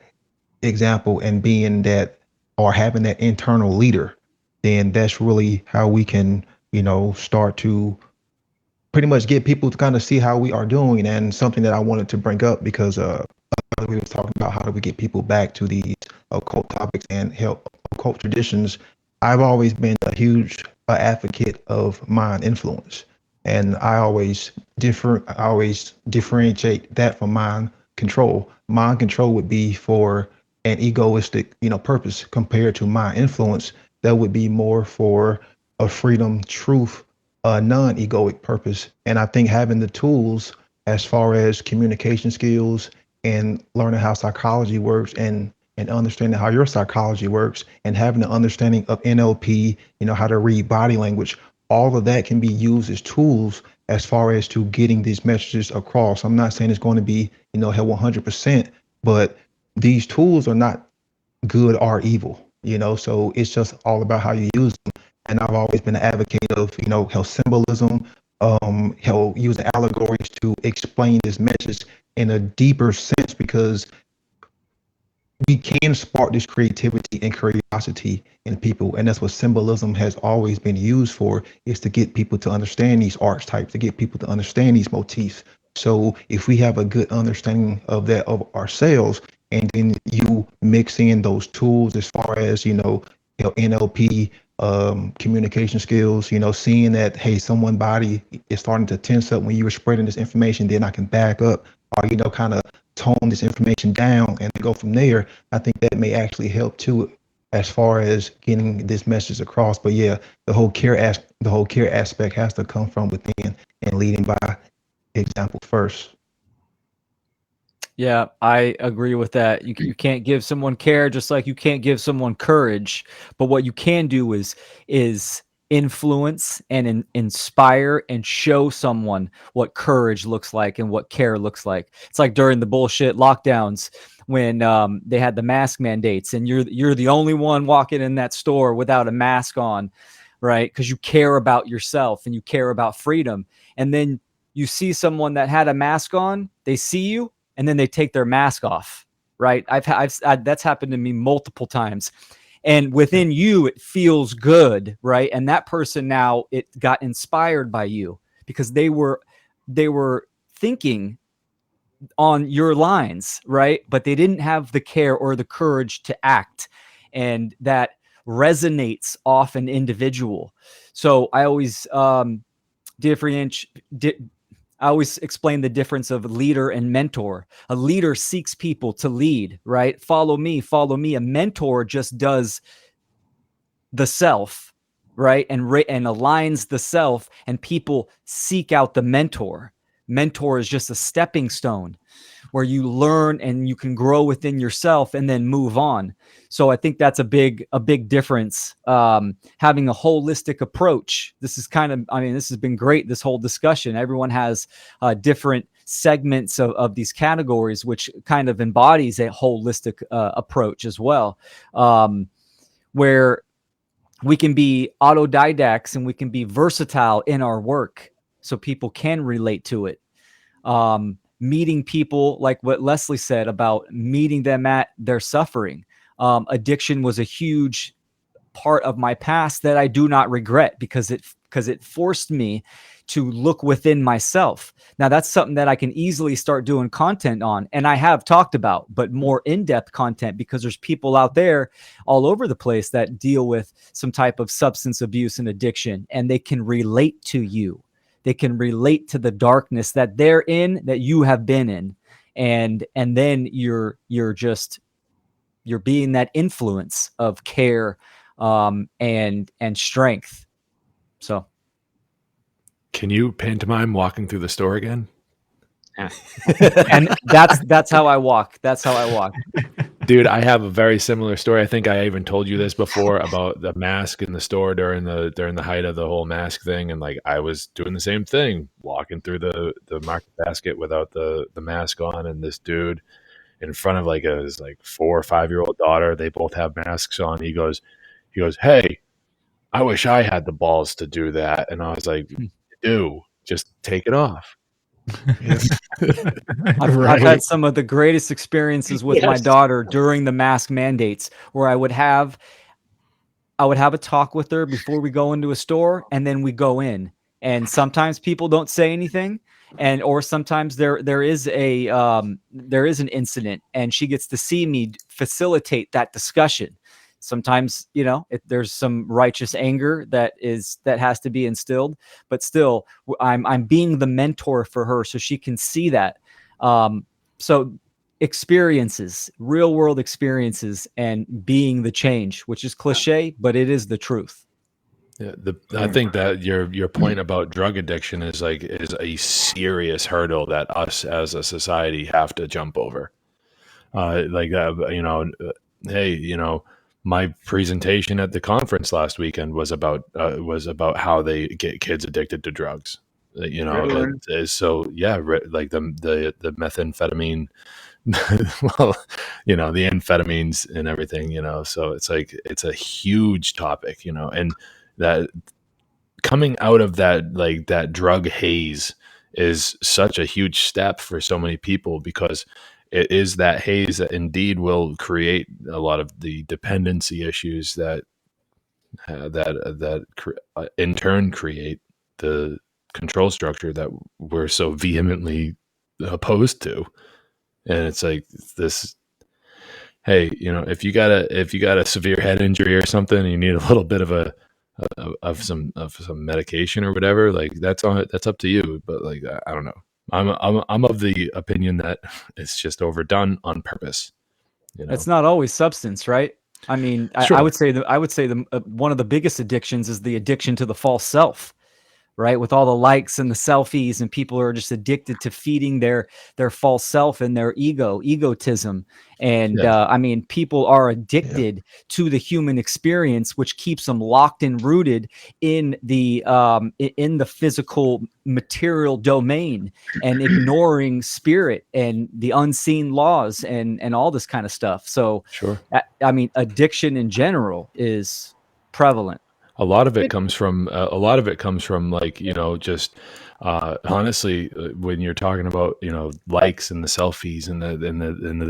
example and being that or having that internal leader, then that's really how we can, start to pretty much get people to kind of see how we are doing. And something that I wanted to bring up because we was talking about how do we get people back to these occult topics and help occult traditions. I've always been a huge advocate of mind influence, and I always differentiate that from mind control. Mind control would be for an egoistic, purpose compared to mind influence. That would be more for a freedom, truth, non-egoic purpose. And I think having the tools as far as communication skills and learning how psychology works and understanding how your psychology works and having an understanding of NLP, how to read body language, all of that can be used as tools as far as to getting these messages across. I'm not saying it's going to be, 100%, but these tools are not good or evil, so it's just all about how you use them. And I've always been an advocate of, how symbolism, he'll use allegories to explain this message in a deeper sense, because we can spark this creativity and curiosity in people, and that's what symbolism has always been used for, is to get people to understand these archetypes, to get people to understand these motifs. So if we have a good understanding of that of ourselves, and then you mix in those tools as far as NLP, communication skills, seeing that, hey, someone body is starting to tense up when you were spreading this information, then I can back up, or kind of tone this information down and go from there. I think that may actually help too, as far as getting this message across. But yeah, the whole care aspect has to come from within and leading by example first. Yeah, I agree with that. You can't give someone care, just like you can't give someone courage. But what you can do is influence and inspire and show someone what courage looks like and what care looks like. It's like during the bullshit lockdowns when they had the mask mandates, and you're the only one walking in that store without a mask on, right? Because you care about yourself and you care about freedom. And then you see someone that had a mask on, they see you, and then they take their mask off, right? That's happened to me multiple times. And within you, it feels good, right? And that person now, it got inspired by you because they were thinking on your lines, right? But they didn't have the care or the courage to act. And that resonates off an individual. So I always I always explain the difference of leader and mentor. A leader seeks people to lead, right? Follow me, follow me. A mentor just does the self, right? And aligns the self, and people seek out the mentor. Mentor is just a stepping stone where you learn and you can grow within yourself and then move on. So I think that's a big difference. Having a holistic approach. This has been great, this whole discussion. Everyone has different segments of these categories, which kind of embodies a holistic approach as well, where we can be autodidacts and we can be versatile in our work so people can relate to it. Meeting people, like what Leslie said about meeting them at their suffering. Addiction was a huge part of my past that I do not regret, because it forced me to look within myself. Now that's something that I can easily start doing content on, and I have talked about, but more in-depth content, because there's people out there all over the place that deal with some type of substance abuse and addiction, and they can relate to you. They can relate to the darkness that they're in, that you have been in. And then you're being that influence of care and strength. So Can you pantomime walking through the store again? and that's how I walk. That's how I walk. Dude, I have a very similar story. I think I even told you this before about the mask in the store during the height of the whole mask thing, and like I was doing the same thing, walking through the market basket without the mask on, and this dude in front of his 4 or 5-year-old daughter, they both have masks on. He goes, "Hey, I wish I had the balls to do that." And I was like, "Do just take it off." I've had some of the greatest experiences with my daughter during the mask mandates, where I would have a talk with her before we go into a store, and then we go in. And sometimes people don't say anything, or sometimes there is an incident, and she gets to see me facilitate that discussion. Sometimes, there's some righteous anger that has to be instilled, but still, I'm being the mentor for her so she can see that. So experiences, real world experiences, and being the change, which is cliche, but it is the truth. Yeah, I think that your point about drug addiction is a serious hurdle that us as a society have to jump over. Hey, my presentation at the conference last weekend was about how they get kids addicted to drugs. So yeah, like the methamphetamine, well, the amphetamines and everything, so it's a huge topic, and that coming out of that, like that drug haze is such a huge step for so many people, because it is that haze that indeed will create a lot of the dependency issues that in turn create the control structure that we're so vehemently opposed to. And it's like this, hey, if you got a severe head injury or something, and you need a little bit of some medication or whatever, like that's up to you. But like, I don't know. I'm of the opinion that it's just overdone on purpose. It's not always substance, right? I mean, Sure. I would say one of the biggest addictions is the addiction to the false self, right? With all the likes and the selfies, and people are just addicted to feeding their false self and their egotism. And Yeah. I mean, people are addicted to the human experience, which keeps them locked and rooted in the physical material domain, and ignoring spirit and the unseen laws and all this kind of stuff. So Sure. I mean, addiction in general is prevalent. A lot of it comes from like, just honestly, when you're talking about, likes and the selfies and the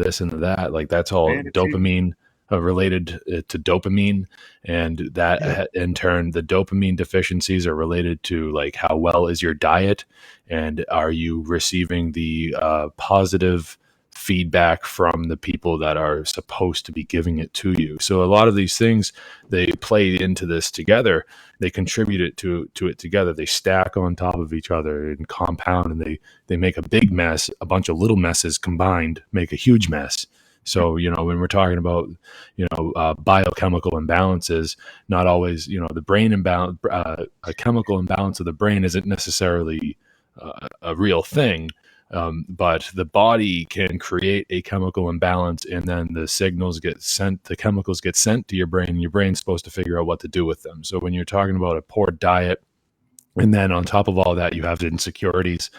this and the that, like that's all dopamine related to dopamine, and that in turn, the dopamine deficiencies are related to like how well is your diet, and are you receiving the positive feedback from the people that are supposed to be giving it to you. So a lot of these things, they play into this together. They contribute it to it together. They stack on top of each other and compound, and they make a big mess. A bunch of little messes combined make a huge mess. So, when we're talking about, biochemical imbalances, not always, the brain imbalance, a chemical imbalance of the brain isn't necessarily a real thing. But the body can create a chemical imbalance, and then the chemicals get sent to your brain, and your brain's supposed to figure out what to do with them. So when you're talking about a poor diet, and then on top of all that, you have the insecurities.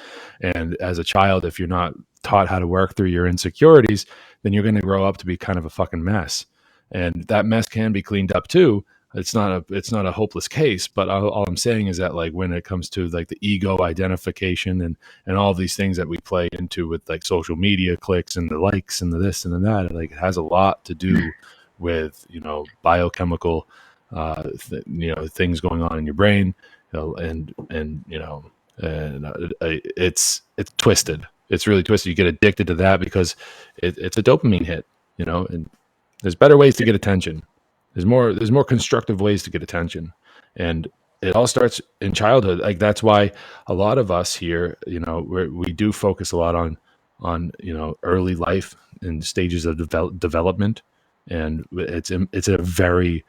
And as a child, if you're not taught how to work through your insecurities, then you're going to grow up to be kind of a fucking mess. And that mess can be cleaned up too. It's not a hopeless case, but all I'm saying is that, like, when it comes to like the ego identification and all these things that we play into with like social media clicks and the likes and the this and the that, like it has a lot to do with, biochemical, things going on in your brain, it's twisted. It's really twisted. You get addicted to that because it's a dopamine hit, and there's better ways to get attention. There's more constructive ways to get attention, and it all starts in childhood. Like that's why a lot of us here, we do focus a lot on early life and stages of development, and it's a very,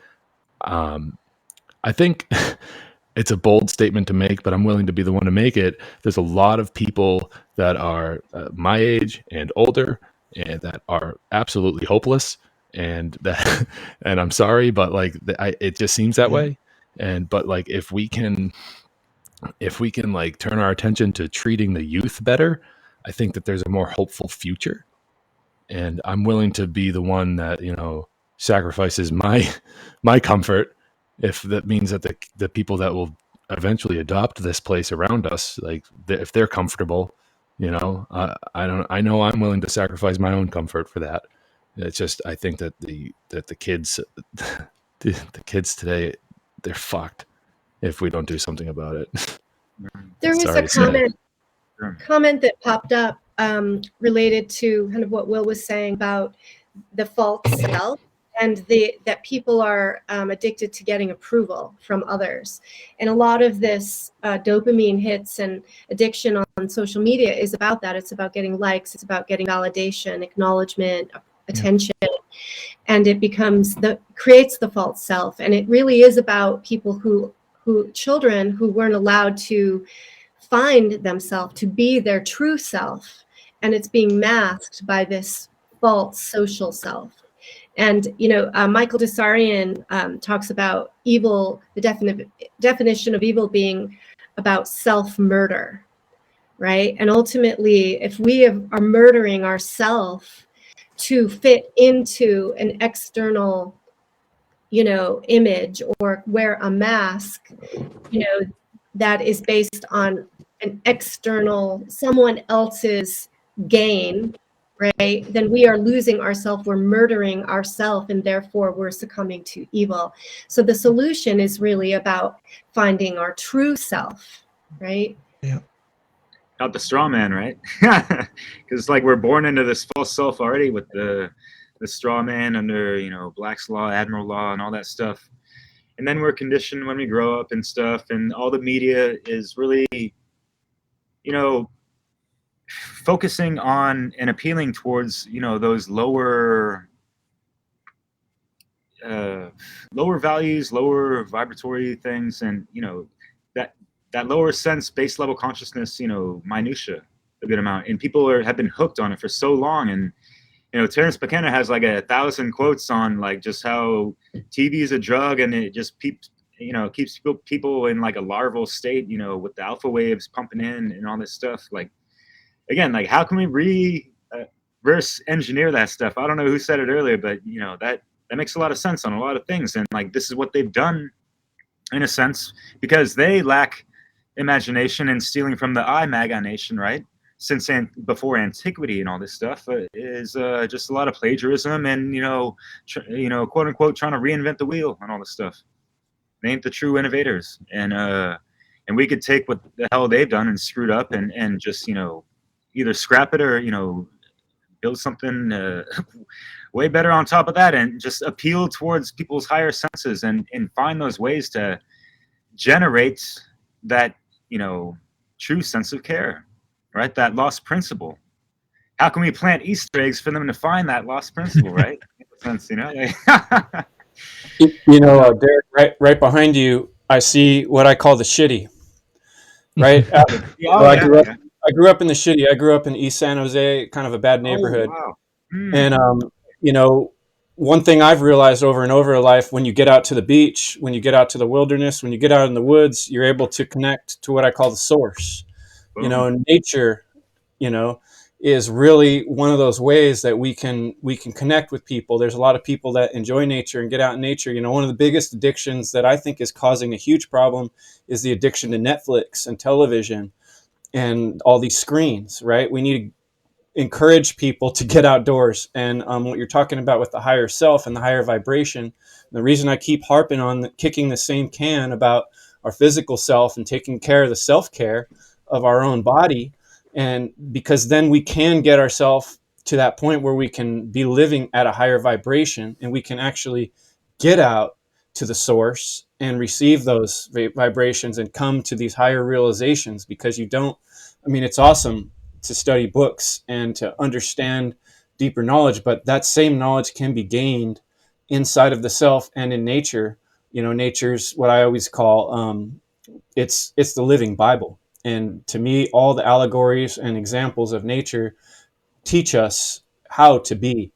I think it's a bold statement to make, but I'm willing to be the one to make it. There's a lot of people that are my age and older, and that are absolutely hopeless. And that, and I'm sorry, but like, it just seems that way. But like, if we can like turn our attention to treating the youth better, I think that there's a more hopeful future. And I'm willing to be the one that, sacrifices my comfort, if that means that the people that will eventually adopt this place around us, like if they're comfortable, I know I'm willing to sacrifice my own comfort for that. It's just, I think that the kids, the kids today, they're fucked if we don't do something about it. There was a comment that popped up related to kind of what Will was saying about the false self, and that people are addicted to getting approval from others. And a lot of this dopamine hits and addiction on social media is about that. It's about getting likes. It's about getting validation, acknowledgement, attention. And it creates the false self. And it really is about people children who weren't allowed to find themselves, to be their true self. And it's being masked by this false social self. And, Michael Desarian talks about evil, the definition of evil being about self-murder, right? And ultimately, if we are murdering ourselves to fit into an external, image or wear a mask, that is based on an external, someone else's gain, right? Then we are losing ourselves, we're murdering ourselves, and therefore we're succumbing to evil. So the solution is really about finding our true self, right? Yeah. Not the straw man, right? Because like we're born into this false self already with the straw man under Black's law, Admiral law, and all that stuff. And then we're conditioned when we grow up and stuff, and all the media is really focusing on and appealing towards those lower values, lower vibratory things, and that lower sense, base level consciousness, minutia a good amount, and people have been hooked on it for so long. And Terence McKenna has like 1,000 quotes on like just how TV is a drug, and it just keeps people in like a larval state, with the alpha waves pumping in and all this stuff. Like, again, like how can we reverse engineer that stuff? I don't know who said it earlier, but that makes a lot of sense on a lot of things. And like this is what they've done in a sense, because they lack imagination, and stealing from the MAGA nation, right? Since before antiquity and all this stuff is just a lot of plagiarism and quote unquote trying to reinvent the wheel and all this stuff. They ain't the true innovators, and we could take what the hell they've done and screwed up and just either scrap it or build something way better on top of that, and just appeal towards people's higher senses and find those ways to generate that true sense of care, right? That lost principle. How can we plant Easter eggs for them to find that lost principle, right? Sense, Derek, right behind you, I see what I call the shitty. Right. I grew up in the shitty. I grew up in East San Jose, kind of a bad neighborhood. Oh, wow. And one thing I've realized over and over in life: when you get out to the beach, when you get out to the wilderness, when you get out in the woods, you're able to connect to what I call the source. And nature, is really one of those ways that we can connect with people. There's a lot of people that enjoy nature and get out in nature. One of the biggest addictions that I think is causing a huge problem is the addiction to Netflix and television and all these screens, right? We need to encourage people to get outdoors. And what you're talking about with the higher self and the higher vibration, the reason I keep harping on kicking the same can about our physical self and taking care of the self-care of our own body, and because then we can get ourselves to that point where we can be living at a higher vibration, and we can actually get out to the source and receive those vibrations and come to these higher realizations. Because it's awesome to study books and to understand deeper knowledge, but that same knowledge can be gained inside of the self and in nature. Nature's what I always call it's the living Bible. And to me, all the allegories and examples of nature teach us how to be.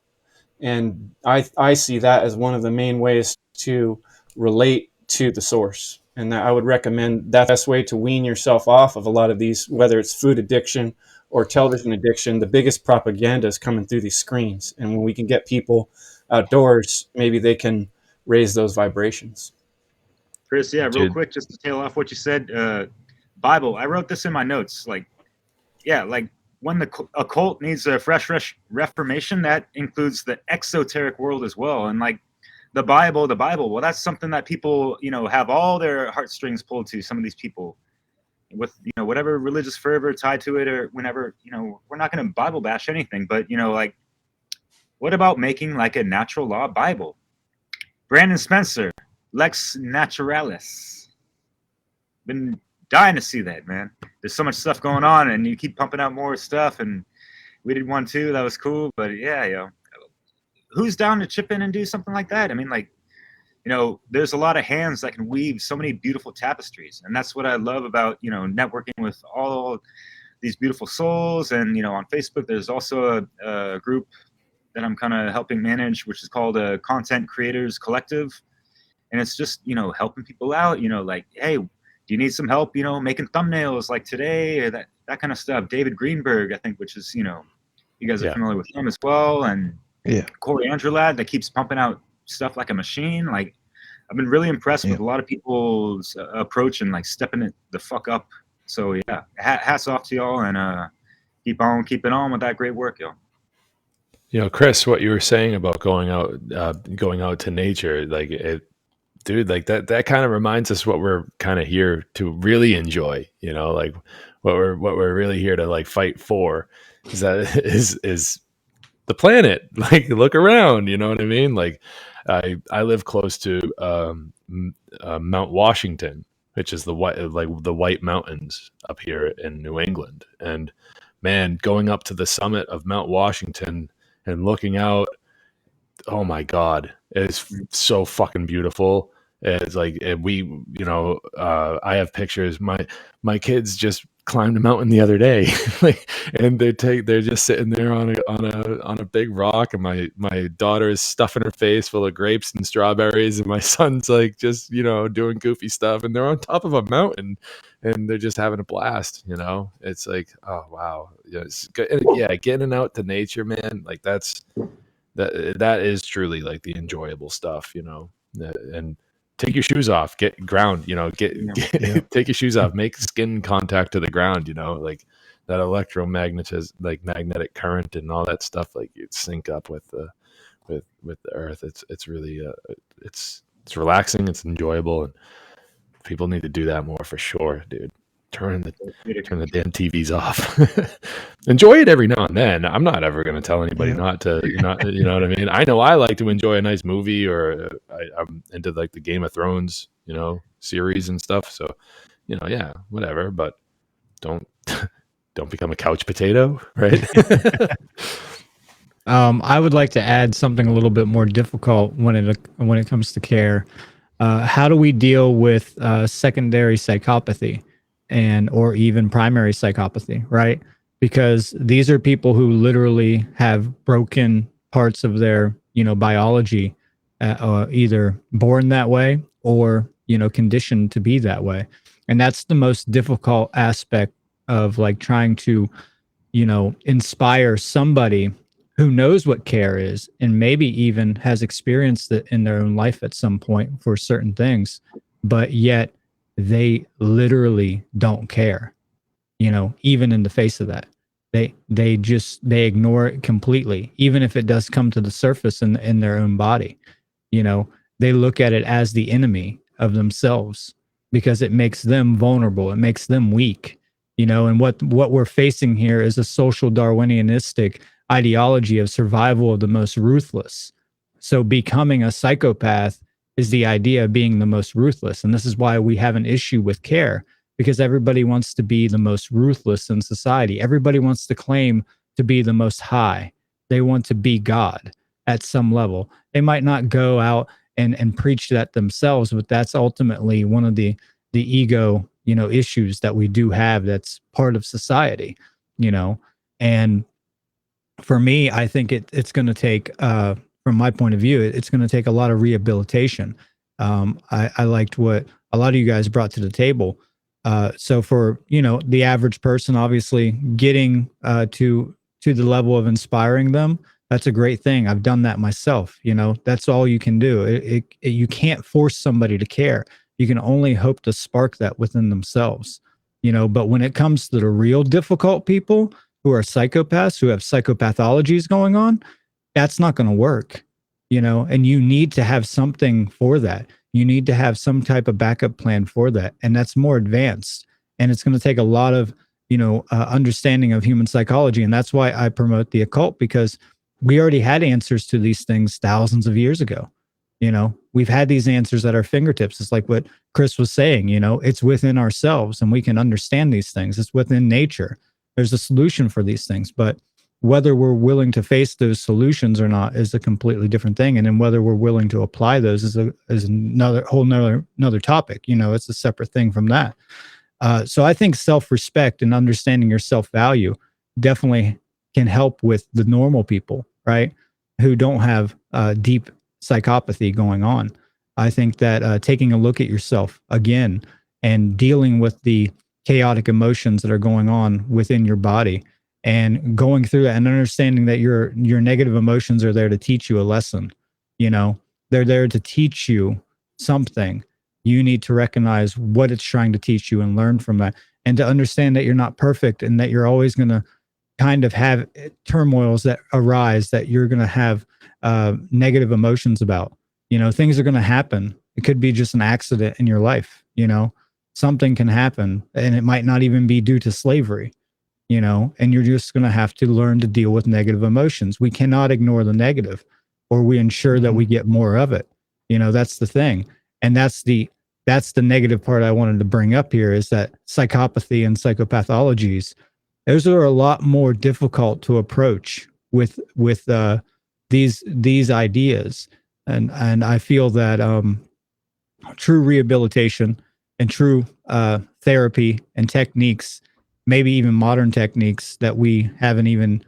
And I see that as one of the main ways to relate to the source. And that I would recommend that's the best way to wean yourself off of a lot of these, whether it's food addiction or television addiction. The biggest propaganda is coming through these screens. And when we can get people outdoors, maybe they can raise those vibrations. Chris, real quick, just to tail off what you said, Bible. I wrote this in my notes. Like when the occult needs a fresh reformation, that includes the exoteric world as well. And like the Bible, well, that's something that people, have all their heartstrings pulled to. Some of these people with, whatever religious fervor tied to it, or whenever, we're not going to Bible bash anything, but, like, what about making like a natural law Bible? Brandon Spencer, Lex Naturalis. Been dying to see that, man. There's so much stuff going on, and you keep pumping out more stuff, and we did one too. That was cool. But who's down to chip in and do something like that? I mean, like, there's a lot of hands that can weave so many beautiful tapestries, and that's what I love about networking with all these beautiful souls. And on Facebook, there's also a group that I'm kind of helping manage, which is called Content Creators Collective, and it's just helping people out. Like, hey, do you need some help, making thumbnails like today, or that kind of stuff? David Greenberg, I think, which is, you guys are familiar with him as well. And Corey Andrelad, that keeps pumping out stuff like a machine. Like, I've been really impressed Yeah. with a lot of people's approach and like stepping it the fuck up. So yeah, hats off to y'all, and keep on keeping on with that great work, y'all. You know, Chris, what you were saying about going out to nature, like it, dude, like that kind of reminds us what we're kind of here to really enjoy. You know, like what we're really here to like fight for is that is the planet. Like, look around, you know what I mean? Like, I live close to Mount Washington, which is the White Mountains up here in New England. And man, going up to the summit of Mount Washington and looking out, oh my god, it's so fucking beautiful. It's like I have pictures. My kids just climbed a mountain the other day, like, and they're just sitting there on a big rock, and my daughter is stuffing her face full of grapes and strawberries, and my son's like just doing goofy stuff, and they're on top of a mountain, and they're just having a blast. It's like, oh wow, yeah, getting out to nature, man. Like that is truly like the enjoyable stuff, and take your shoes off, get ground, take your shoes off, make skin contact to the ground, like that electromagnetism, like magnetic current and all that stuff, like you sync up with the earth. It's really it's relaxing, it's enjoyable, and people need to do that more for sure, dude. Turn the damn TVs off. Enjoy it every now and then. I'm not ever going to tell anybody not to, you know what I mean? I know I like to enjoy a nice movie, or I'm into like the Game of Thrones, series and stuff. So, yeah, whatever, but don't become a couch potato, right? I would like to add something a little bit more difficult when it comes to care. How do we deal with secondary psychopathy or even primary psychopathy, right? Because these are people who literally have broken parts of their biology, either born that way or conditioned to be that way. And that's the most difficult aspect of like trying to inspire somebody who knows what care is and maybe even has experienced it in their own life at some point for certain things, but yet they literally don't care, even in the face of that. They ignore it completely, even if it does come to the surface in their own body. They look at it as the enemy of themselves because it makes them vulnerable. It makes them weak. And what we're facing here is a social Darwinianistic ideology of survival of the most ruthless. So becoming a psychopath is the idea of being the most ruthless. And this is why we have an issue with care, because everybody wants to be the most ruthless in society. Everybody wants to claim to be the most high. They want to be God at some level. They might not go out and preach that themselves, but that's ultimately one of the ego, issues that we do have. That's part of society, and for me, I think it's going to take, from my point of view, it's going to take a lot of rehabilitation. I liked what a lot of you guys brought to the table. So for the average person, obviously getting to the level of inspiring them, that's a great thing. I've done that myself. That's all you can do. You can't force somebody to care. You can only hope to spark that within themselves. But when it comes to the real difficult people who are psychopaths, who have psychopathologies going on, that's not going to work, and you need to have something for that. You need to have some type of backup plan for that. And that's more advanced. And it's going to take a lot of, understanding of human psychology. And that's why I promote the occult, because we already had answers to these things thousands of years ago. We've had these answers at our fingertips. It's like what Chris was saying, it's within ourselves and we can understand these things. It's within nature. There's a solution for these things, but whether we're willing to face those solutions or not is a completely different thing. And then whether we're willing to apply those is another topic. It's a separate thing from that. So I think self-respect and understanding your self-value definitely can help with the normal people, right? Who don't have deep psychopathy going on. I think that taking a look at yourself again and dealing with the chaotic emotions that are going on within your body and going through it and understanding that your negative emotions are there to teach you a lesson. They're there to teach you something, you need to recognize what it's trying to teach you and learn from that, and to understand that you're not perfect and that you're always going to kind of have turmoils that arise, that you're going to have negative emotions about. Things are going to happen. It could be just an accident in your life. Something can happen, and it might not even be due to slavery. And you're just going to have to learn to deal with negative emotions. We cannot ignore the negative, or we ensure that we get more of it. That's the thing. And that's the negative part I wanted to bring up here, is that psychopathy and psychopathologies, those are a lot more difficult to approach with these ideas. And I feel that true rehabilitation and true therapy and techniques, maybe even modern techniques that we haven't even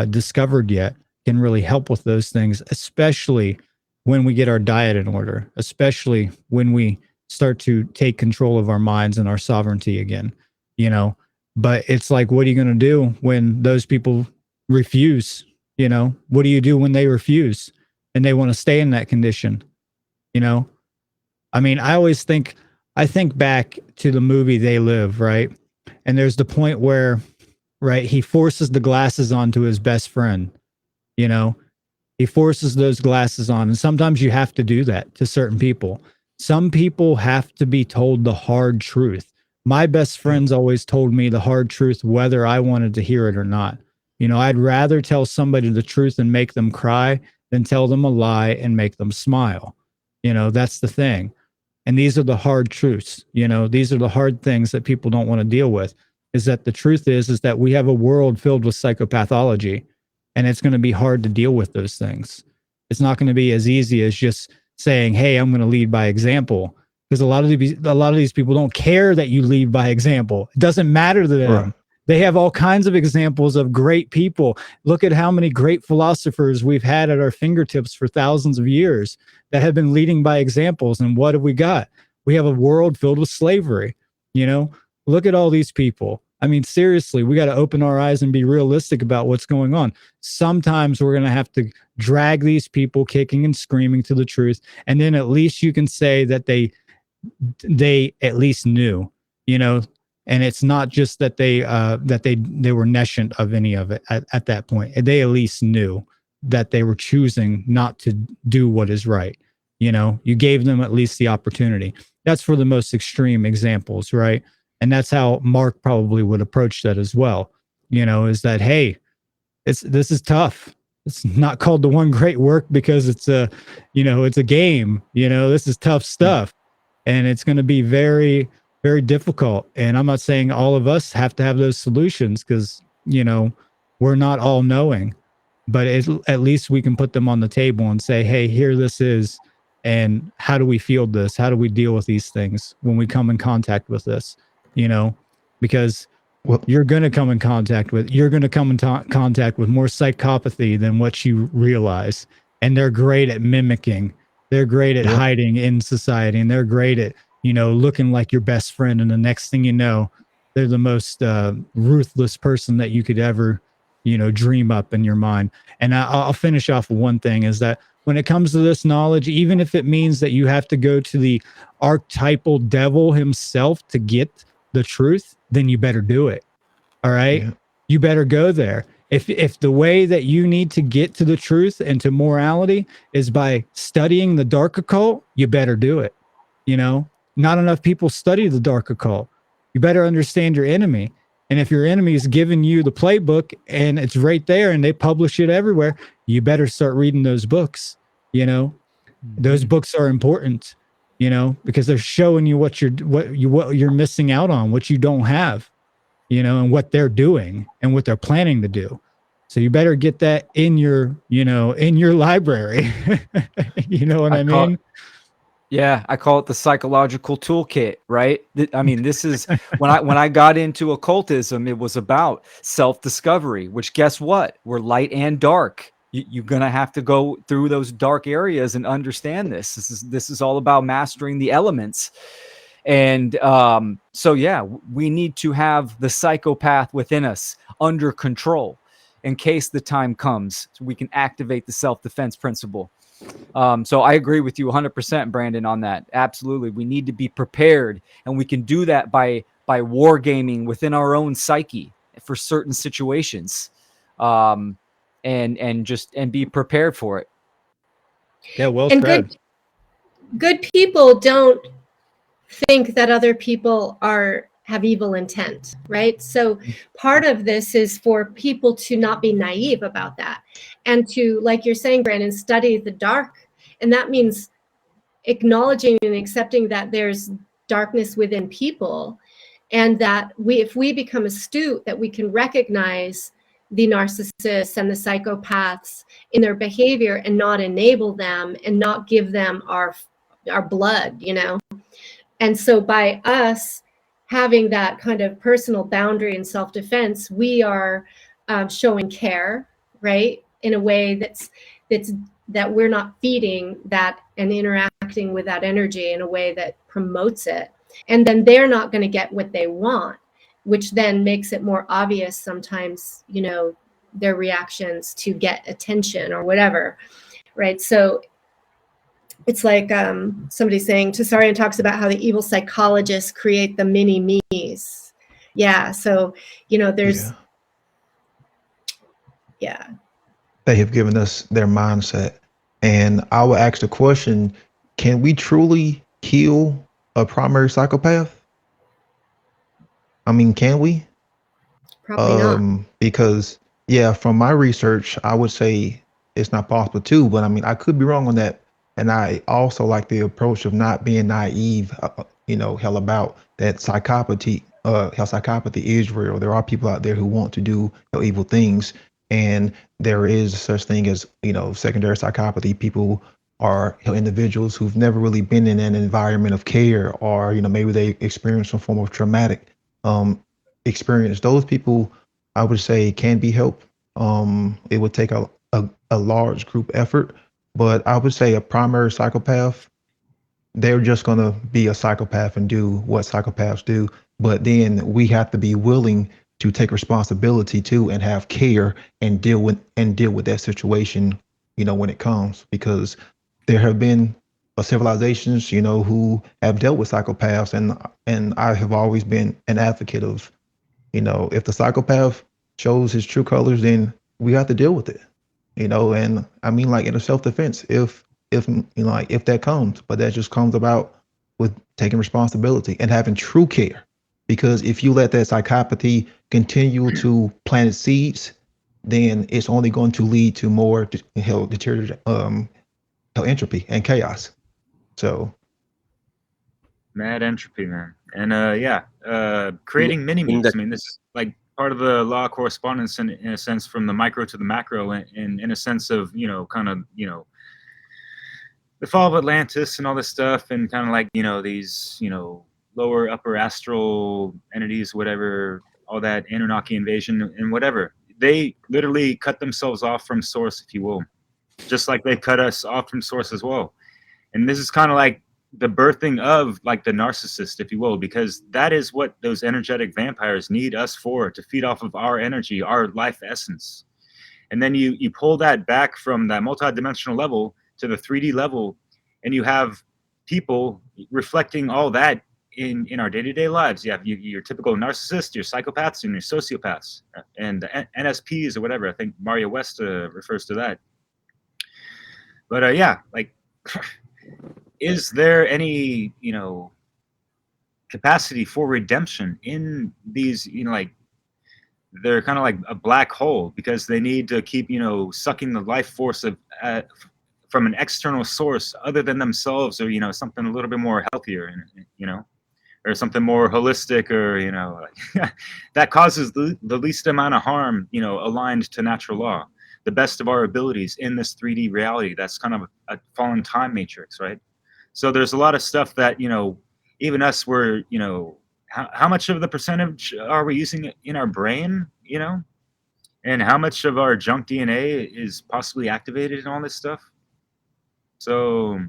discovered yet, can really help with those things, especially when we get our diet in order, especially when we start to take control of our minds and our sovereignty again. But it's like, what are you going to do when those people refuse? What do you do when they refuse and they want to stay in that condition? I mean, I think back to the movie They Live, right? And there's the point where, right, he forces the glasses onto his best friend. He forces those glasses on. And sometimes you have to do that to certain people. Some people have to be told the hard truth. My best friends always told me the hard truth, whether I wanted to hear it or not. I'd rather tell somebody the truth and make them cry than tell them a lie and make them smile. That's the thing. And these are the hard truths. These are the hard things that people don't want to deal with, is that the truth is that we have a world filled with psychopathology, and it's going to be hard to deal with those things. It's not going to be as easy as just saying, hey, I'm going to lead by example, because a lot of these people don't care that you lead by example. It doesn't matter to them. Right. They have all kinds of examples of great people. Look at how many great philosophers we've had at our fingertips for thousands of years that have been leading by examples. And what have we got? We have a world filled with slavery. Look at all these people. I mean, seriously, we got to open our eyes and be realistic about what's going on. Sometimes we're going to have to drag these people kicking and screaming to the truth. And then at least you can say that they at least knew, and it's not just that they were nescient of any of it at that point. They at least knew that they were choosing not to do what is right. You gave them at least the opportunity. That's for the most extreme examples, right? And that's how Mark probably would approach that as well. Is that, hey, this is tough. It's not called the one great work because it's a game. This is tough stuff, and it's going to be very, very difficult. And I'm not saying all of us have to have those solutions, because we're not all knowing, but at least we can put them on the table and say, hey, here this is, and how do we field this? How do we deal with these things when we come in contact with this? Because you're going to come in contact with contact with more psychopathy than what you realize. And they're great at mimicking. They're great at hiding in society, and they're great at, looking like your best friend. And the next thing you know, they're the most ruthless person that you could ever, dream up in your mind. And I'll finish off with one thing, is that when it comes to this knowledge, even if it means that you have to go to the archetypal devil himself to get the truth, then you better do it. All right. Yeah. You better go there. If the way that you need to get to the truth and to morality is by studying the dark occult, you better do it. Not enough people study the dark occult. You better understand your enemy. And if your enemy is giving you the playbook and it's right there and they publish it everywhere, you better start reading those books. Those books are important, because they're showing you what you're missing out on, what you don't have, and what they're doing and what they're planning to do. So you better get that in your library. You know what I mean? Yeah, I call it the psychological toolkit, right? I mean, this is when I got into occultism, it was about self-discovery, which, guess what? We're light and dark. You're going to have to go through those dark areas and understand this. This is all about mastering the elements. And so, yeah, we need to have the psychopath within us under control in case the time comes, so we can activate the self-defense principle. So I agree with you 100%, Brandon, on that. Absolutely. We need to be prepared, and we can do that by wargaming within our own psyche for certain situations, and be prepared for it. Yeah, well And said. good people don't think that other people have evil intent, right? So part of this is for people to not be naive about that, and to, like you're saying, Brandon, study the dark. And that means acknowledging and accepting that there's darkness within people, and that if we become astute, that we can recognize the narcissists and the psychopaths in their behavior and not enable them and not give them our blood, And so by us having that kind of personal boundary and self-defense, we are showing care, right? In a way that we're not feeding that and interacting with that energy in a way that promotes it. And then they're not going to get what they want, which then makes it more obvious sometimes, their reactions to get attention or whatever, right? So it's like somebody saying, Tessarian talks about how the evil psychologists create the mini me's. Yeah. So, there's, yeah. They have given us their mindset. And I will ask the question, can we truly heal a primary psychopath? I mean, can we? Probably not. Because, yeah, from my research, I would say it's not possible too, but I mean, I could be wrong on that. And I also like the approach of not being naive, hell about that psychopathy, how psychopathy is real. There are people out there who want to do evil things. And there is such thing as, secondary psychopathy. People are individuals who've never really been in an environment of care, or, maybe they experience some form of traumatic experience. Those people, I would say, can be helped. It would take a large group effort, but I would say a primary psychopath, they're just going to be a psychopath and do what psychopaths do. But then we have to be willing to take responsibility too, and have care and deal with that situation, when it comes, because there have been civilizations, who have dealt with psychopaths, and I have always been an advocate of, if the psychopath shows his true colors, then we have to deal with it, and I mean, like, in a self-defense, if that comes, but that just comes about with taking responsibility and having true care. Because if you let that psychopathy continue to plant its seeds, then it's only going to lead to more deterioration, entropy and chaos. So Mad entropy, man. And creating mini-me's. I mean, this is like part of the law of correspondence in a sense, from the micro to the macro, and in a sense of, kind of, the fall of Atlantis and all this stuff, and kind of like, these, lower upper astral entities, whatever, all that Anunnaki invasion and whatever. They literally cut themselves off from source, if you will, just like they cut us off from source as well. And this is kind of like the birthing of, like, the narcissist, if you will, because that is what those energetic vampires need us for, to feed off of our energy, our life essence. And then you pull that back from that multidimensional level to the 3D level, and you have people reflecting all that in our day-to-day lives. You have your typical narcissist, your psychopaths, and your sociopaths, and the NSPs or whatever. I think Mario West refers to that. But like, is there any, capacity for redemption in these, like, they're kind of like a black hole, because they need to keep, sucking the life force of from an external source other than themselves, or, something a little bit more healthier, or something more holistic, or, that causes the least amount of harm, aligned to natural law, the best of our abilities in this 3D reality. That's kind of a fallen time matrix, right? So there's a lot of stuff that, even us, we're, how much of the percentage are we using in our brain, and how much of our junk DNA is possibly activated and all this stuff. So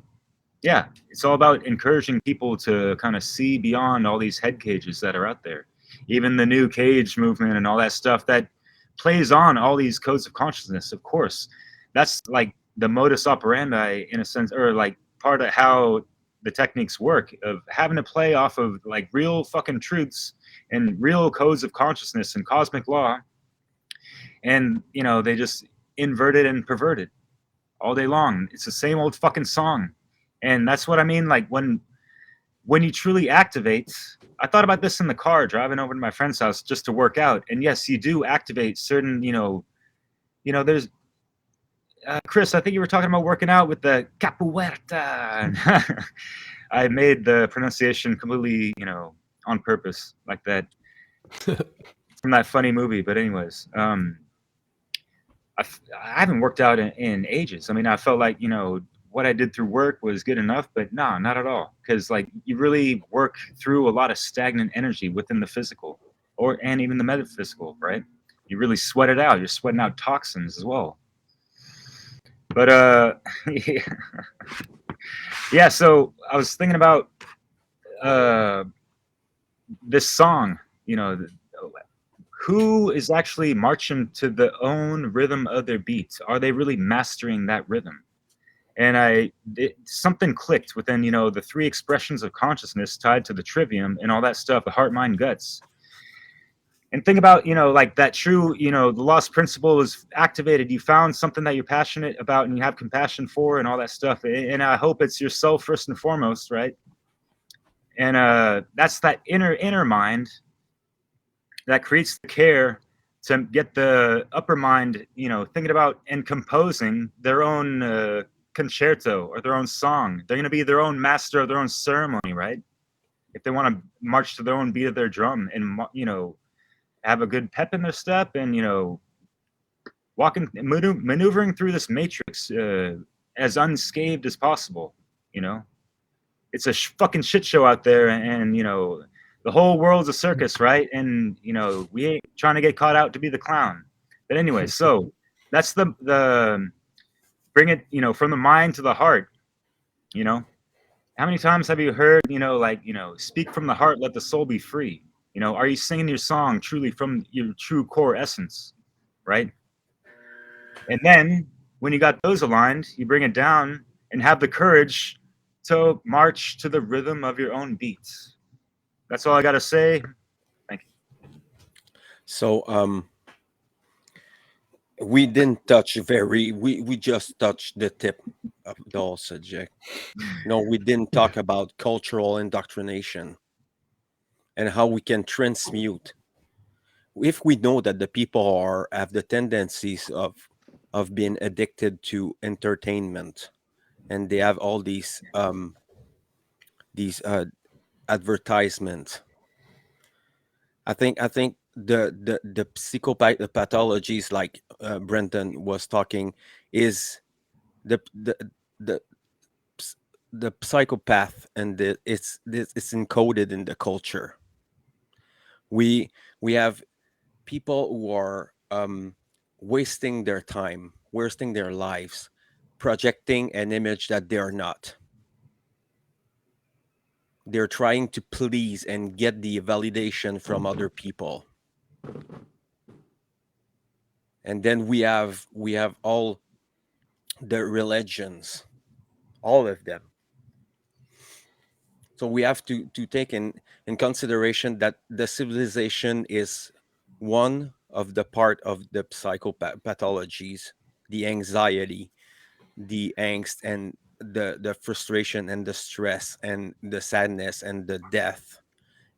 yeah, it's all about encouraging people to kind of see beyond all these head cages that are out there. Even the new cage movement and all that stuff that plays on all these codes of consciousness, of course, that's like the modus operandi in a sense, or like part of how the techniques work of having to play off of like real fucking truths and real codes of consciousness and cosmic law. And, you know, they just invert it and pervert it all day long. It's the same old fucking song. And that's what I mean. Like when you truly activate, I thought about this in the car driving over to my friend's house just to work out. And yes, you do activate certain, there's, Chris, I think you were talking about working out with the capoeira. I made the pronunciation completely, on purpose like that from that funny movie. But anyways, I haven't worked out in ages. I mean, I felt like, what I did through work was good enough, but no, not at all. Because like you really work through a lot of stagnant energy within the physical and even the metaphysical, right? You really sweat it out. You're sweating out toxins as well. But yeah. So I was thinking about this song, who is actually marching to the own rhythm of their beats? Are they really mastering that rhythm? And something clicked within, the three expressions of consciousness tied to the trivium and all that stuff, the heart, mind, guts. And think about, like that true, the lost principle is activated. You found something that you're passionate about and you have compassion for and all that stuff. And I hope it's yourself first and foremost, right? And that's that inner mind that creates the care to get the upper mind, thinking about and composing their own concerto or their own song. They're going to be their own master of their own ceremony, right? If they want to march to their own beat of their drum and, have a good pep in their step and, maneuvering through this matrix as unscathed as possible, It's a fucking shit show out there, and, the whole world's a circus, right? And, we ain't trying to get caught out to be the clown. But anyway, so that's the bring it, from the mind to the heart, How many times have you heard, speak from the heart, let the soul be free? Are you singing your song truly from your true core essence, right? And then when you got those aligned, you bring it down and have the courage to march to the rhythm of your own beats. That's all I got to say. Thank you. So, we didn't touch we just touched the tip of the whole subject. No, we didn't talk about cultural indoctrination and how we can transmute. If we know that the people have the tendencies of being addicted to entertainment, and they have all these advertisements, I think the psychopathologies, like Brenton was talking, is the psychopath, and it's encoded in the culture. We have people who are wasting their time, wasting their lives, projecting an image that they are not. They're trying to please and get the validation from other people. And then we have all the religions, all of them. So we have to take in consideration that the civilization is one of the part of the psychopathologies, the anxiety, the angst, and the frustration and the stress and the sadness and the death.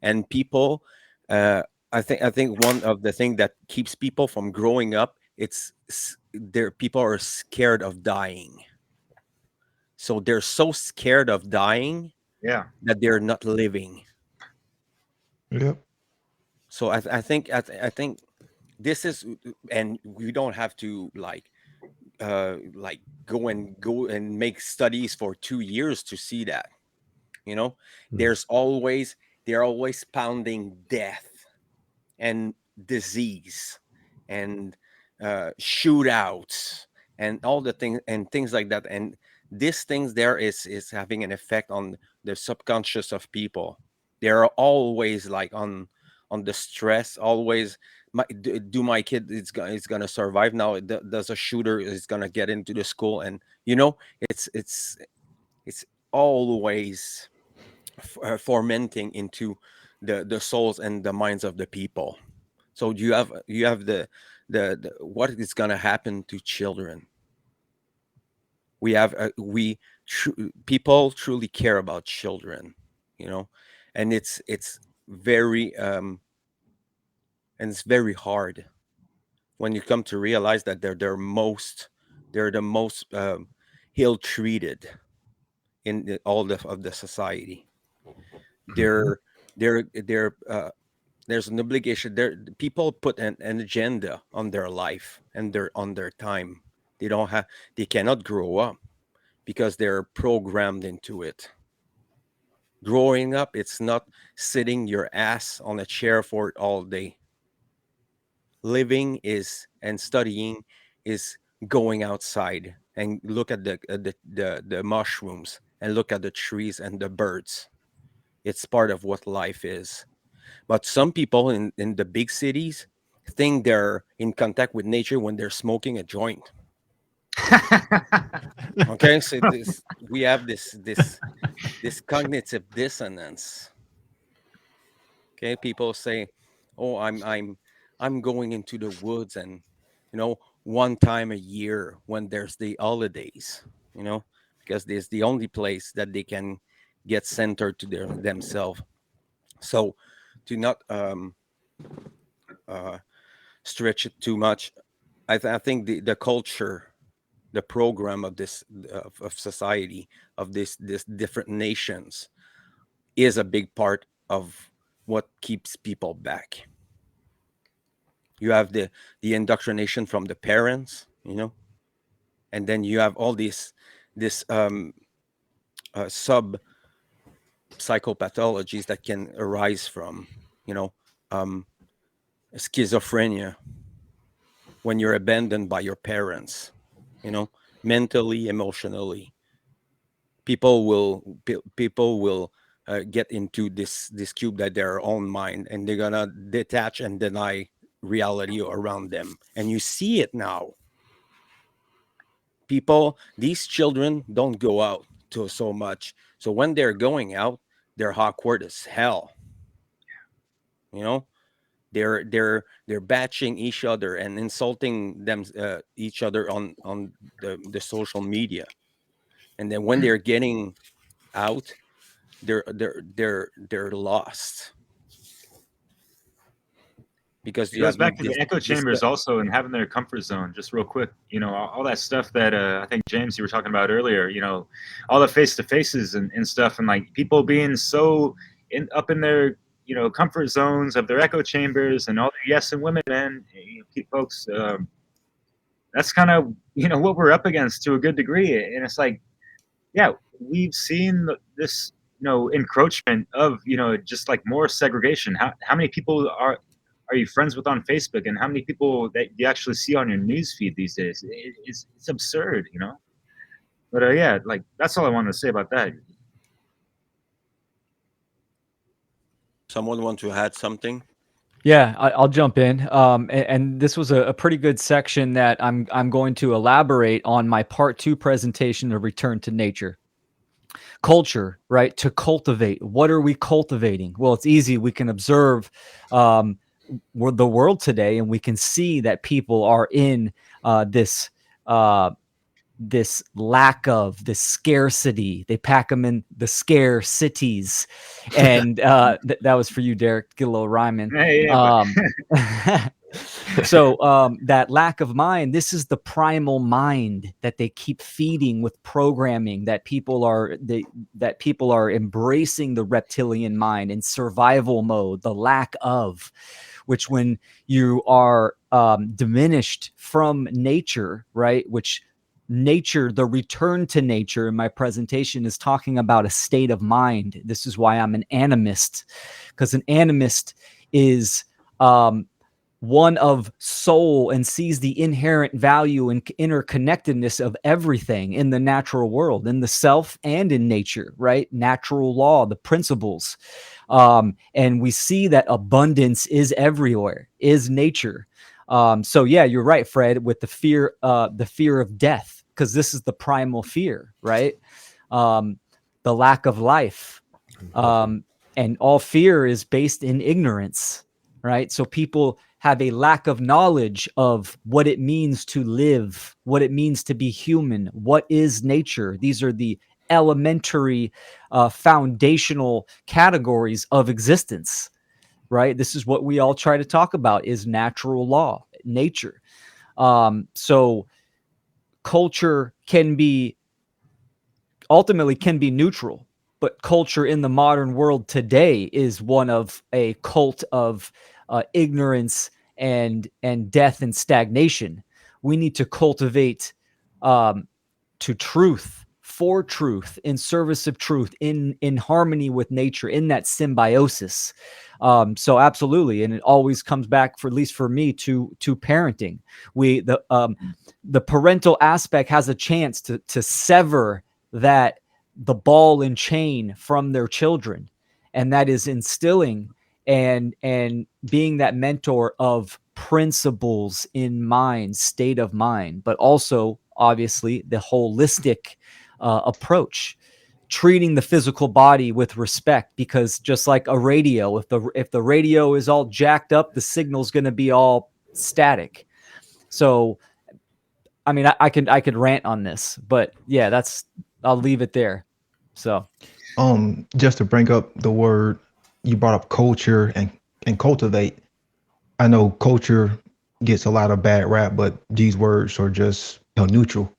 And people, I think one of the things that keeps people from growing up, it's people are scared of dying. So they're so scared of dying, Yeah, that they're not living. Yep. So I think this is, and we don't have to like go and make studies for 2 years to see that. They're always pounding death and disease and shootouts and all the things like that. And these things there is having an effect on the subconscious of people. They're always like on the stress, always do my kid is gonna survive now? Does a shooter is gonna get into the school? And you know, it's always fermenting into the souls and the minds of the people. So you have the what is gonna happen to children? We have people truly care about children, you know, and it's very and it's very hard when you come to realize that they're the most ill treated in all of the society. They're they're there's an obligation there. People put an agenda on their life and on their time. They cannot grow up because they're programmed into it. Growing up, it's not sitting your ass on a chair for it all day. Living is and studying is going outside and look at the mushrooms and look at the trees and the birds. It's part of what life is. But some people in the big cities think they're in contact with nature when they're smoking a joint. Okay, so we have this cognitive dissonance. Okay, people say, "Oh, I'm going into the woods, and you know, one time a year when there's the holidays, you know, because there's the only place that they can get centered to themselves." So, to not stretch it too much, I think the culture, the program of this of society, of this different nations, is a big part of what keeps people back. You have the indoctrination from the parents, you know, and then you have all this sub psychopathologies that can arise from, you know, schizophrenia, when you're abandoned by your parents, you know, mentally, emotionally. People will get into this cube that their own mind, and they're gonna detach and deny reality around them. And you see it now. These children don't go out to so much. So when they're going out, they're awkward as hell. You know, they're batching each other and insulting them each other on the social media. And then when they're getting out, they're lost, because It you goes have back to this the echo this chambers also and having their comfort zone. Just real quick, you know, all that stuff that I think James you were talking about earlier. You know, all the face to faces and stuff, and like people being so up in their comfort zones of their echo chambers and all the yes and women, man. You know, folks, that's kind of what we're up against to a good degree, and it's like, yeah, we've seen this encroachment of just like more segregation. How many people are you friends with on Facebook, and how many people that you actually see on your news feed these days? It's absurd, you know. But yeah, like that's all I wanted to say about that. Someone want to add something? Yeah, I'll jump in. And this was a pretty good section that I'm going to elaborate on my part 2 presentation of Return to Nature. Culture, right? To cultivate. What are we cultivating? Well, it's easy. We can observe the world today, and we can see that people are in this lack of this scarcity. They pack them in the scare cities, and that was for you, Derek. Get a little rhyming. Hey, yeah, So that lack of mind, this is the primal mind that they keep feeding with programming, that people are embracing the reptilian mind in survival mode, the lack of, which when you are diminished from nature, right, which nature, the return to nature in my presentation is talking about a state of mind. This is why I'm an animist, because an animist is one of soul and sees the inherent value and interconnectedness of everything in the natural world, in the self and in nature, right? Natural law, the principles. And we see that abundance is everywhere, is nature. So yeah, you're right, Fred, with the fear of death, because this is the primal fear, right? The lack of life. And all fear is based in ignorance, right? So people have a lack of knowledge of what it means to live, what it means to be human, what is nature. These are the elementary, foundational categories of existence, right? This is what we all try to talk about, is natural law, nature. So culture ultimately can be neutral, but culture in the modern world today is one of a cult of ignorance and death and stagnation. We need to cultivate to truth, for truth, in service of truth, in harmony with nature, in that symbiosis. So absolutely, and it always comes back, for at least for me, to parenting. The parental aspect has a chance to sever the ball and chain from their children, and that is instilling and being that mentor of principles in mind, state of mind, but also obviously the holistic approach, treating the physical body with respect, because just like a radio, if the radio is all jacked up, the signal's going to be all static. So I mean, I could rant on this, but yeah, I'll leave it there. So, just to bring up the word, you brought up culture and cultivate. I know culture gets a lot of bad rap, but these words are just neutral.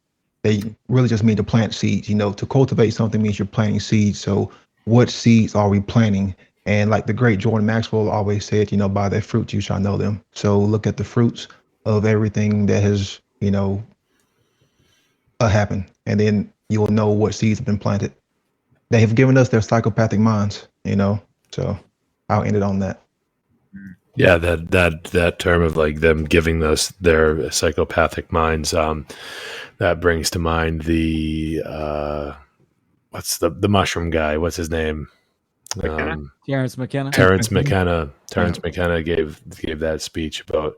They really just mean to plant seeds. To cultivate something means you're planting seeds. So what seeds are we planting? And like the great Jordan Maxwell always said, by their fruits you shall know them. So look at the fruits of everything that has, happened, and then you will know what seeds have been planted. They have given us their psychopathic minds, so I'll end it on that. Yeah, that term of like them giving us their psychopathic minds, that brings to mind the what's the mushroom guy? What's his name? Terrence McKenna. Terrence McKenna gave that speech about,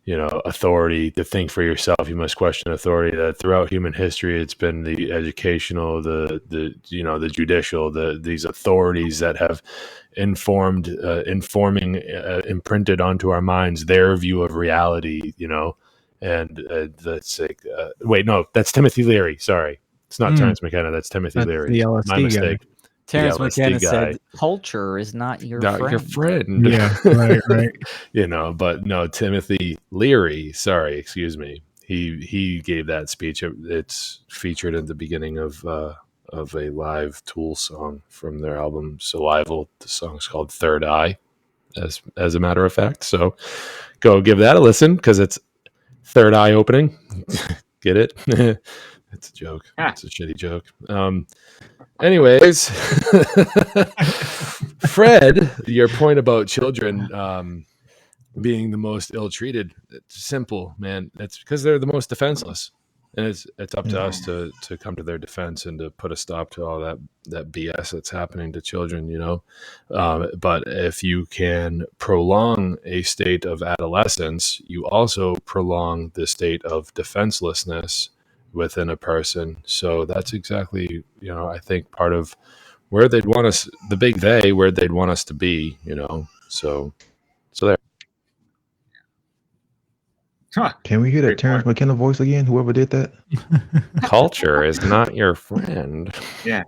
authority. To think for yourself, you must question authority. That throughout human history, it's been the educational, the judicial, these authorities that have imprinted onto our minds their view of reality. And that's like, wait, no, that's Timothy Leary. Sorry, it's not Terrence McKenna. That's Timothy Leary. The LSD My mistake. guy. Terrence McKenna said, "Culture is not your friend." Your friend. Yeah, right. But no, Timothy Leary. Sorry, excuse me. He gave that speech. It's featured at the beginning of a live Tool song from their album Survival. The song's called Third Eye, as a matter of fact. So go give that a listen, because it's Third Eye opening. Get it? It's a joke. It's a shitty joke. Anyways, Fred, your point about children being the most ill-treated, it's simple, man. It's because they're the most defenseless, and it's up to us to come to their defense and to put a stop to all that BS that's happening to children, but if you can prolong a state of adolescence, you also prolong the state of defenselessness within a person. So that's exactly, I think part of where they'd want us, the big they, where they'd want us to be, so there. Can we hear that Terrence McKenna voice again? Whoever did that. Culture is not your friend. Yeah.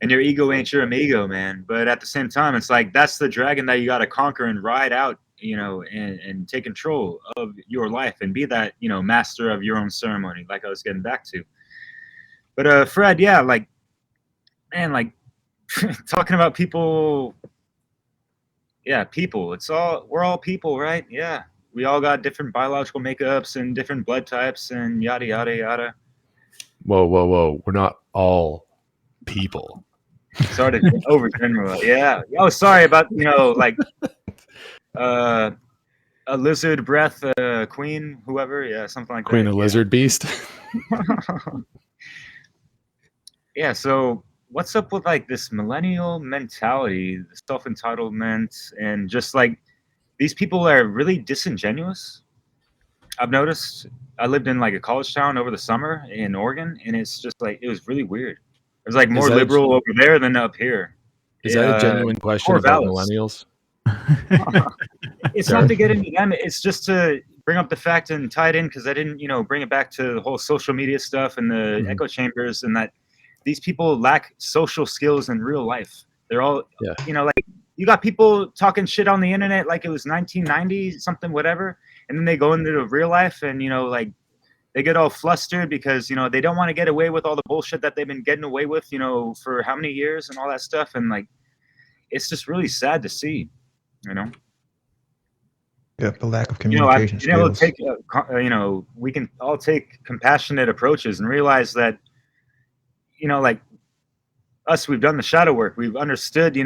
And your ego ain't your amigo, man. But at the same time, it's like, that's the dragon that you got to conquer and ride out, and take control of your life and be that, master of your own ceremony, like I was getting back to. But Fred, yeah, like, man, like talking about people. Yeah, people. We're all people, right? Yeah. We all got different biological makeups and different blood types and yada, yada, yada. Whoa. We're not all people. Sort of overgeneralized. Yeah. Oh, sorry about, like, a lizard breath queen, whoever, yeah, something like Queen that. of Lizard Beast. Yeah, so what's up with like this millennial mentality, self-entitlement, and just like these people are really disingenuous. I've noticed. I lived in like a college town over the summer in Oregon, and it's just like it was really weird. It was like Is more that a, liberal over there than up here. is that a genuine question about Corvallis. millennials? It's Sorry. not to get into them. It's just to bring up the fact and tie it in because I didn't, bring it back to the whole social media stuff and the Mhm. echo chambers and that these people lack social skills in real life. They're all, Yeah. like you got people talking shit on the internet like it was 1990 something, whatever, and then they go into the real life and like they get all flustered because they don't want to get away with all the bullshit that they've been getting away with for how many years and all that stuff, and like it's just really sad to see. Yep, the lack of I've communication been able to skills. take, we can all take compassionate approaches and realize that, like us, we've done the shadow work. We've understood,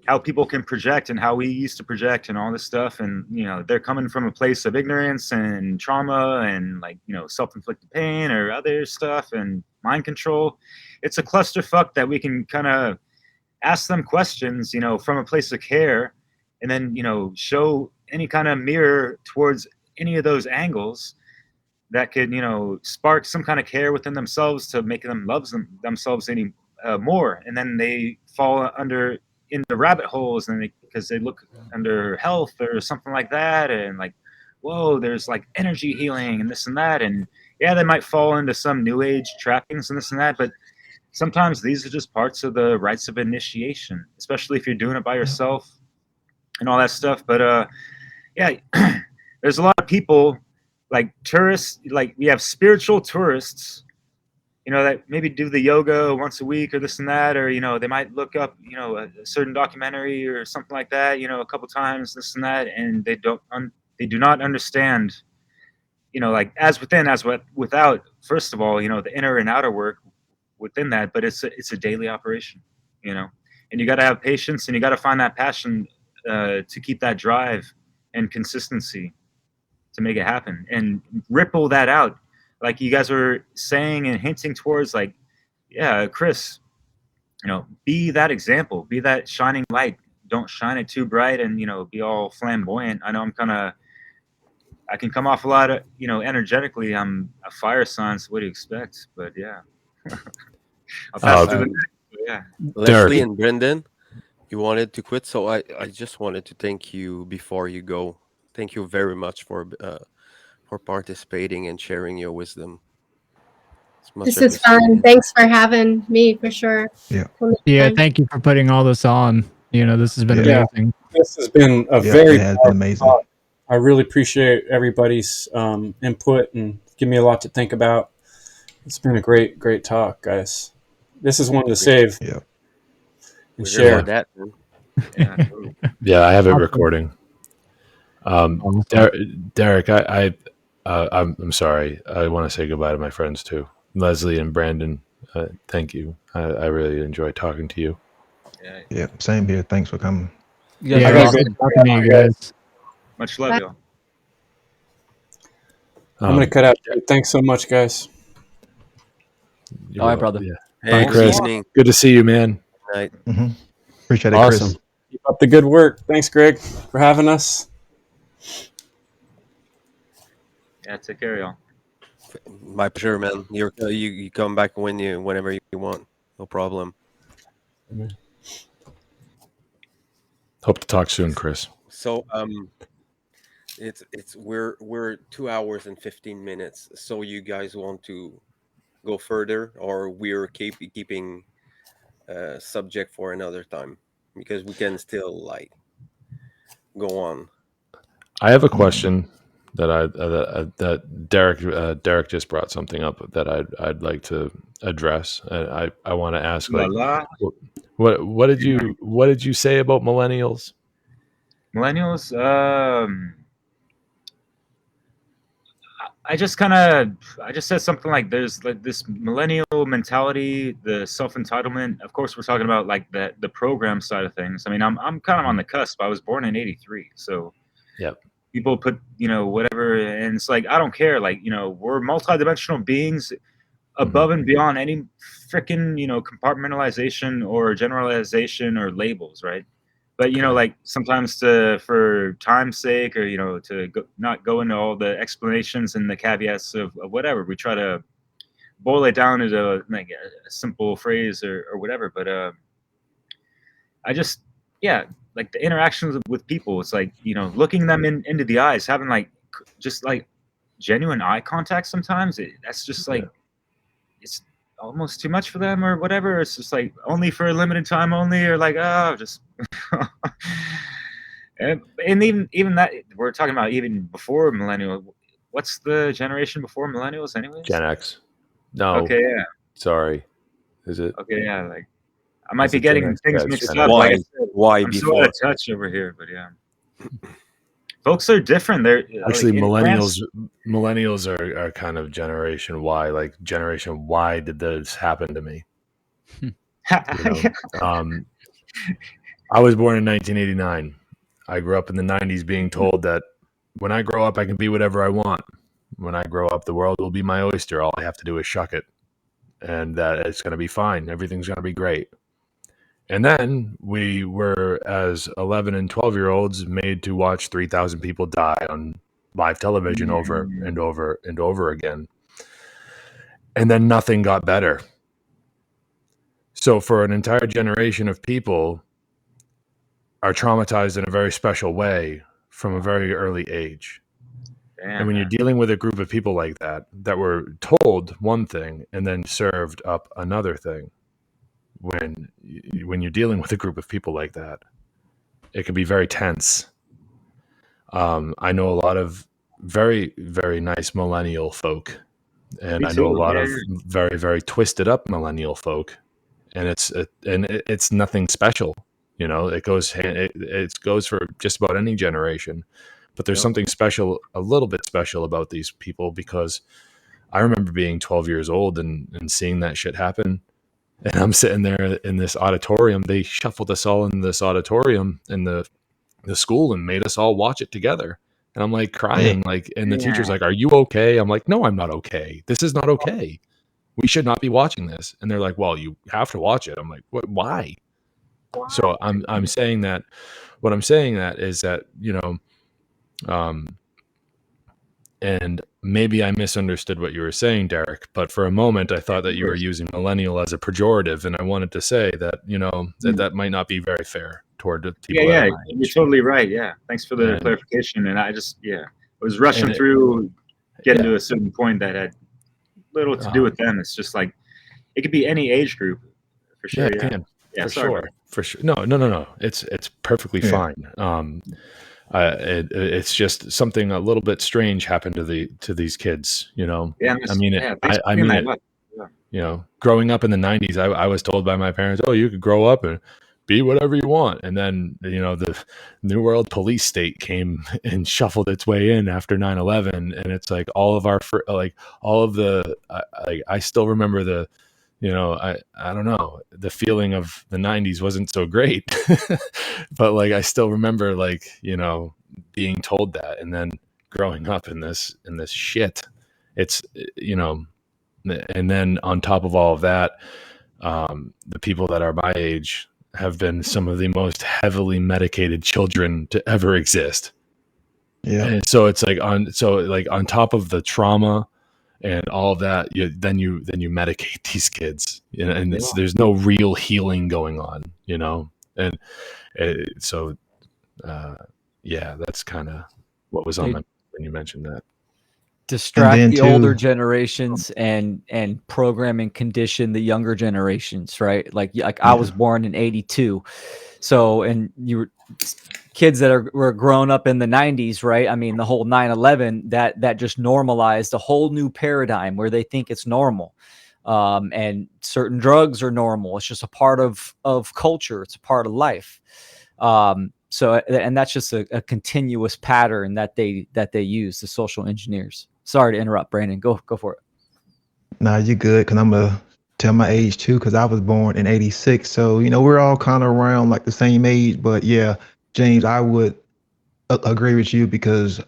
how people can project and how we used to project and all this stuff. And, they're coming from a place of ignorance and trauma and like, self-inflicted pain or other stuff and mind control. It's a clusterfuck that we can kind of ask them questions, from a place of care, and then, show any kind of mirror towards any of those angles that could, spark some kind of care within themselves to make them love themselves any more. And then they fall into rabbit holes and because they look under health or something like that. And like, whoa, there's like energy healing and this and that. And yeah, they might fall into some new age trappings and this and that, but sometimes these are just parts of the rites of initiation, especially if you're doing it by yourself and all that stuff. But yeah, there's a lot of people like tourists, like we have spiritual tourists, that maybe do the yoga once a week or this and that, or they might look up, a certain documentary or something like that, a couple times, this and that, and they do not understand, like as within, without. First of all, the inner and outer work within that, but it's a daily operation, and you got to have patience and you got to find that passion to keep that drive and consistency to make it happen and ripple that out, like you guys were saying and hinting towards, like, yeah, Chris, be that example, be that shining light. Don't shine it too bright and be all flamboyant. I know I can come off a lot of energetically. I'm a fire sign, so what do you expect? But yeah. I'll pass to the next. Yeah. Leslie Derek. and Brendan, you wanted to quit, so I just wanted to thank you before you go. Thank you very much for participating and sharing your wisdom. It's much This is fun. appreciated. Thanks for having me for sure. Yeah. Yeah, thank you for putting all this on. This has been Yeah. amazing. This has been a Yeah, very it has been amazing. talk. I really appreciate everybody's input and give me a lot to think about. It's been a great talk, guys. This is one to save Yeah. and We're here share. for that, man. Yeah, totally. Yeah, I have it Awesome. recording. Awesome. Derek, I'm sorry. I want to say goodbye to my friends too, Leslie and Brandon. Thank you. I really enjoyed talking to you. Yeah. Yeah. Same here. Thanks for coming. You guys Yeah, are gotta awesome. go. talking to you guys. Much love, y'all. I'm going to cut out. Thanks so much, guys. You're All right, welcome. brother. Yeah. Hey, Bye, good Chris. evening. Good to see you, man. Good night. Mm-hmm. Appreciate it, Awesome. Chris. Keep up the good work. Thanks, Greg, for having us. Yeah, take care, y'all. My pleasure, man. You come back whenever you want. No problem. Hope to talk soon, Chris. So we're 2 hours and 15 minutes. So you guys want to go further, or we're keeping subject for another time, because we can still like go on. I have a question that that Derek just brought something up that I'd like to address. And I want to ask, like, what did you say about millennials? Millennials, I just said something like there's like this millennial mentality, the self-entitlement. Of course, we're talking about like the program side of things. I mean, I'm kind of on the cusp. I was born in '83, so Yep. people put, you know, whatever, and it's like, I don't care. Like, you know, we're multidimensional beings above and beyond any freaking, you know, compartmentalization or generalization or labels, right? But you know, Okay. like sometimes for time's sake, or you know, to not go into all the explanations and the caveats of whatever, we try to boil it down into like a simple phrase or whatever. But I just, yeah, like the interactions with people, it's like, you know, looking them into the eyes, having like just like genuine eye contact. Sometimes that's just like, it's almost too much for them or whatever. It's just like only for a limited time only, or like, oh, just and even that, we're talking about even before millennial. What's the generation before millennials anyways? Gen X. No. Okay, yeah. Sorry. Is it? Okay, yeah, like I might Is be it Gen getting X? things Yeah, it's mixed Gen up. X. Like I said, Why I'm so before? out of touch over here, but yeah. Folks are different. They're Actually, like in France. millennials are kind of Generation Y. Like Generation Y did this happen to me. You know, I was born in 1989. I grew up in the 90s being told that when I grow up, I can be whatever I want. When I grow up, the world will be my oyster. All I have to do is shuck it, and that it's going to be fine. Everything's going to be great. And then we were, as 11 and 12-year-olds, made to watch 3,000 people die on live television over and over and over again. And then nothing got better. So for an entire generation of people are traumatized in a very special way from a very early age. Damn, and when you're man. dealing with a group of people like that were told one thing and then served up another thing, when you're dealing with a group of people like that, it can be very tense. I know a lot of very, very nice millennial folk, and Me I know a too. lot Yeah, of very, very twisted up millennial folk, and it's nothing special. You know, it goes for just about any generation, but there's Yep. something special, a little bit special about these people, because I remember being 12 years old and seeing that shit happen. And I'm sitting there in this auditorium. They shuffled us all in this auditorium in the school and made us all watch it together. And I'm like crying, like, and the teacher's like, "Are you okay?" I'm like, "No, I'm not okay. This is not okay. We should not be watching this." And they're like, "Well, you have to watch it." I'm like, "What? Why?" So I'm saying that, what I'm saying that is that, you know, and maybe I misunderstood what you were saying, Derek, but for a moment I thought that you were using millennial as a pejorative, and I wanted to say that, you know, that might not be very fair toward the people that Yeah, are yeah, my you're age. totally right. Yeah, thanks for the And, clarification. And I just, yeah, I was rushing and through, getting yeah, to a certain point that had little to do with them. It's just like it could be any age group, for yeah, sure. it Yeah, can, yeah. for Sorry, sure, brother. for sure. No. It's perfectly Yeah. fine. It's just something a little bit strange happened to these kids. You know, Yeah, I mean it. yeah. Thanks for I bringing mean that it. up. Yeah. You know, growing up in the 90s, I was told by my parents, "Oh, you could grow up and be whatever you want." And then, you know, the New World Police State came and shuffled its way in after 9/11, and it's like all of our like all of the I still remember the, you know, I don't know, the feeling of the 90s wasn't so great. But like I still remember, like, you know, being told that, and then growing up in this shit. It's, you know, and then on top of all of that, the people that are my age have been some of the most heavily medicated children to ever exist. Yeah. And so it's like on top of the trauma and all of that, then you medicate these kids, you know, and there's no real healing going on, you know. And so yeah, that's kind of what was on They my mind when you mentioned that. distract then the older too, generations and program and condition the younger generations, right? Like I yeah, was born in 82. So, and you were kids that were grown up in the 90s, right? I mean, the whole 9/11, that just normalized a whole new paradigm where they think it's normal. And certain drugs are normal. It's just a part of culture. It's a part of life. So, and that's just a continuous pattern that they use, the social engineers. Sorry to interrupt, Brandon. Go for it. nah, you good, because I'm gonna tell my age too, because I was born in '86. So, you know, we're all kind of around like the same age. But yeah, James, I would agree with you because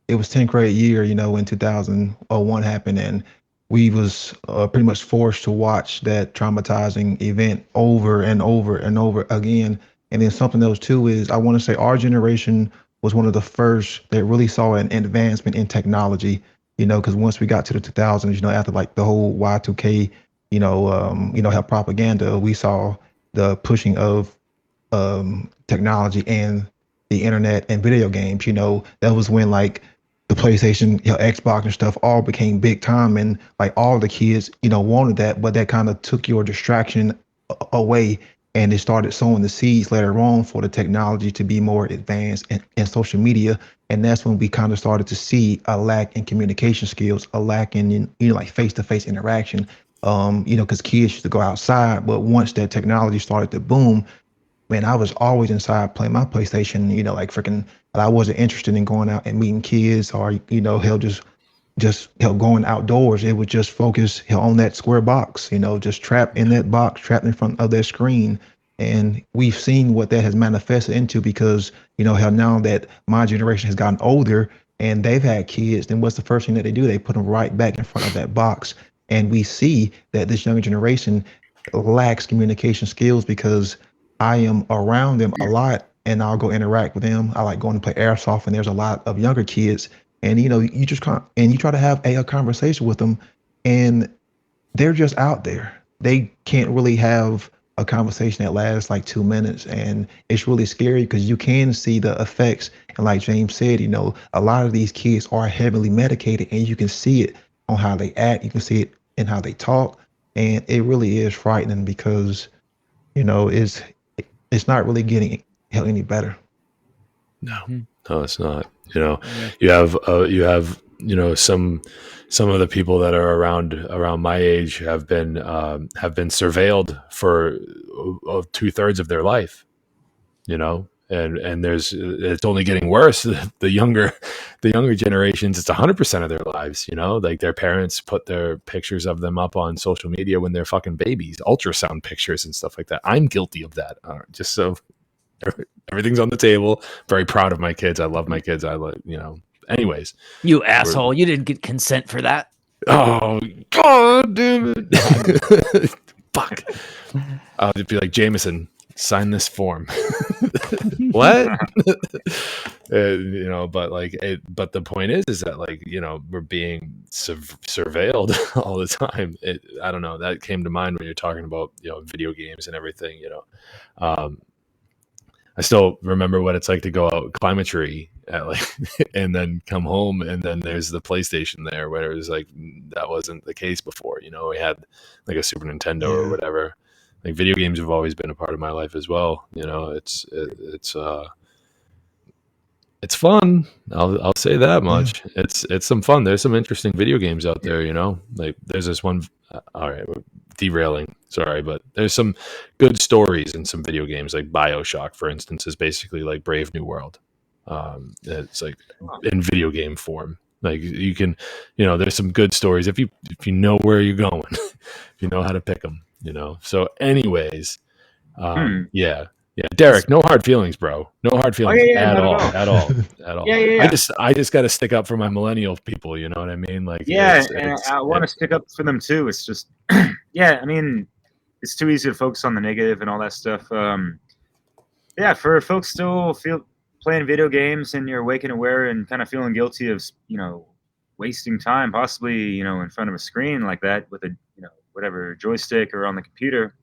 it was 10th grade year, when 2001 happened, and we was pretty much forced to watch that traumatizing event over and over and over again. And then something else too is I want to say our generation was one of the first that really saw an advancement in technology. Because once we got to the 2000s, after like the whole Y2K, have propaganda, we saw the pushing of technology and the internet and video games. That was when like the PlayStation, Xbox and stuff all became big time, and like all the kids, wanted that, but that kind of took your distraction away, and it started sowing the seeds later on for the technology to be more advanced and social media. And that's when we kind of started to see a lack in communication skills, a lack in, like face-to-face interaction. Because kids used to go outside, but once that technology started to boom, man, I was always inside playing my PlayStation, like freaking, I wasn't interested in going out and meeting kids or, hell, just hell, going outdoors. It was just focus hell on that square box, just trapped in that box, trapped in front of that screen. And we've seen what that has manifested into because, how now that my generation has gotten older and they've had kids, then what's the first thing that they do? They put them right back in front of that box. And we see that this younger generation lacks communication skills because I am around them a lot and I'll go interact with them. I like going to play airsoft and there's a lot of younger kids and you just can't and you try to have a conversation with them and they're just out there. They can't really have a conversation that lasts like 2 minutes and it's really scary because you can see the effects and like James said, a lot of these kids are heavily medicated and you can see it on how they act, you can see it in how they talk, and it really is frightening because you know, it's it's not really getting any better. No, Mhm. no, it's not. Yeah. You have some of the people that are around my age have been surveilled for 2/3 of their life. And it's only getting worse. The younger generations, it's 100% of their lives. Like their parents put their pictures of them up on social media when they're fucking babies, ultrasound pictures and stuff like that. I'm guilty of that. Just so everything's on the table. Very proud of my kids. I love my kids. Anyways. You asshole! You didn't get consent for that. Oh, God damn it. Fuck. I'll just be like, Jameson, sign this form. What? But the point is that we're being surveilled all the time. I don't know. That came to mind when you're talking about, video games and everything, um, I still remember what it's like to go out, climb a tree and then come home, and then there's the PlayStation there, where it was like that wasn't the case before. We had like a Super Nintendo or whatever. Like video games have always been a part of my life as well. It's fun. I'll say that much. It's some fun. There's some interesting video games out there. Like there's this one. All right, we're derailing. Sorry, but there's some good stories in some video games. Like BioShock, for instance, is basically like Brave New World. It's like in video game form. Like you can, there's some good stories if you know where you're going, if you know how to pick them. So, anyways, yeah. Yeah, Derek, no hard feelings, bro. No hard feelings at all. At all. Yeah. I just got to stick up for my millennial people. You know what I mean? Like, and I want to stick up for them too. It's just, yeah. I mean, it's too easy to focus on the negative and all that stuff. Yeah, for folks still playing video games and you're awake and aware and kind of feeling guilty of wasting time, possibly in front of a screen like that with a whatever joystick or on the computer.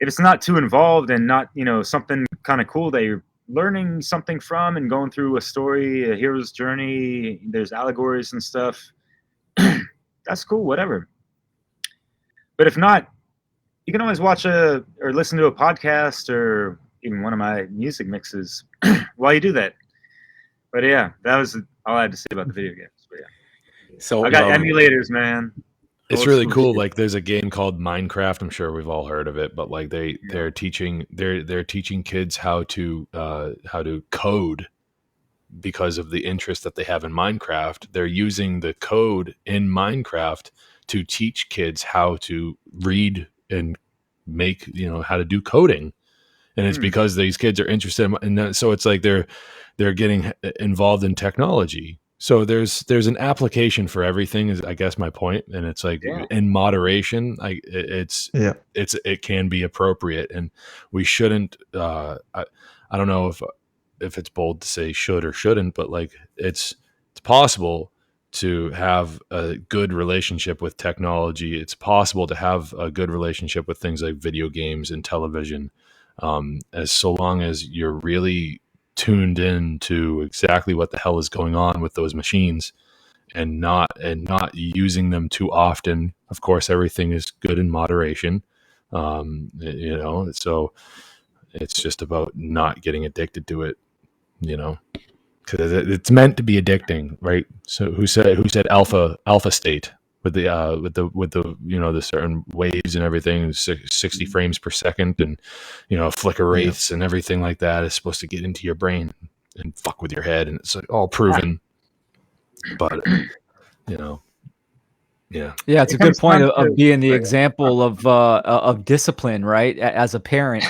If it's not too involved and not, something kind of cool that you're learning something from and going through a story, a hero's journey, there's allegories and stuff, that's cool, whatever. But if not, you can always watch or listen to a podcast or even one of my music mixes while you do that. But yeah, that was all I had to say about the video games. But yeah. So I got emulators, man. It's really cool. Like there's a game called Minecraft. I'm sure we've all heard of it, but like they're teaching kids how to code because of the interest that they have in Minecraft. They're using the code in Minecraft to teach kids how to read and make, how to do coding. and it's because these kids are interested in that. So it's like they're getting involved in technology. So there's an application for everything, is I guess my point. And it's like in moderation, it can be appropriate, and we shouldn't. I don't know if it's bold to say should or shouldn't, but like it's possible to have a good relationship with technology. It's possible to have a good relationship with things like video games and television, as so long as you're really tuned in to exactly what the hell is going on with those machines, and not using them too often. Of course, everything is good in moderation. So it's just about not getting addicted to it, because it's meant to be addicting, right? So who said alpha state with the the certain waves and everything, 60 frames per second, and flicker rates and everything like that is supposed to get into your brain and fuck with your head, and it's like all proven. But yeah, it's a good point of being the example of discipline, right? As a parent,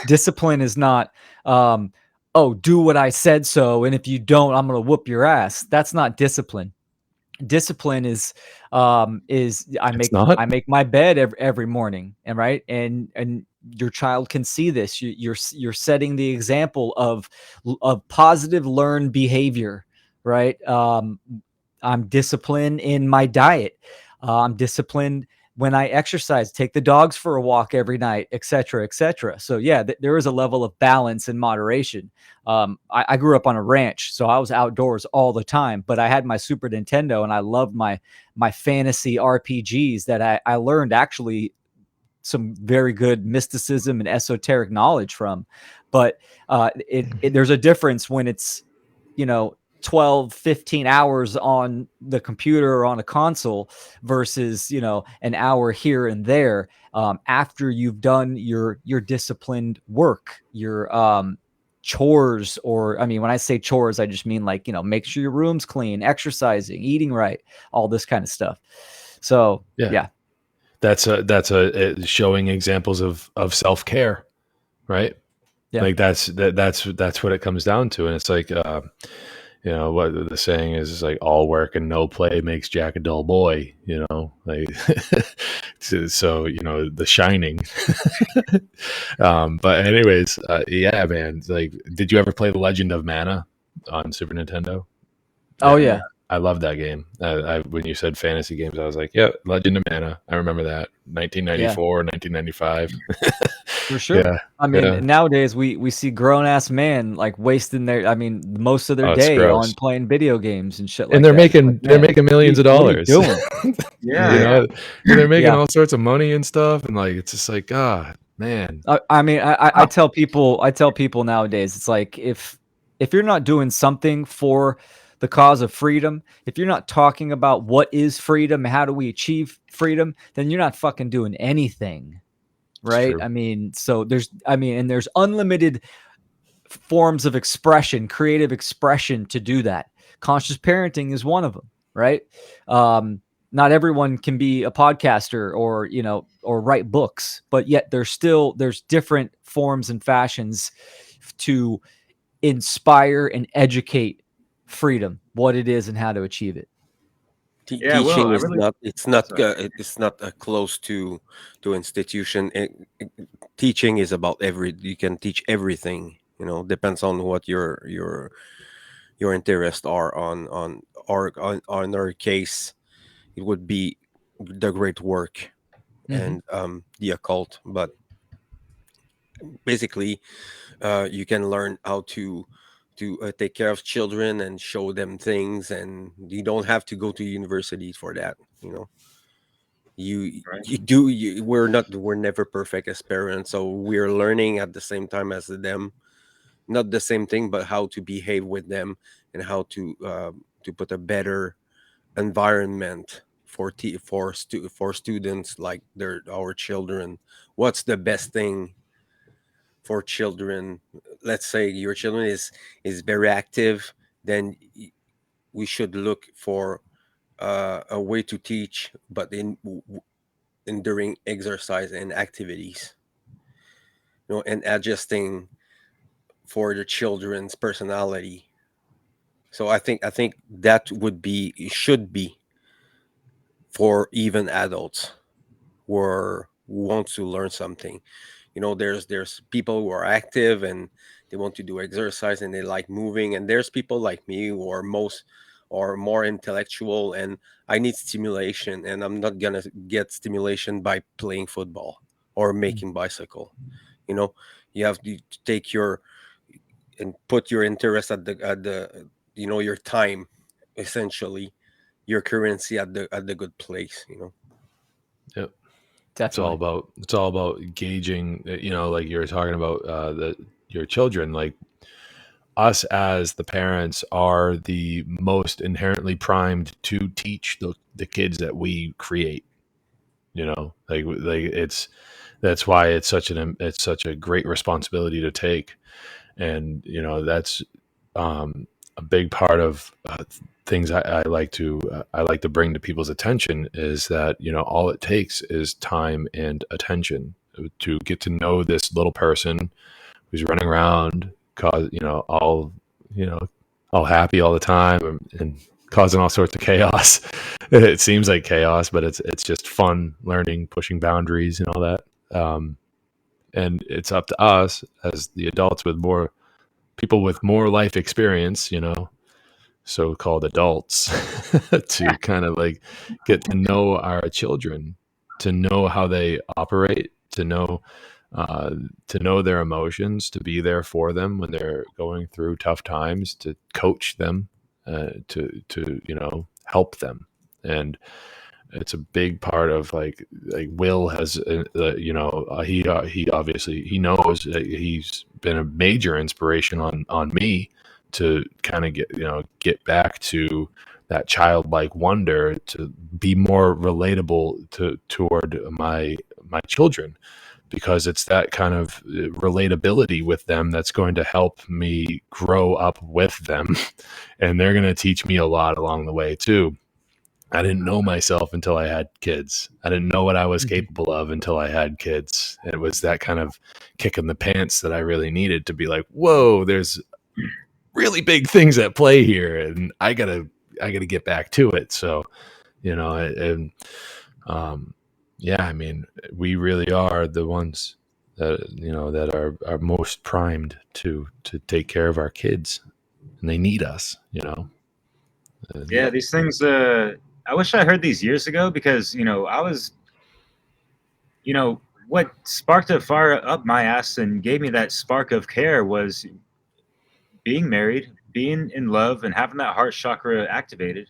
discipline is not do what I said so, and if you don't, I'm gonna whoop your ass. That's not discipline. Discipline is I make my bed every morning, and your child can see this. You're setting the example of positive learned behavior, right? I'm disciplined in my diet. I'm disciplined when I exercise, take the dogs for a walk every night, et cetera, et cetera. So yeah, there is a level of balance and moderation. I grew up on a ranch, so I was outdoors all the time, but I had my Super Nintendo, and I loved my fantasy RPGs that I learned actually some very good mysticism and esoteric knowledge from. But there's a difference when it's 12, 15 hours on the computer or on a console versus, an hour here and there, after you've done your disciplined work, your chores. Or, I mean, when I say chores, I just mean like, make sure your room's clean, exercising, eating right, all this kind of stuff. So, yeah. That's a showing examples of self-care, right? Yeah. Like that's what it comes down to. And it's like, what the saying is like, all work and no play makes Jack a dull boy, like, so, The Shining. But anyways, yeah, man, like, did you ever play The Legend of Mana on Super Nintendo? Oh yeah. I love that game. When you said fantasy games, I was like, yeah, Legend of Mana. I remember that. 1994, 1995. For sure. Yeah, I mean, nowadays we see grown ass men like wasting most of their it's day gross. on playing video games and shit like And they're that. they're making millions of dollars. What are you doing? And they're making all sorts of money and stuff. And like, it's just like, man. I mean, I tell people nowadays, it's like, if you're not doing something for the cause of freedom, if you're not talking about what is freedom, how do we achieve freedom, then you're not fucking doing anything. Right. I mean, so there's unlimited forms of expression, creative expression to do that. Conscious parenting is one of them. Right. Not everyone can be a podcaster or write books, but yet there's different forms and fashions to inspire and educate freedom, what it is and how to achieve it. Teaching is not close to institution. Teaching is about you can teach everything. Depends on what your interests are on our case. It would be the great work and the occult, but basically, you can learn how to take care of children and show them things, and you don't have to go to university for that. We're never perfect as parents, so we're learning at the same time as them, not the same thing, but how to behave with them and how to put a better environment for students, like our children. What's the best thing for children? Let's say your children is very active, then we should look for a way to teach, but during exercise and activities. and adjusting for the children's personality. So I think that should be for even adults who want to learn something. There's people who are active and they want to do exercise and they like moving, and there's people like me who are more intellectual, and I need stimulation, and I'm not gonna get stimulation by playing football or making bicycle. You know, you have to take your and put your interest at the your time, essentially your currency at the good place. Yep. Definitely. It's all about gauging, like you were talking about your children. Like, us as the parents are the most inherently primed to teach the kids that we create. It's that's why it's such a great responsibility to take. And that's a big part of things I like to bring to people's attention, is that all it takes is time and attention to get to know this little person who's running around, cause you know all happy all the time, and causing all sorts of chaos. It seems like chaos, but it's just fun, learning, pushing boundaries, and all that. And it's up to us as the adults, with more people with more life experience, so-called adults, to kind of like get to know our children, to know how they operate, to know their emotions, to be there for them when they're going through tough times, to coach them, to help them. And it's a big part of like Will has he obviously, he knows that he's been a major inspiration on me to kind of get back to that childlike wonder, to be more relatable toward my children, because it's that kind of relatability with them that's going to help me grow up with them. And they're going to teach me a lot along the way too. I didn't know myself until I had kids. I didn't know what I was capable of until I had kids. It was that kind of kick in the pants that I really needed, to be like, whoa, there's really big things at play here, and I gotta get back to it. So, and yeah, I mean, we really are the ones that are most primed to take care of our kids, and they need us. Yeah, these things. I wish I heard these years ago, because I was, what sparked a fire up my ass and gave me that spark of care was being married, being in love, and having that heart chakra activated,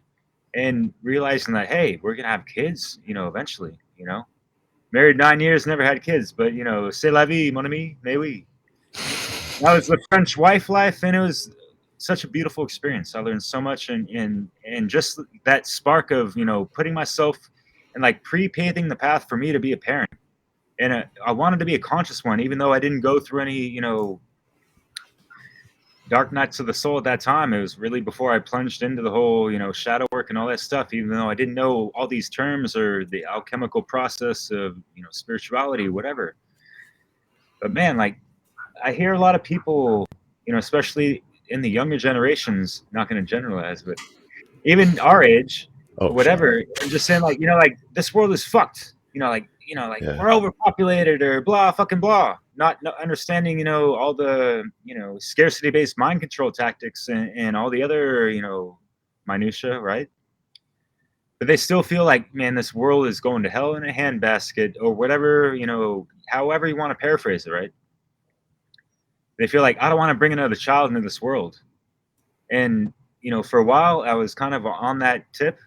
and realizing that, hey, we're gonna have kids, eventually. Married 9 years, never had kids, but c'est la vie, mon ami, mais oui. That was the French wife life, and it was such a beautiful experience. I learned so much, and just that spark of putting myself and like pre-paving the path for me to be a parent. And I wanted to be a conscious one, even though I didn't go through any dark nights of the soul at that time. It was really before I plunged into the whole shadow work and all that stuff. Even though I didn't know all these terms or the alchemical process of spirituality, whatever. But man, like, I hear a lot of people, especially in the younger generations, not going to generalize, but even our age, Oh, whatever, and just saying like, like, this world is fucked. Yeah. We're overpopulated or blah fucking blah. Not understanding, all the, scarcity-based mind control tactics and all the other, minutia, right? But they still feel like, man, this world is going to hell in a handbasket, or whatever, however you want to paraphrase it, right? They feel like, I don't want to bring another child into this world. And, for a while I was kind of on that tip,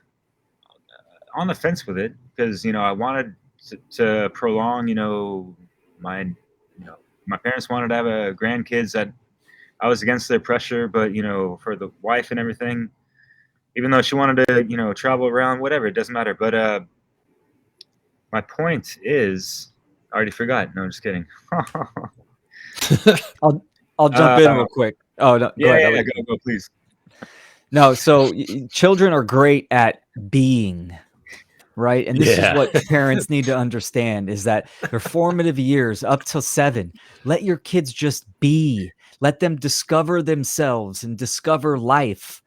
on the fence with it, because, I wanted to prolong, my, my parents wanted to have a grandkids. That I was against their pressure, but, for the wife and everything, even though she wanted to, travel around, whatever, it doesn't matter. But my point is, I already forgot. No, I'm just kidding. I'll jump in real quick. Oh, no, go ahead. Yeah, go, please. No, so children are great at being, right? And this is Yeah. what parents need to understand, is that their formative years up till 7, let your kids just be. Let them discover themselves and discover life.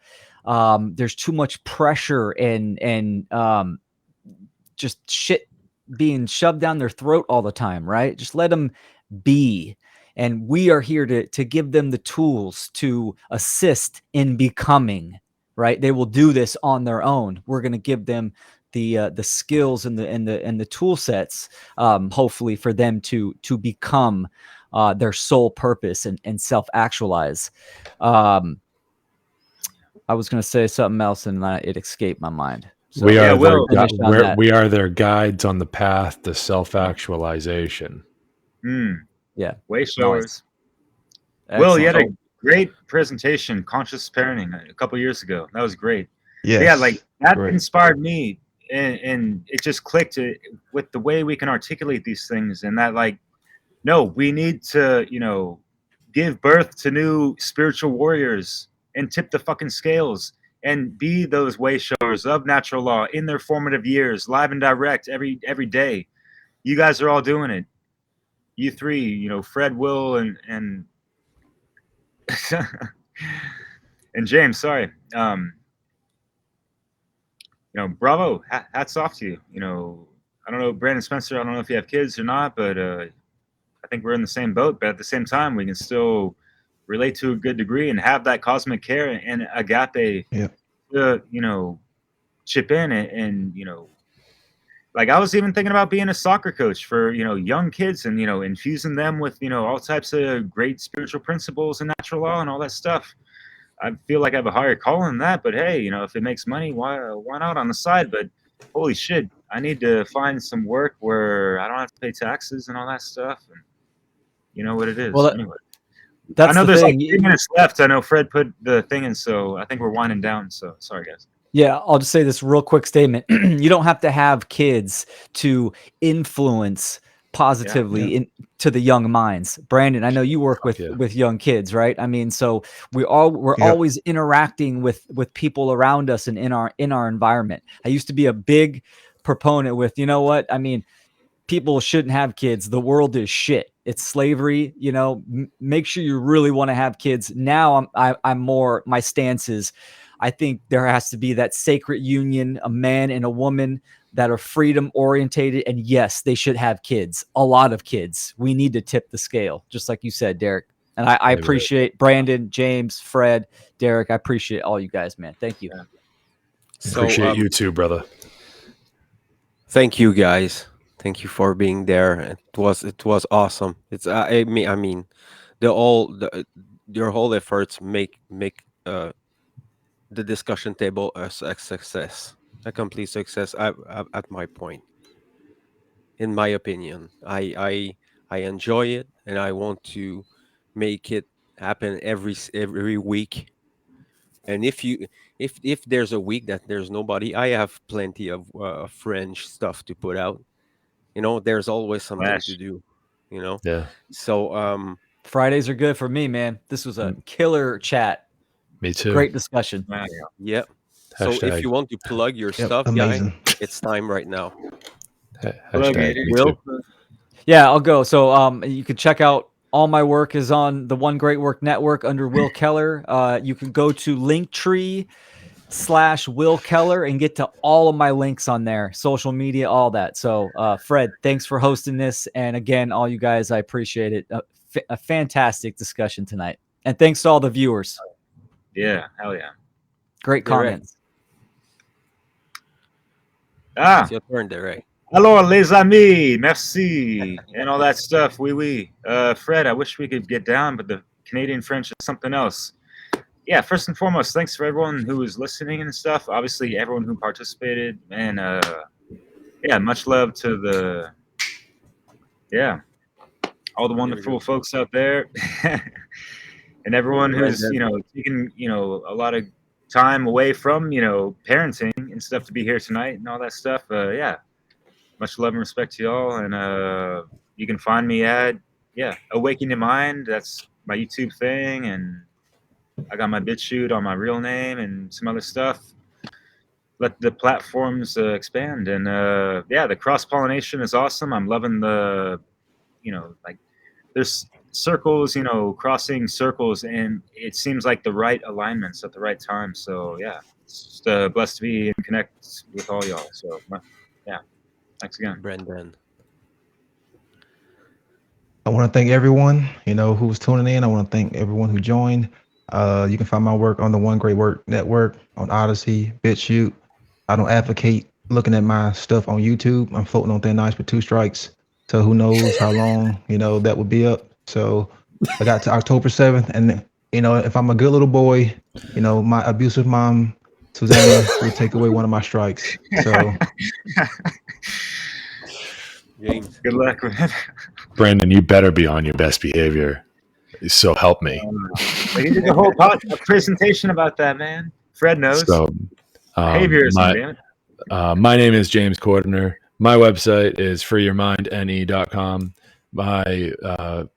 There's too much pressure and just shit being shoved down their throat all the time, right? Just let them be. And we are here to give them the tools to assist in becoming, right? They will do this on their own. We're going to give them the skills and the tool sets, hopefully, for them to become their sole purpose and self-actualize. I was going to say something else and it escaped my mind. So we Yeah, are Will. we are their guides on the path to self-actualization. Yeah. Way showers. Nice. Will, you had a Excellent. great presentation, Conscious Parenting, a couple years ago. That was great. Yes. Yeah, like that Great. inspired me, and it just clicked with the way we can articulate these things, and that like, no, we need to, give birth to new spiritual warriors and tip the fucking scales and be those way showers of natural law in their formative years, live and direct every day. You guys are all doing it. You three, Fred, Will, and and James. Sorry. Bravo. Hats off to you. I don't know, Brandon Spencer. I don't know if you have kids or not, but I think we're in the same boat. But at the same time, we can still relate to a good degree and have that cosmic care and agape Yeah. to chip in and like I was even thinking about being a soccer coach for young kids and infusing them with all types of great spiritual principles and natural law and all that stuff. I feel like I have a higher calling than that, but hey, if it makes money, why not on the side? But holy shit, I need to find some work where I don't have to pay taxes and all that stuff. And you know what it is. Well, anyway, that's I know the there's thing. like 3 minutes left. I know Fred put the thing in, so I think we're winding down. So sorry, guys. Yeah, I'll just say this real quick statement. You don't have to have kids to influence positively to the young minds. Brandon, I know you work with young kids, right? I mean, so we're always interacting with people around us and in our environment. I used to be a big proponent with, you know what? I mean, people shouldn't have kids. The world is shit. It's slavery. Make sure you really want to have kids. Now I'm more, my stance is, I think there has to be that sacred union, a man and a woman that are freedom orientated. And yes, they should have kids, a lot of kids. We need to tip the scale, just like you said, Derek. And I appreciate Brandon, James, Fred, Derek. I appreciate all you guys, man. Thank you. So, Appreciate you too, brother. thank you guys. Thank you for being there. It was awesome. It's I mean, your whole efforts make the discussion table a success, a complete success. At my point, in my opinion, I enjoy it, and I want to make it happen every week. And if there's a week that there's nobody, I have plenty of French stuff to put out. There's always something to do. Yeah. So Fridays are good for me, man. This was a killer chat. Me too. Great discussion. yeah. So if you want to plug your stuff, amazing. guy, it's time right now. Hashtag me Will? too. Yeah, I'll go. So you can check out all my work is on the One Great Work Network under Will Keller. You can go to Linktree/Will Keller and get to all of my links on there, social media, all that. So Fred, thanks for hosting this. And again, all you guys, I appreciate it. A fantastic discussion tonight. And thanks to all the viewers. Yeah, hell yeah. Great comments. It's your turn, Derek. Alors, les amis, merci, and all that stuff. Oui. Fred, I wish we could get down, but the Canadian French is something else. Yeah, first and foremost, thanks for everyone who was listening and stuff. Obviously, everyone who participated, and much love to all the wonderful folks out there, and everyone who's taking a lot of time away from parenting and stuff to be here tonight and all that stuff. Much love and respect to y'all, and you can find me at Awaken Your Mind. That's my YouTube thing, and I got my BitChute on my real name and some other stuff. let the platforms expand. And yeah, the cross pollination is awesome. I'm loving the, like there's circles, crossing circles, and it seems like the right alignments at the right time. So yeah, it's just blessed to be and connect with all y'all. So yeah, thanks again. Brendan. I want to thank everyone, who was tuning in. I want to thank everyone who joined. You can find my work on the One Great Work Network, on Odyssey, BitChute. I don't advocate looking at my stuff on YouTube. I'm floating on thin ice with 2 strikes. So who knows how long, that would be up. So I got to October 7th. And, if I'm a good little boy, my abusive mom, Susanna, will take away one of my strikes. So James. Good luck with it. Brandon, you better be on your best behavior. So help me. But you did the whole presentation about that, man. Fred knows. So, Behaviorism, damn it. my name is James Cordner. My website is freeyourmindne.com. My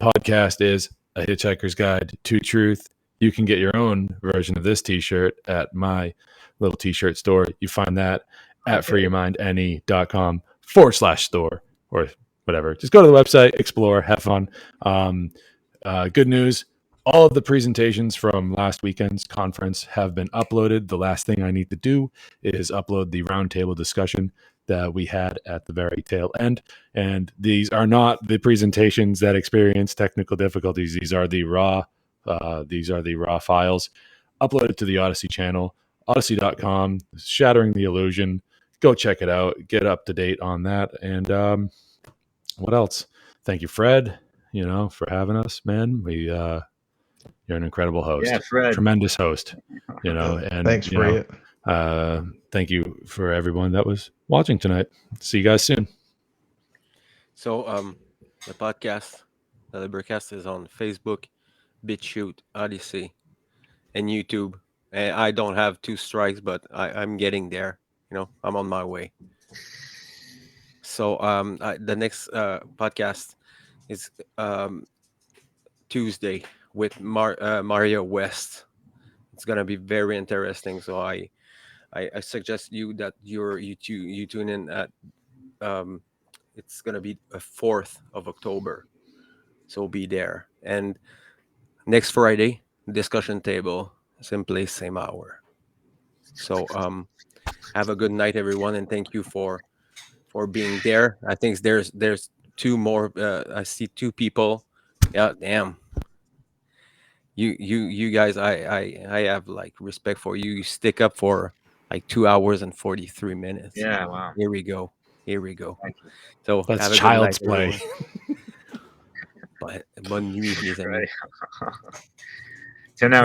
podcast is A Hitchhiker's Guide to Truth. You can get your own version of this t-shirt at my little t-shirt store. You find that at freeyourmindne.com/store or whatever. Just go to the website, explore, have fun. Good news. All of the presentations from last weekend's conference have been uploaded. The last thing I need to do is upload the roundtable discussion that we had at the very tail end. And these are not the presentations that experience technical difficulties. These are the raw files uploaded to the Odyssey channel, odyssey.com, Shattering the Illusion. Go check it out. Get up to date on that. And what else? Thank you, Fred, for having us, man. You're an incredible host. Yeah, Fred. Tremendous host, and thanks, Fred. Thank you for everyone that was watching tonight. See you guys soon. So the podcast, the LIBERcast, is on Facebook, BitChute, Odyssey, and YouTube. And I don't have 2 strikes, but I'm getting there. I'm on my way. So the next podcast is Tuesday with Mario West. It's gonna be very interesting. So I suggest you that you tune in at it's gonna be the 4th of October. So be there. And next Friday, discussion table, same place, same hour. So have a good night, everyone, and thank you for being there. I think there's 2 more. I see 2 people. Yeah, damn. You guys, I have like respect for you. You stick up for like 2 hours and 43 minutes. Yeah, wow. Here we go. Thank you. So That's have a child's good night, play. everyone. Bonne nuit, les amis. Right. 10 hours.